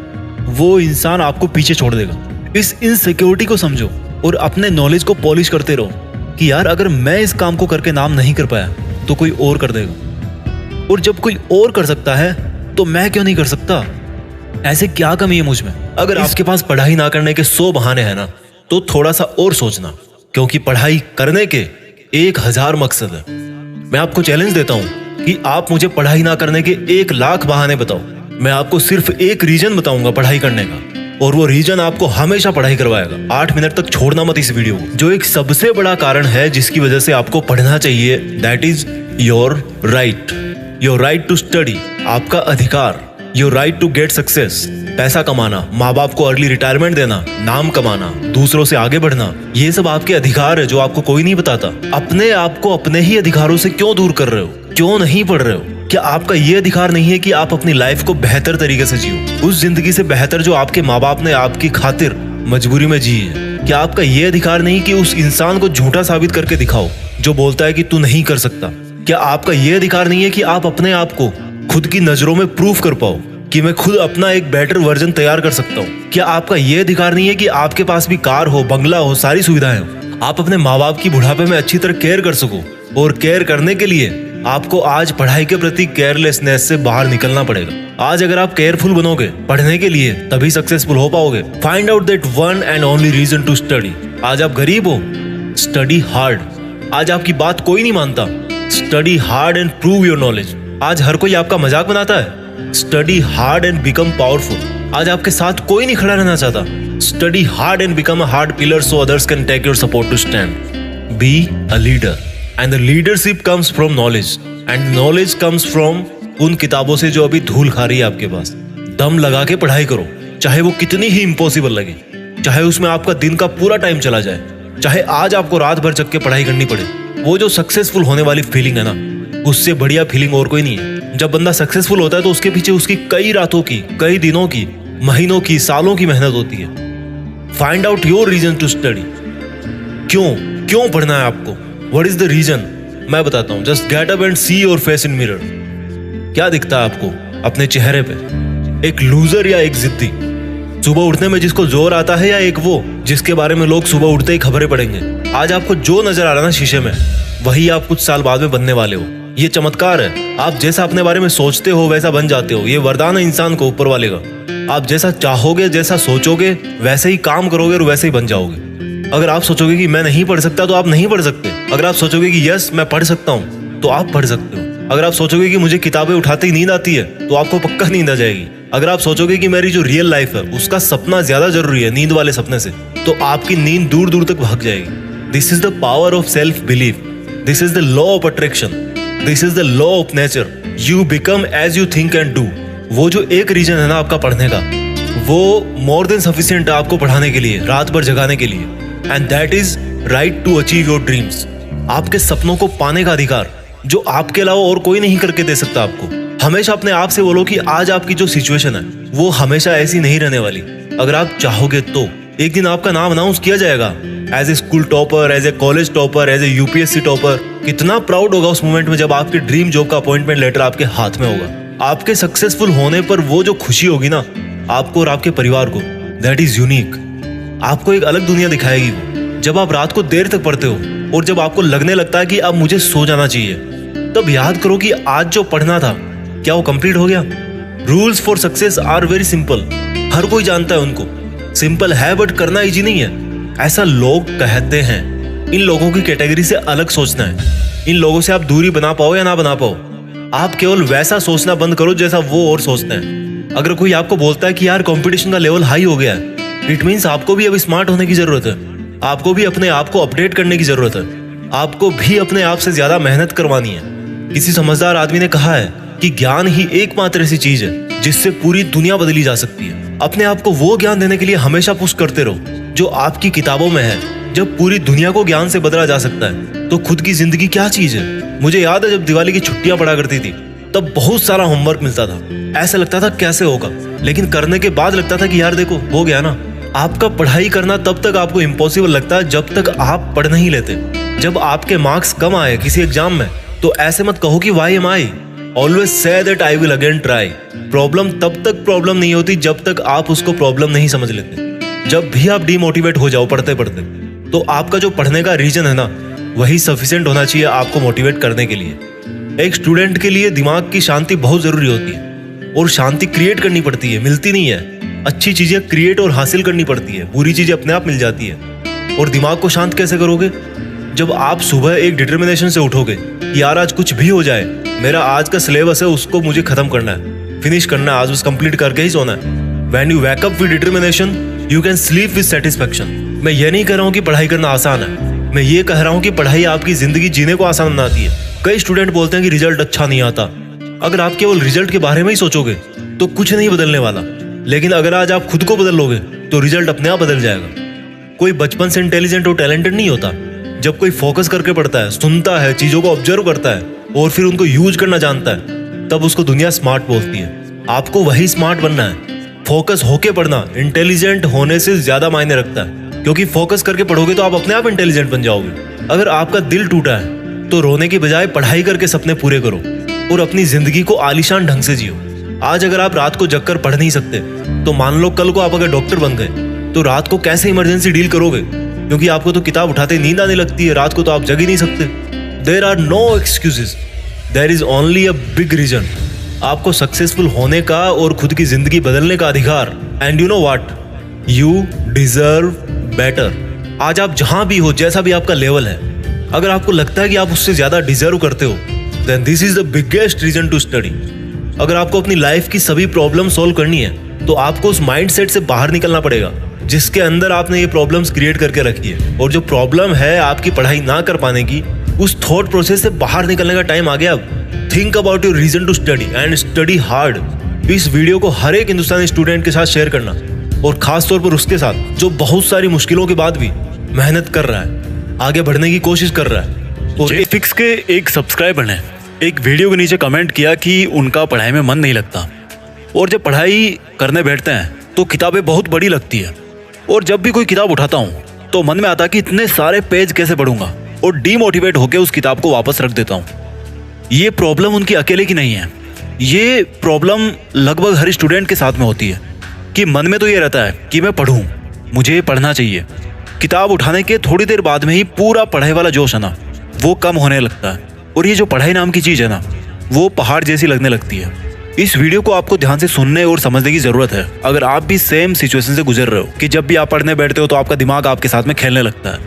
वो इंसान आपको पीछे छोड़ देगा। इस इनसिक्योरिटी को समझो और अपने नॉलेज को पॉलिश करते रहो कि यार अगर मैं इस काम को करके नाम नहीं कर पाया तो कोई और कर देगा, और जब कोई और कर सकता है तो मैं क्यों नहीं कर सकता? ऐसे क्या कमी है मुझ में? अगर आपके पास पढ़ाई ना करने के 100 बहाने हैं ना तो थोड़ा सा और सोचना, क्योंकि पढ़ाई करने के 1000 मकसद है। मैं आपको चैलेंज देता हूं कि आप मुझे पढ़ाई ना करने के 1 लाख बहाने बताओ, मैं आपको सिर्फ एक रीजन बताऊंगा पढ़ाई करने का, और वो रीजन आपको हमेशा पढ़ाई करवाएगा। 8 मिनट तक छोड़ना मत इस वीडियो को। जो एक सबसे बड़ा कारण है जिसकी वजह से आपको पढ़ना चाहिए, that is your right to study. आपका अधिकार, your right to get success. पैसा कमाना, माँ बाप को अर्ली रिटायरमेंट देना, नाम कमाना, दूसरों से आगे बढ़ना, ये सब आपके अधिकार है जो आपको कोई नहीं बताता। अपने आप को अपने ही अधिकारों से क्यों दूर कर रहे हो? क्यों नहीं पढ़ रहे हो? क्या आपका ये अधिकार नहीं है कि आप अपनी लाइफ को बेहतर तरीके से जियो, उस जिंदगी से बेहतर जो आपके माँ बाप ने आपकी खातिर मजबूरी में जी है? क्या आपका ये अधिकार नहीं कि उस इंसान को झूठा साबित करके दिखाओ जो बोलता है कि तू नहीं कर सकता? क्या आपका ये अधिकार नहीं है कि आप अपने आप को खुद की नजरों में प्रूफ कर पाओ कि मैं खुद अपना एक बेटर वर्जन तैयार कर सकता हूँ? क्या आपका ये अधिकार नहीं है कि आपके पास भी कार हो, बंगला हो, सारी सुविधाएं हो, आप अपने माँ बाप की बुढ़ापे में अच्छी तरह केयर कर सको? और केयर करने के लिए आपको आज पढ़ाई के प्रति केयरलेसनेस से बाहर निकलना पड़ेगा। आज अगर आप केयरफुल बनोगे पढ़ने के लिए, तभी सक्सेसफुल हो पाओगे। Find out that one and only reason to study. आज आप गरीब हो, स्टडी हार्ड। आज आपकी बात कोई नहीं मानता, study hard and prove your knowledge. आज हर कोई आपका मजाक बनाता है, study hard and become powerful. आज आपके साथ कोई नहीं खड़ा रहना चाहता, study hard and become a hard pillar so others can take your support to stand. Be a leader and the leadership comes from knowledge and knowledge comes from उन किताबों से जो अभी धूल खा रही है आपके पास। दम लगा के पढ़ाई करो, चाहे वो कितनी ही इम्पॉसिबल लगे, चाहे उसमें आपका दिन का पूरा टाइम चला जाए, चाहे आज आपको रात भर जग के पढ़ाई करनी पड़े। वो जो सक्सेसफुल होने वाली फीलिंग है ना, उससे बढ़िया फीलिंग और कोई नहीं है। जब बंदा सक्सेसफुल होता है तो उसके पीछे उसकी कई रातों की, कई दिनों की, महीनों की, सालों की मेहनत होती है। Find out your reason to study. क्यों पढ़ना है आपको? What is the reason? मैं बताता हूं। Just get up and see your face in mirror. क्या दिखता है आपको अपने चेहरे पे? एक लूजर या एक जिद्दी? सुबह उठने में जिसको जोर आता है, या एक वो जिसके बारे में लोग सुबह उठते ही खबरें पढ़ेंगे? आज आपको जो नजर आ रहा है ना शीशे में, वही आप कुछ साल बाद में बनने वाले हो। ये चमत्कार है। आप जैसा अपने बारे में सोचते हो वैसा बन जाते हो। ये वरदान है इंसान को ऊपर वाले का। आप जैसा चाहोगे, जैसा सोचोगे, वैसे ही काम करोगे और वैसे ही बन जाओगे। अगर आप सोचोगे कि मैं नहीं पढ़ सकता तो आप नहीं पढ़ सकते। अगर आप सोचोगे कि यस मैं पढ़ सकता हूँ तो आप पढ़ सकते हो। अगर आप सोचोगे कि मुझे किताबें उठाते ही नींद आती है तो आपको पक्का नींद आ जाएगी। अगर आप सोचोगे कि मेरी जो रियल लाइफ है उसका सपना ज्यादा जरूरी है नींद वाले सपने से, तो आपकी नींद दूर दूर तक भाग जाएगी। This is the power of self belief. This is the law of attraction. This is the law of nature. You become as you think and do. वो जो एक रीजन है ना आपका पढ़ने का, वो मोर देन सफिशिएंट है आपको पढ़ाने के लिए, रात भर जगाने के लिए। And that is right to achieve your dreams. आपके सपनों को पाने का अधिकार जो आपके अलावा और कोई नहीं करके दे सकता आपको। हमेशा अपने आप से बोलो कि आज आपकी जो सिचुएशन है वो हमेशा ऐसी नहीं रहने वाली। अगर आप चाहोगे तो एक दिन आपका नाम अनाउंस किया जाएगा as a school topper, as a college topper, as a UPSC topper. कितना प्राउड होगा उस मोमेंट में जब आपके ड्रीम जॉब का अपॉइंटमेंट लेटर आपके हाथ में होगा। आपके सक्सेसफुल होने पर वो जो खुशी होगी ना आपको और आपके परिवार को, दैट इज यूनिक। आपको एक अलग दुनिया दिखाएगी वो। जब आप रात को देर तक पढ़ते हो और जब आपको लगने लगता है कि अब मुझे सो जाना चाहिए, तब याद करो कि आज जो पढ़ना था क्या वो कंप्लीट हो गया। Rules for success are very simple. हर कोई जानता है उनको। सिंपल है बट करना इजी नहीं है, ऐसा लोग कहते हैं। इन लोगों की कैटेगरी से अलग सोचना है। इन लोगों से आप दूरी बना पाओ या ना बना पाओ, आप केवल वैसा सोचना बंद करो जैसा वो और सोचते हैं। अगर कोई आपको बोलता है कि यार कंपटीशन का लेवल हाई हो गया है, इट मीन्स आपको भी अब स्मार्ट होने की जरूरत है। आपको भी अपने आप को अपडेट करने की जरूरत है। आपको भी अपने आप से ज्यादा मेहनत करवानी है। किसी समझदार आदमी ने कहा है कि ज्ञान ही एकमात्र ऐसी चीज है जिससे पूरी दुनिया बदली जा सकती है। अपने आप को वो ज्ञान देने के लिए हमेशा पुश करते रहो जो आपकी किताबों में है। जब पूरी दुनिया को ज्ञान से बदला जा सकता है तो खुद की जिंदगी क्या चीज है। मुझे याद है जब दिवाली की छुट्टियां पड़ा करती थी तब बहुत सारा होमवर्क मिलता था। ऐसा लगता था कैसे होगा, लेकिन करने के बाद लगता था कि यार देखो हो गया ना। आपका पढ़ाई करना तब तक आपको इम्पॉसिबल लगता है जब तक आप पढ़ नहीं लेते। जब आपके मार्क्स कम आए किसी एग्जाम में तो ऐसे मत कहो कि why am I. Always say that I will again try. Problem तब तक प्रॉब्लम नहीं होती जब तक आप उसको प्रॉब्लम नहीं समझ लेते। जब भी आप डीमोटिवेट हो जाओ पढ़ते पढ़ते, तो आपका जो पढ़ने का रीजन है ना वही सफिशिएंट होना चाहिए आपको मोटिवेट करने के लिए। एक स्टूडेंट के लिए दिमाग की शांति बहुत जरूरी होती है और शांति क्रिएट करनी पड़ती है, मिलती नहीं है। अच्छी चीजें क्रिएट और हासिल करनी पड़ती है, बुरी चीजें अपने आप मिल जाती है। और दिमाग को शांत कैसे करोगे? जब आप सुबह एक डिटर्मिनेशन से उठोगे कि यार आज कुछ भी हो जाए, मेरा आज का सिलेबस है उसको मुझे खत्म करना है, फिनिश करना है, आज उस कंप्लीट करके ही सोना है। When you wake up with determination, you can sleep with satisfaction। मैं ये नहीं कह रहा हूँ कि पढ़ाई करना आसान है, मैं ये कह रहा हूँ कि पढ़ाई आपकी जिंदगी जीने को आसान बनाती है। कई स्टूडेंट बोलते हैं कि रिजल्ट अच्छा नहीं आता। अगर आप केवल रिजल्ट के बारे में ही सोचोगे तो कुछ नहीं बदलने वाला, लेकिन अगर आज आप खुद को बदल लोगे तो रिजल्ट अपने आप बदल जाएगा। कोई बचपन से इंटेलिजेंट और टैलेंटेड नहीं होता। जब कोई फोकस करके पढ़ता है, सुनता है, चीजों को ऑब्जर्व करता है और फिर उनको यूज करना जानता है, तब उसको दुनिया स्मार्ट बोलती है। आपको वही स्मार्ट बनना है। फोकस होके पढ़ना इंटेलिजेंट होने से ज्यादा मायने रखता है, क्योंकि फोकस करके पढ़ोगे तो आप अपने आप इंटेलिजेंट बन जाओगे। अगर आपका दिल टूटा है तो रोने की बजाय पढ़ाई करके सपने पूरे करो और अपनी जिंदगी को आलीशान ढंग से जियो। आज अगर आप रात को जगकर पढ़ नहीं सकते तो मान लो कल को आप अगर डॉक्टर बन गए तो रात को कैसे इमरजेंसी डील करोगे? क्योंकि आपको तो किताब उठाते नींद आने लगती है, रात को तो आप जग ही नहीं सकते। There are no excuses, there is only a big reason. आपको सक्सेसफुल होने का और खुद की जिंदगी बदलने का अधिकार। And you know what, you deserve better. आज आप जहां भी हो, जैसा भी आपका लेवल है, अगर आपको लगता है कि आप उससे ज्यादा डिजर्व करते हो, then this is the biggest reason to study. अगर आपको अपनी लाइफ की सभी प्रॉब्लम सॉल्व करनी है तो आपको उस माइंडसेट से बाहर निकलना पड़ेगा जिसके अंदर आपने ये प्रॉब्लम्स क्रिएट करके रखी है। और जो प्रॉब्लम है आपकी पढ़ाई ना कर पाने की, उस थॉट प्रोसेस से बाहर निकलने का टाइम आ गया अब। Think about your reason to study and study hard. इस वीडियो को हर एक हिंदुस्तानी स्टूडेंट के साथ शेयर करना, और खास तौर पर उसके साथ जो बहुत सारी मुश्किलों के बाद भी मेहनत कर रहा है, आगे बढ़ने की कोशिश कर रहा है। और फिक्स के एक सब्सक्राइबर ने एक वीडियो के नीचे कमेंट किया कि उनका पढ़ाई में मन नहीं लगता, और जब पढ़ाई करने बैठते हैं तो किताबें बहुत बड़ी लगती है, और जब भी कोई किताब उठाता हूँ तो मन में आता कि इतने सारे पेज कैसे पढ़ूंगा, और डीमोटिवेट होकर उस किताब को वापस रख देता हूँ। ये प्रॉब्लम उनकी अकेले की नहीं है, ये प्रॉब्लम लगभग हर स्टूडेंट के साथ में होती है कि मन में तो ये रहता है कि मैं पढ़ूँ, मुझे पढ़ना चाहिए। किताब उठाने के थोड़ी देर बाद में ही पूरा पढ़ाई वाला जोश है ना वो कम होने लगता है, और ये जो पढ़ाई नाम की चीज़ है ना वो पहाड़ जैसी लगने लगती है। इस वीडियो को आपको ध्यान से सुनने और समझने की जरूरत है अगर आप भी सेम सिचुएशन से गुजर रहे हो कि जब भी आप पढ़ने बैठते हो तो आपका दिमाग आपके साथ में खेलने लगता है।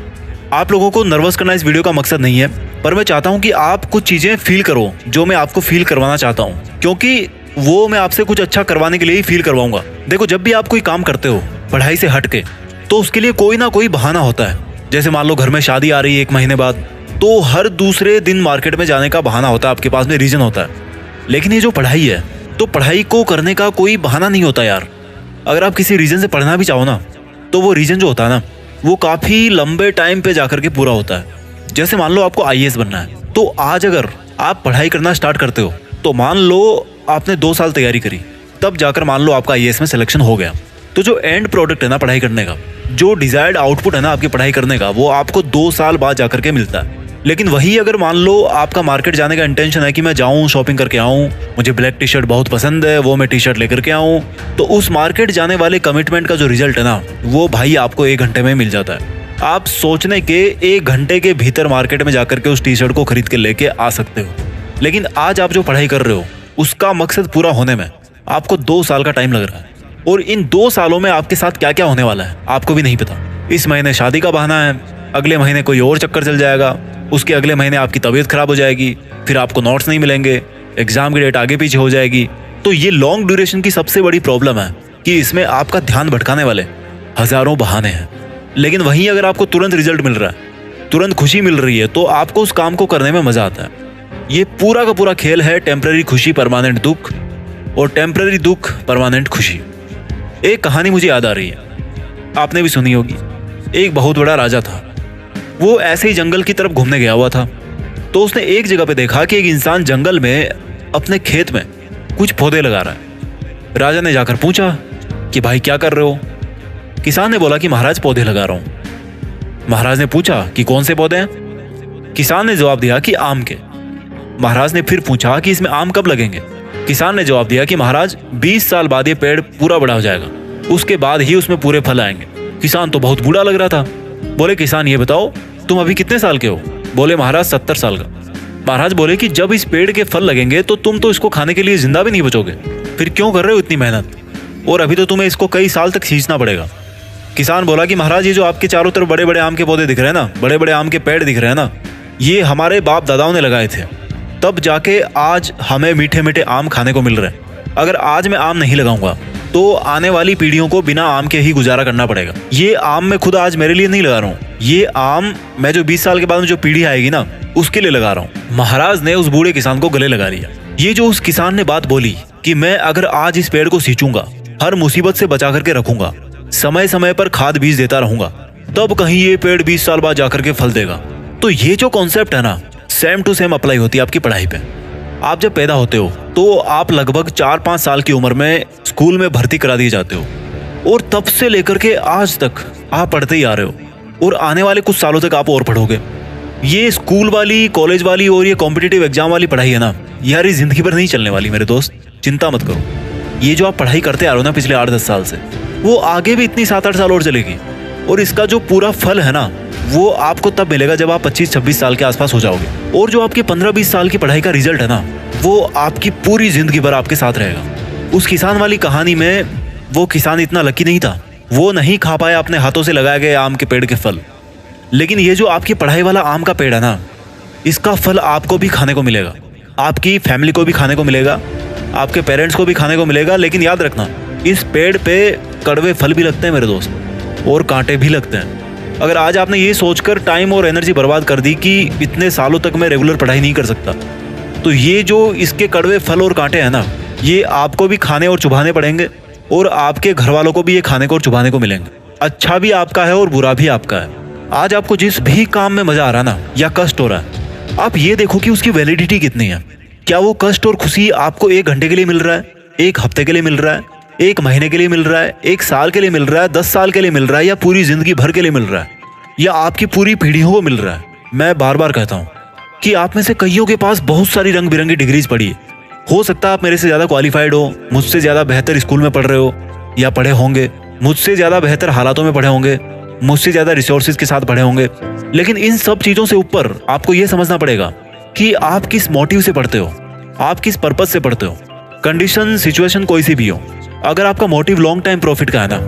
आप लोगों को नर्वस करना इस वीडियो का मकसद नहीं है, पर मैं चाहता हूं कि आप कुछ चीजें फील करो जो मैं आपको फील करवाना चाहता हूं, क्योंकि वो मैं आपसे कुछ अच्छा करवाने के लिए ही फील करवाऊंगा। देखो, जब भी आप कोई काम करते हो पढ़ाई से हट के, तो उसके लिए कोई ना कोई बहाना होता है। जैसे मान लो घर में शादी आ रही है 1 महीने बाद, तो हर दूसरे दिन मार्केट में जाने का बहाना होता है, आपके पास में रीजन होता है। लेकिन ये जो पढ़ाई है, तो पढ़ाई को करने का कोई बहाना नहीं होता यार। अगर आप किसी रीजन से पढ़ना भी चाहो ना, तो वो रीजन जो होता है ना, वो काफी लंबे टाइम पे जाकर के पूरा होता है। जैसे मान लो आपको IAS बनना है, तो आज अगर आप पढ़ाई करना स्टार्ट करते हो, तो मान लो आपने 2 साल तैयारी करी, तब जाकर मान लो आपका IAS में सिलेक्शन हो गया। तो जो एंड प्रोडक्ट है ना पढ़ाई करने का, जो डिजायर्ड आउटपुट है ना आपकी पढ़ाई करने का, वो आपको 2 साल बाद जाकर के मिलता है। लेकिन वही अगर मान लो आपका मार्केट जाने का इंटेंशन है कि मैं जाऊं शॉपिंग करके आऊं, मुझे ब्लैक टी शर्ट बहुत पसंद है, वो मैं टी शर्ट लेकर के आऊं, तो उस मार्केट जाने वाले कमिटमेंट का जो रिजल्ट है ना, वो भाई आपको 1 घंटे में मिल जाता है। आप सोचने के 1 घंटे के भीतर मार्केट में जाकर के उस टी शर्ट को खरीद के लेके आ सकते हो। लेकिन आज आप जो पढ़ाई कर रहे हो, उसका मकसद पूरा होने में आपको 2 साल का टाइम लग रहा है। और इन 2 सालों में आपके साथ क्या क्या होने वाला है आपको भी नहीं पता। इस महीने शादी का बहाना है, अगले महीने कोई और चक्कर चल जाएगा, उसके अगले महीने आपकी तबीयत खराब हो जाएगी, फिर आपको नोट्स नहीं मिलेंगे, एग्जाम की डेट आगे पीछे हो जाएगी। तो ये लॉन्ग ड्यूरेशन की सबसे बड़ी प्रॉब्लम है कि इसमें आपका ध्यान भटकाने वाले हजारों बहाने हैं। लेकिन वहीं अगर आपको तुरंत रिजल्ट मिल रहा है, तुरंत खुशी मिल रही है, तो आपको उस काम को करने में मजा आता है। ये पूरा का पूरा खेल है टेम्पररी खुशी परमानेंट दुख, और टेम्पररी दुख परमानेंट खुशी। एक कहानी मुझे याद आ रही है, आपने भी सुनी होगी। एक बहुत बड़ा राजा था, वो ऐसे ही जंगल की तरफ घूमने गया हुआ था। तो उसने एक जगह पे देखा कि एक इंसान जंगल में अपने खेत में कुछ पौधे लगा रहा है। राजा ने जाकर पूछा कि भाई क्या कर रहे हो? किसान ने बोला कि महाराज पौधे लगा रहा हूं। महाराज ने पूछा कि कौन से पौधे हैं? किसान ने जवाब दिया कि आम के। महाराज ने फिर पूछा कि इसमें आम कब लगेंगे? किसान ने जवाब दिया कि महाराज 20 साल बाद ये पेड़ पूरा बड़ा हो जाएगा, उसके बाद ही उसमें पूरे फल आएंगे। किसान तो बहुत बूढ़ा लग रहा था। बोले किसान ये बताओ तुम अभी कितने साल के हो? बोले महाराज 70 साल का। महाराज बोले कि जब इस पेड़ के फल लगेंगे तो तुम तो इसको खाने के लिए जिंदा भी नहीं बचोगे, फिर क्यों कर रहे हो इतनी मेहनत? और अभी तो तुम्हें इसको कई साल तक खींचना पड़ेगा। किसान बोला कि महाराज ये जो आपके चारों तरफ बड़े बड़े आम के पौधे दिख रहे हैं ना, बड़े बड़े आम के पेड़ दिख रहे हैं ना, ये हमारे बाप दादाओं ने लगाए थे, तब जाके आज हमें मीठे मीठे आम खाने को मिल रहे हैं। अगर आज मैं आम नहीं लगाऊंगा तो आने वाली पीढ़ियों को बिना आम के ही गुजारा करना पड़ेगा। ये आम मैं खुद आज मेरे लिए नहीं लगा रहा हूँ, ये आम मैं जो 20 साल के बाद में जो पीढ़ी आएगी ना, उसके लिए लगा रहा हूँ। महाराज ने उस बूढ़े किसान को गले लगा लिया। ये जो उस किसान ने बात बोली कि मैं अगर आज इस पेड़ को सींचूंगा, हर मुसीबत से बचा करके रखूंगा, समय समय पर खाद बीज देता रहूंगा, तब कहीं ये पेड़ 20 साल बाद जाकर के फल देगा। तो ये जो कॉन्सेप्ट है ना, सेम टू सेम अप्लाई होती है आपकी पढ़ाई पे। आप जब पैदा होते हो तो आप लगभग 4-5 साल की उम्र में स्कूल में भर्ती करा दिए जाते हो, और तब से लेकर के आज तक आप पढ़ते ही आ रहे हो, और आने वाले कुछ सालों तक आप और पढ़ोगे। ये स्कूल वाली, कॉलेज वाली और ये कॉम्पिटिटिव एग्जाम वाली पढ़ाई है ना यार, ये जिंदगी भर नहीं चलने वाली मेरे दोस्त, चिंता मत करो। ये जो आप पढ़ाई करते आ रहे हो ना पिछले 8-10 साल से, वो आगे भी इतनी 7-8 साल और चलेगी, और इसका जो पूरा फल है ना, वो आपको तब मिलेगा जब आप 25-26 साल के आसपास हो जाओगे। और जो आपके 15-20 साल की पढ़ाई का रिजल्ट है ना, वो आपकी पूरी जिंदगी भर आपके साथ रहेगा। उस किसान वाली कहानी में वो किसान इतना लकी नहीं था, वो नहीं खा पाया अपने हाथों से लगाए गए आम के पेड़ के फल। लेकिन ये जो आपकी पढ़ाई वाला आम का पेड़ है ना, इसका फल आपको भी खाने को मिलेगा, आपकी फैमिली को भी खाने को मिलेगा, आपके पेरेंट्स को भी खाने को मिलेगा। लेकिन याद रखना, इस पेड़ पे कड़वे फल भी लगते हैं मेरे दोस्त, और कांटे भी लगते हैं। अगर आज आपने ये सोचकर टाइम और एनर्जी बर्बाद कर दी कि इतने सालों तक मैं रेगुलर पढ़ाई नहीं कर सकता, तो ये जो इसके कड़वे फल और कांटे हैं ना, ये आपको भी खाने और चुभाने पड़ेंगे, और आपके घर वालों को भी ये खाने को और चुभाने को मिलेंगे। अच्छा भी आपका है और बुरा भी आपका है। आज आपको जिस भी काम में मजा आ रहा है ना, या कष्ट हो रहा है, आप ये देखो कि उसकी वैलिडिटी कितनी है। क्या वो कष्ट और खुशी आपको 1 घंटे के लिए मिल रहा है, 1 हफ्ते के लिए मिल रहा है, 1 महीने के लिए मिल रहा है, 1 साल के लिए मिल रहा है, 10 साल के लिए मिल रहा है, या पूरी जिंदगी भर के लिए मिल रहा है, या आपकी पूरी पीढ़ियों को मिल रहा है? मैं बार बार कहता हूँ कि आप में से कईयों के पास बहुत सारी रंग बिरंगी डिग्रीज पड़ी है। हो सकता है आप मेरे से ज़्यादा क्वालिफाइड हो, मुझसे ज़्यादा बेहतर स्कूल में पढ़ रहे हो या पढ़े होंगे, मुझसे ज़्यादा बेहतर हालातों में पढ़े होंगे, मुझसे ज़्यादा रिसोर्सेज के साथ पढ़े होंगे। लेकिन इन सब चीज़ों से ऊपर आपको ये समझना पड़ेगा कि आप किस मोटिव से पढ़ते हो, आप किस पर्पज से पढ़ते हो। कंडीशन सिचुएशन कोई सी भी हो, अगर आपका मोटिव लॉन्ग टाइम प्रॉफिट का है ना,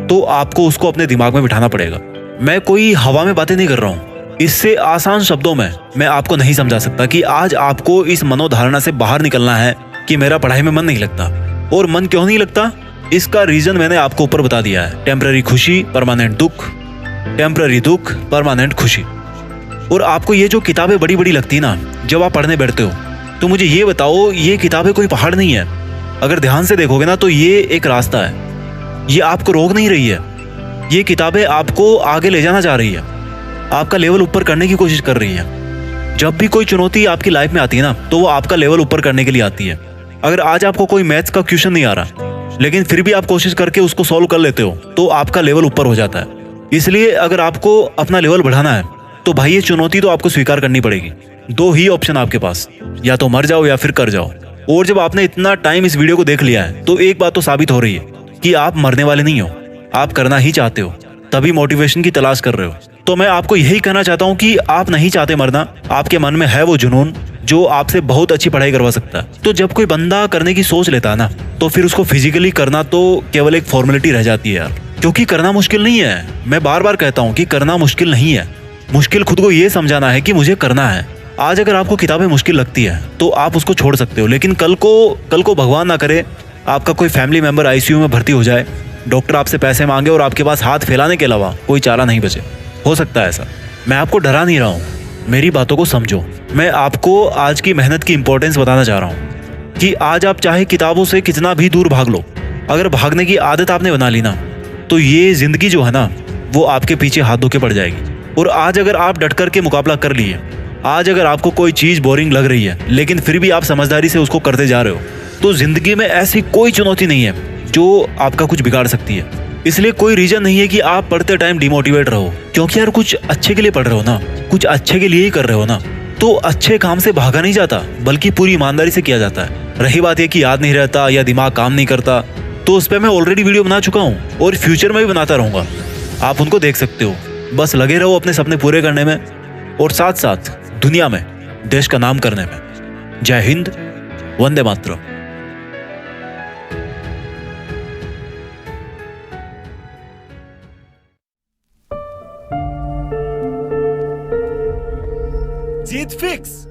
तो आपको उसको अपने दिमाग में बिठाना पड़ेगा। मैं कोई हवा में बातें नहीं कर रहा हूँ। इससे आसान शब्दों में मैं आपको नहीं समझा सकता कि आज आपको इस मनोधारणा से बाहर निकलना है कि मेरा पढ़ाई में मन नहीं लगता। और मन क्यों नहीं लगता, इसका रीजन मैंने आपको ऊपर बता दिया है। टेम्पररी खुशी, परमानेंट दुख, टेम्पररी दुख, परमानेंट खुशी। और आपको ये जो किताबें बड़ी बड़ी लगती ना जब आप पढ़ने बैठते हो, तो मुझे ये बताओ, ये किताबें कोई पहाड़ नहीं है। अगर ध्यान से देखोगे ना तो ये एक रास्ता है, ये आपको रोक नहीं रही है। ये किताबें आपको आगे ले जाना चाह रही है, आपका लेवल ऊपर करने की कोशिश कर रही है। जब भी कोई चुनौती आपकी लाइफ में आती है ना, तो वो आपका लेवल ऊपर करने के लिए आती है। अगर आज आपको कोई मैथ्स का क्वेश्चन नहीं आ रहा, लेकिन फिर भी आप कोशिश करके उसको सॉल्व कर लेते हो, तो आपका लेवल ऊपर हो जाता है। इसलिए अगर आपको अपना लेवल बढ़ाना है, तो भाई ये चुनौती तो आपको स्वीकार करनी पड़ेगी। दो ही ऑप्शन आपके पास, या तो मर जाओ या फिर कर जाओ। और जब आपने इतना टाइम इस वीडियो को देख लिया है, तो एक बात तो साबित हो रही है कि आप मरने वाले नहीं हो, आप करना ही चाहते हो, तभी मोटिवेशन की तलाश कर रहे हो। तो मैं आपको यही कहना चाहता हूँ कि आप नहीं चाहते मरना, आपके मन में है वो जुनून जो आपसे बहुत अच्छी पढ़ाई करवा सकता है। तो जब कोई बंदा करने की सोच लेता है ना, तो फिर उसको फिजिकली करना तो केवल एक फॉर्मेलिटी रह जाती है यार। क्योंकि करना मुश्किल नहीं है, मैं बार बार कहता हूँ कि करना मुश्किल नहीं है। मुश्किल खुद को ये समझाना है कि मुझे करना है। आज अगर आपको किताबें मुश्किल लगती है तो आप उसको छोड़ सकते हो, लेकिन कल को भगवान ना करे आपका कोई फैमिली मेंबर आईसीयू में भर्ती हो जाए, डॉक्टर आपसे पैसे मांगे और आपके पास हाथ फैलाने के अलावा कोई चारा नहीं बचे। हो सकता है ऐसा। मैं आपको डरा नहीं रहा हूँ, मेरी बातों को समझो। मैं आपको आज की मेहनत की इंपॉर्टेंस बताना चाह रहा हूँ कि आज आप चाहे किताबों से कितना भी दूर भाग लो, अगर भागने की आदत आपने बना ली ना, तो ये जिंदगी जो है ना, वो आपके पीछे हाथ धो के पड़ जाएगी। और आज अगर आप डट कर के मुकाबला कर लिए, आज अगर आपको कोई चीज़ बोरिंग लग रही है, लेकिन फिर भी आप समझदारी से उसको करते जा रहे हो, तो जिंदगी में ऐसी कोई चुनौती नहीं है जो आपका कुछ बिगाड़ सकती है। इसलिए कोई रीजन नहीं है कि आप पढ़ते टाइम डिमोटिवेट रहो, क्योंकि यार कुछ अच्छे के लिए पढ़ रहे हो ना, कुछ अच्छे के लिए ही कर रहे हो ना, तो अच्छे काम से भागा नहीं जाता, बल्कि पूरी ईमानदारी से किया जाता है। रही बात यह कि याद नहीं रहता या दिमाग काम नहीं करता, तो उस पर मैं ऑलरेडी वीडियो बना चुका हूँ और फ्यूचर में भी बनाता रहूँगा, आप उनको देख सकते हो। बस लगे रहो अपने सपने पूरे करने में और साथ साथ दुनिया में देश का नाम करने में। जय हिंद, वंदे मातरम। जीत फिक्स।